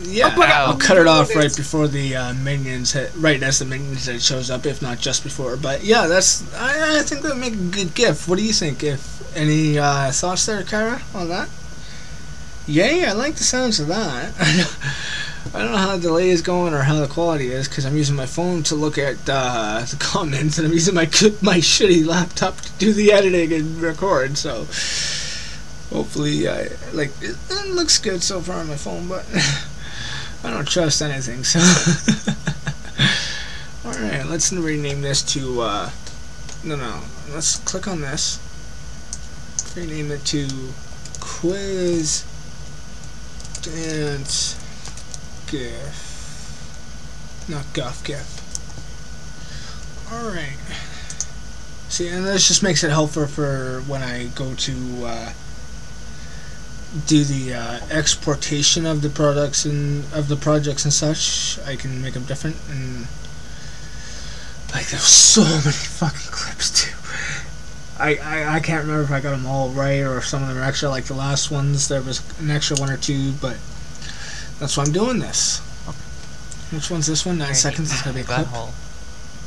yeah, I'll cut it off right before the minions hit, right as the minions that shows up, if not just before. But yeah, I think that would make a good GIF. What do you think? If any thoughts there, Kyra, on that? Yay, I like the sounds of that. I don't know how the delay is going or how the quality is, because I'm using my phone to look at the comments, and I'm using my shitty laptop to do the editing and record, so hopefully it looks good so far on my phone, but I don't trust anything, so alright, let's rename this to no, let's click on this, rename it to Quiz Dance GIF. Not GUF, GIF. Alright. See, and this just makes it helpful for when I go to do the exportation of the products and of the projects and such. I can make them different, and like there's so many fucking clips too. I can't remember if I got them all right or if some of them are extra, like the last ones there was an extra one or two, but that's why I'm doing this. Which one's this one? 9 seconds is gonna be a clip.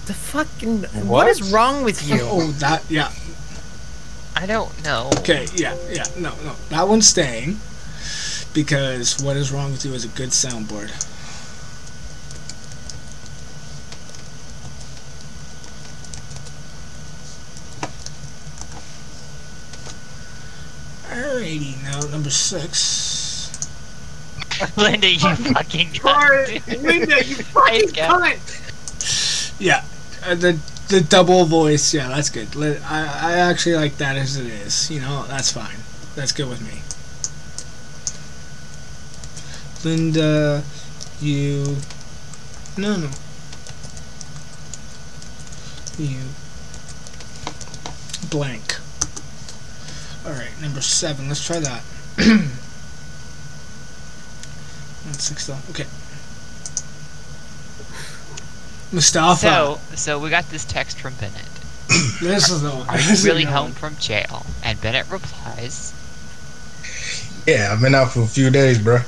The fucking what is wrong with you? Oh, that, yeah. I don't know. Okay, yeah, no, that one's staying because what is wrong with you is a good soundboard. Alrighty, now number 6. Linda, you fucking cunt. Linda, you fucking cunt. Yeah, the double voice, yeah, that's good. I actually like that as it is. You know, that's fine. That's good with me. Linda, you... No. You... Blank. Alright, number 7. Let's try that. That's 6 though. Okay. Mustafa. So we got this text from Bennett. This is the one. Are you really home from jail? And Bennett replies, Yeah, I've been out for a few days, bro.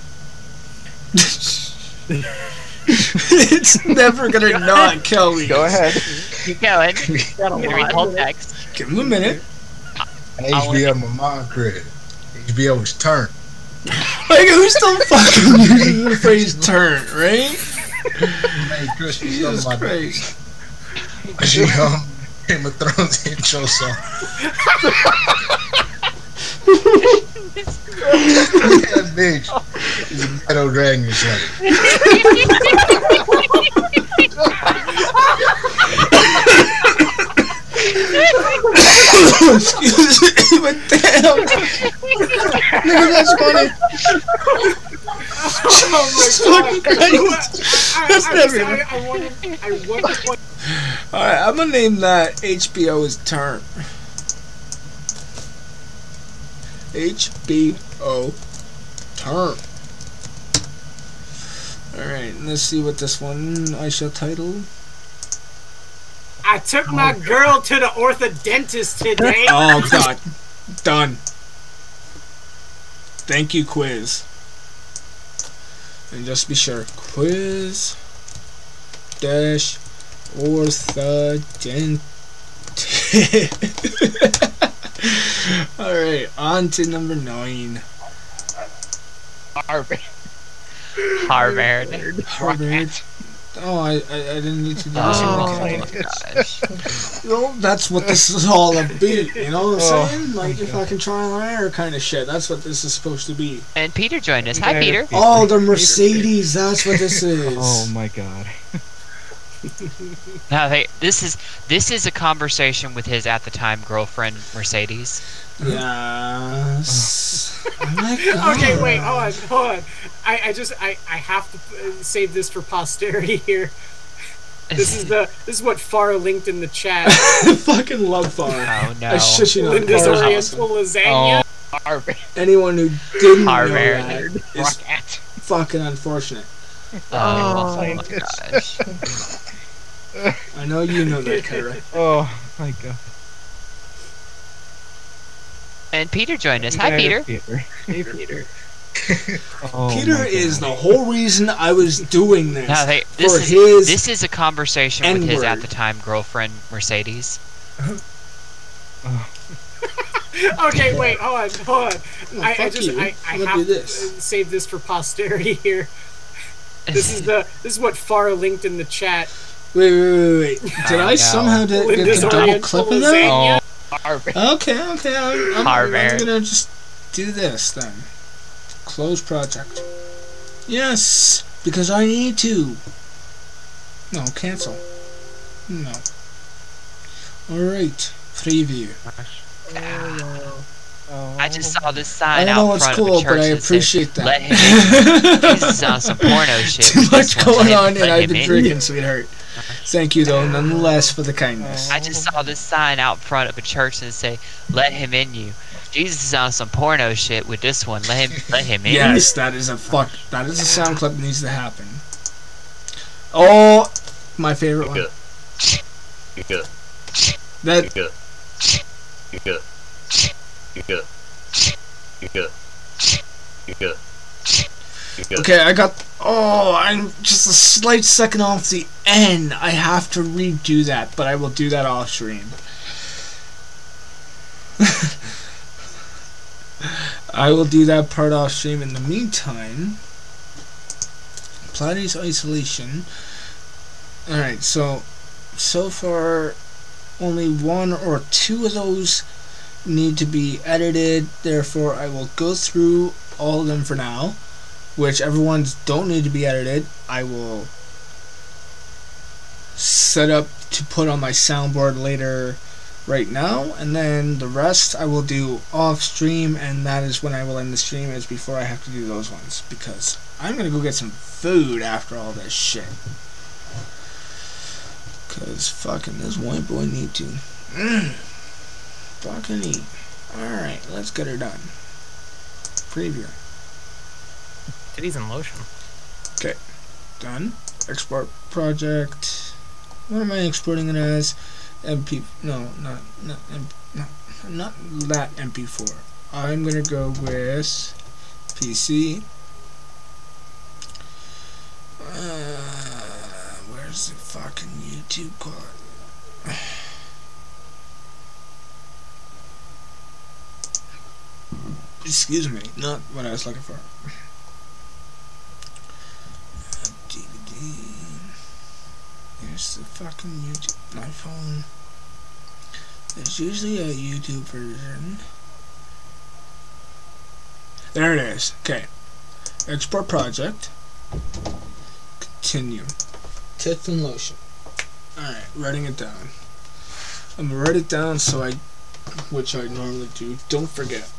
It's never gonna not kill me. Go ahead. keep going. I'm gonna read the whole text. Give him a minute. HBO, my mom credit. HBO's turn. Like, who's still fucking using the phrase turn, right? Hey, Chris, Jesus Christ. She Game of Thrones intro song. That bitch is a metal dragon or something. Excuse me, but damn. Nigga, that's funny. Oh my god. That's never. I want to point. Alright, I'm gonna name that HBO's turn. HBO turn. Alright, let's see what this one I shall title. I took my girl to the orthodontist today. Oh god. Done. Thank you, quiz. And just be sure, quiz dash orthodontic. Alright, on to number 9. Harvard. Harvard. Oh, I didn't need to do this. Oh my gosh. Well, that's what this is all about, you know what I'm saying? Like, your fucking trial and error kind of shit. That's what this is supposed to be. And Peter joined us. Hi, Peter. Oh, the Mercedes, that's what this is. Oh my god. Now, hey, this is a conversation with his at the time girlfriend Mercedes. Yes. Oh my god. Okay, wait, hold on. I have to save this for posterity here. This is what Far linked in the chat. Fucking love Far. Oh no. I shit you not. Linda's Far's Oriental awesome. lasagna. Anyone who didn't know Harvard. that is fucking unfortunate. Oh my gosh. I know you know that, Kyra. Oh my god. And Peter joined us. Hi, Peter. Hey, Peter. Peter is the whole reason I was doing this. No, this is a conversation with his at the time girlfriend Mercedes. Okay, wait, hold on. No, I fuck you. I I'm gonna have do to this. save this for posterity here. This is what Far linked in the chat. Wait. Did I somehow get Linda's the double Oriental clip of that? lasagna. Okay. I'm gonna just do this then. Close project. Yes, because I need to. No, cancel. No. Alright, preview. I just saw this sign I know out it's front cool, of a church but I that said, appreciate that. Let him in. Jesus on some porno shit. Too with much this one. going on, and Let I've him been in. drinking, sweetheart. Thank you, though, nonetheless, for the kindness. I just saw this sign out front of a church and say, "Let him in you." Jesus is on some porno shit with this one. Let him in. Yes, that is a sound clip that needs to happen. Oh, my favorite one. That. Okay, I got. Oh, I'm just a slight second off the end. I have to redo that, but I will do that off stream. I will do that part off stream. In the meantime, Pilates isolation. Alright, so far only one or two of those need to be edited, therefore I will go through all of them for now. Whichever ones don't need to be edited, I will set up to put on my soundboard later right now, and then the rest I will do off stream, and that is when I will end the stream, is before I have to do those ones, because I'm gonna go get some food after all this shit. Cause fucking this white boy need to fucking eat. Alright, let's get her done. Preview. Titties in lotion. Okay, done. Export project. What am I exporting it as? MP. No, not that MP4. I'm gonna go with PC. Where's the fucking YouTube card? Excuse me, not what I was looking for. DVD. There's the fucking YouTube. My phone. There's usually a YouTube version. There it is. Okay. Export project. Continue. Tits and lotion. Alright, writing it down. I'm gonna write it down so which I normally do. Don't forget.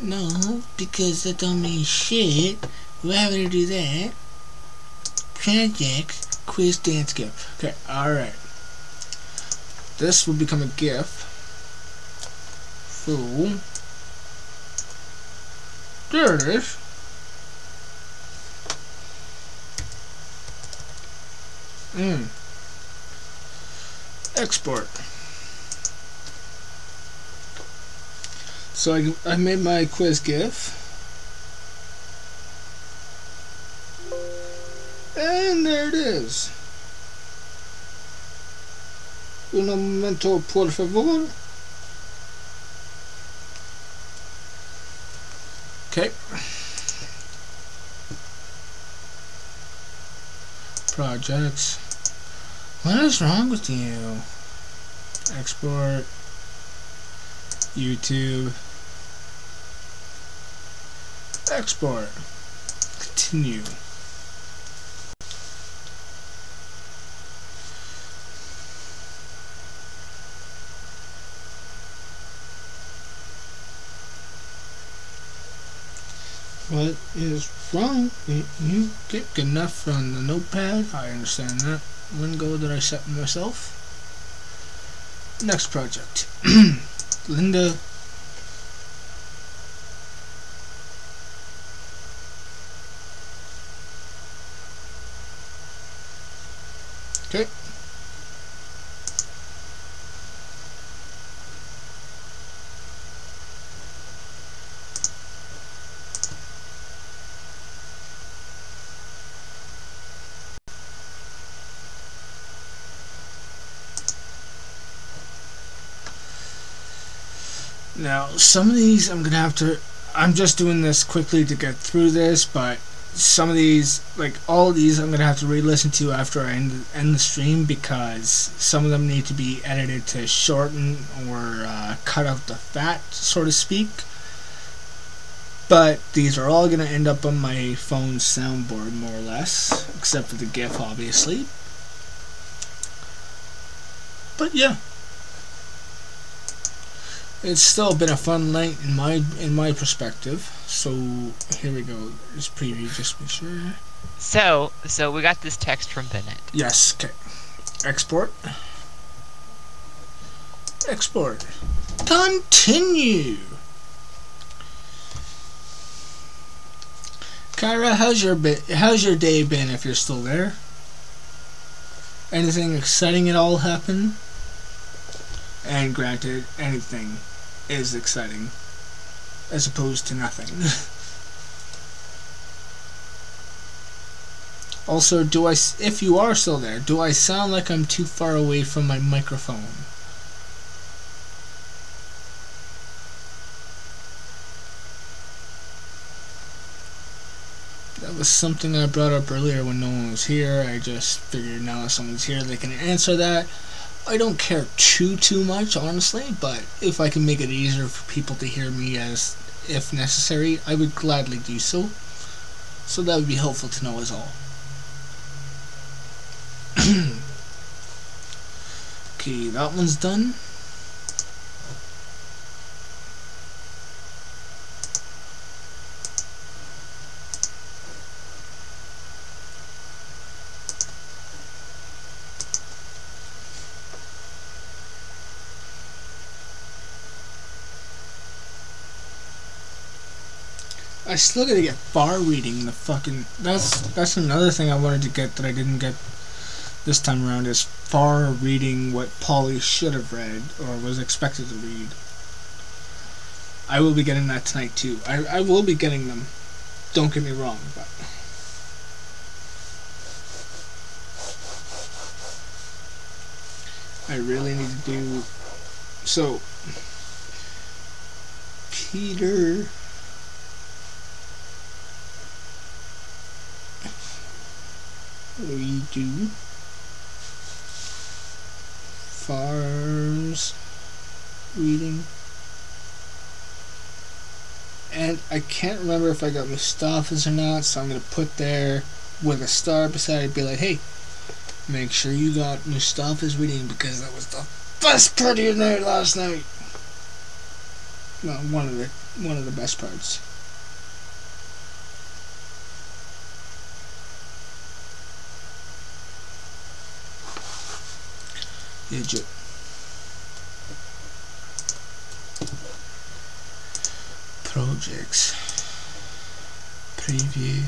No, because that don't mean shit. Why would I do that? Project, quiz, dance, GIF. Okay, alright. This will become a GIF. So, there it is. Export. So I made my quiz GIF, and there it is. Un momento, por favor. Okay. Projects. What is wrong with you? Export. YouTube. Export. Continue. What is wrong? You get good enough on the notepad. I understand that. One goal that I set myself. Next project. Linda. Okay. Now, some of these I'm gonna have to. I'm just doing this quickly to get through this, but some of these, like all of these, I'm gonna have to re-listen to after I end the stream because some of them need to be edited to shorten or cut out the fat, so to speak. But these are all gonna end up on my phone's soundboard, more or less, except for the GIF, obviously. But yeah. It's still been a fun night in my perspective. So here we go. This preview, just be sure. So we got this text from Bennett. Yes. Okay. Export. Export. Continue. Kyra, how's your day been? If you're still there. Anything exciting at all happen? And granted, anything is exciting as opposed to nothing. Also, if you are still there, do I sound like I'm too far away from my microphone? That was something I brought up earlier when no one was here. I just figured now that someone's here, they can answer that. I don't care too much, honestly, but if I can make it easier for people to hear me as if necessary, I would gladly do so. So that would be helpful to know as all. Okay, that one's done. I still gotta get bar reading the fucking. That's another thing I wanted to get that I didn't get this time around, is far reading what Polly should have read or was expected to read. I will be getting that tonight too. I will be getting them. Don't get me wrong, but I really need to do so. Peter. We do farms reading, and I can't remember if I got Mustafa's or not, so I'm gonna put there with a star beside it, be like, hey, make sure you got Mustafa's reading because that was the best part of your night last night. Well, one of the best parts. Egypt. Projects. Preview.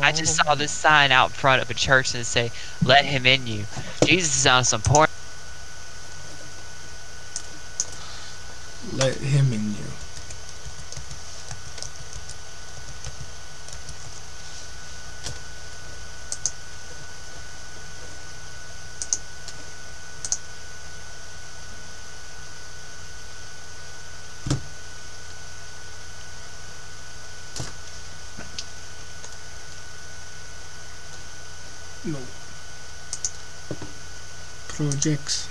I just saw this sign out front of a church and say, "Let him in you." Jesus is on some porn. Let him in you. No. Projects.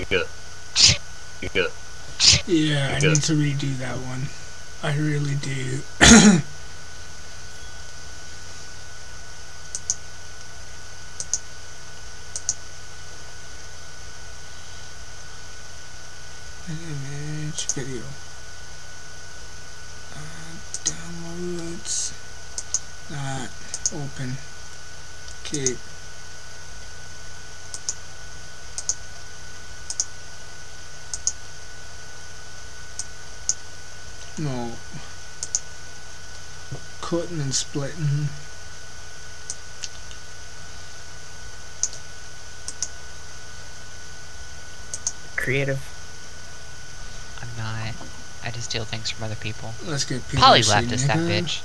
Good. You good? Yeah, I need to redo that one. I really do. Image video. Downloads. Not open. Okay. No. Cutting and splitting. Creative. I'm not. I just steal things from other people. Let's get Peter Polly left us, that bitch.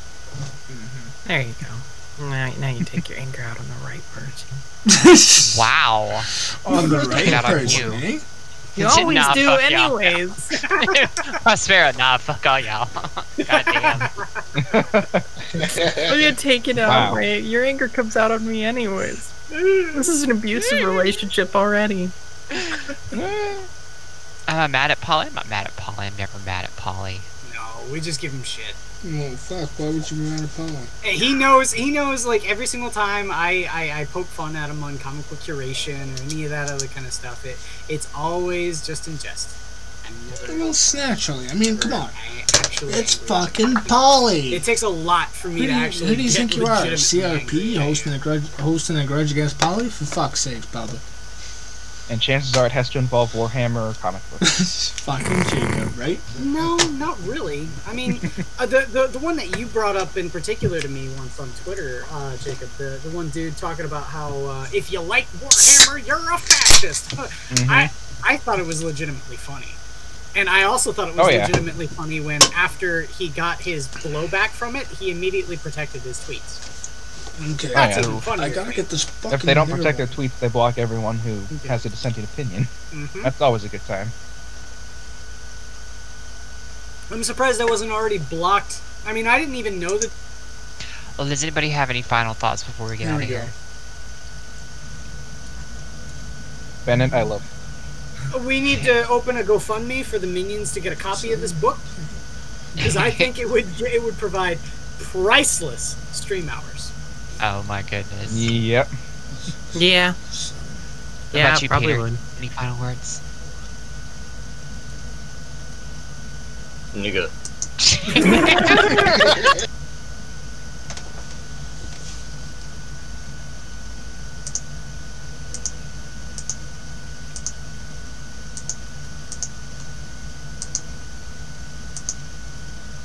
There you go. Now you take your anger out on the right person. Wow. On the Take right it out on person, you. eh? You always Nah, do fuck y'all. anyways. Prospero, nah, fuck all y'all. Goddamn. Well, you take it out, Wow. right? Your anger comes out on me anyways. This is an abusive relationship already. Am I mad at Polly? I'm not mad at Polly. I'm never mad at Polly. No, we just give him shit. Well, fuck, why would you be mad at Polly? And he knows, like, every single time I poke fun at him on comic book curation or any of that other kind of stuff, it's always just in jest. I'm never... Well, naturally. I mean, come on. Actually It's angry. fucking Polly. It takes a lot for me to actually Who do you get think you are? legitimately CRP angry. hosting a grudge against Polly? For fuck's sake, Bubba. And chances are it has to involve Warhammer or comic books. Fucking Jacob, right? No, not really. I mean, the one that you brought up in particular to me once on Twitter, Jacob, the one dude talking about how if you like Warhammer, you're a fascist. I thought it was legitimately funny. And I also thought it was legitimately funny when, after he got his blowback from it, he immediately protected his tweets. Okay, That's even funnier. I gotta get this fucking If they don't protect hair their tweets, they block everyone who has a dissenting opinion. That's always a good time. I'm surprised I wasn't already blocked. I mean, I didn't even know that. Well, does anybody have any final thoughts before we get out of here? Bennett, I love. We need to open a GoFundMe for the minions to get a copy of this book, because I think it would provide priceless stream hours. Oh my goodness. Yep. Yeah. What Yeah, about you, probably Peter? would. Any final words? Nigga.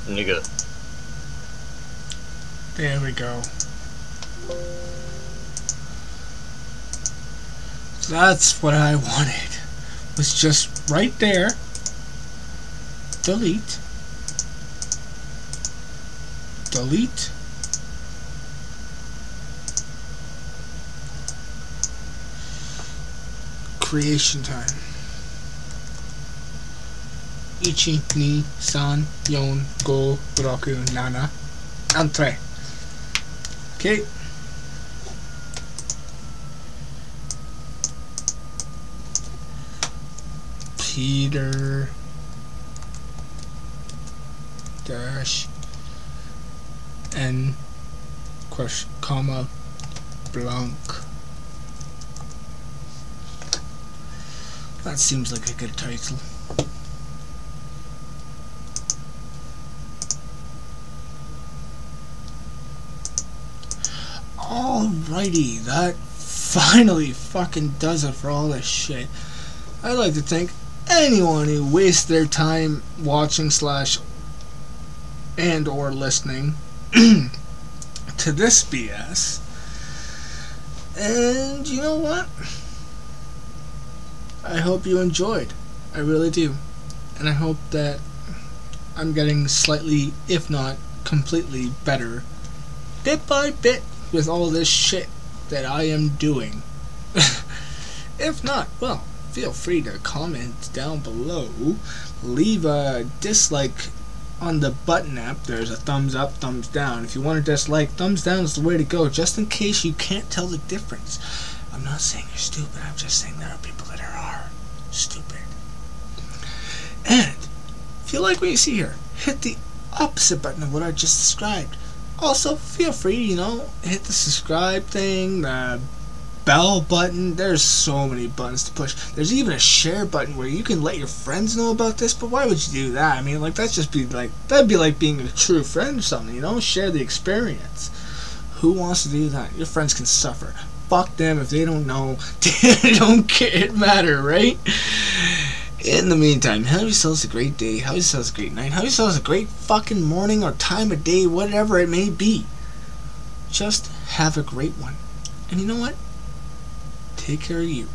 Nigga. There we go. That's what I wanted. Was just right there. Delete. Delete. Creation time. Ichi, ni, san, yon, go, roku, nana, entre. Okay. Peter dash n question comma blank. That seems like a good title. Alrighty, that finally fucking does it for all this shit. I'd like to thank anyone who wastes their time watching / and or listening to this BS. And you know what? I hope you enjoyed. I really do. And I hope that I'm getting slightly, if not completely better, bit by bit with all this shit that I am doing. If not, well, feel free to comment down below. Leave a dislike on the button app. There's a thumbs up, thumbs down. If you want to dislike, thumbs down is the way to go, just in case you can't tell the difference. I'm not saying you're stupid, I'm just saying there are people that are stupid. And if you like what you see here, hit the opposite button of what I just described. Also, feel free, you know, hit the subscribe thing, the bell button. There's so many buttons to push. There's even a share button where you can let your friends know about this, but why would you do that? I mean, like, that'd be like being a true friend or something, you know? Share the experience. Who wants to do that? Your friends can suffer. Fuck them if they don't know. They don't care. It matter, right? In the meantime, have yourselves a great day. Have yourselves a great night. Have yourselves a great fucking morning or time of day, whatever it may be. Just have a great one. And you know what? Take care of you.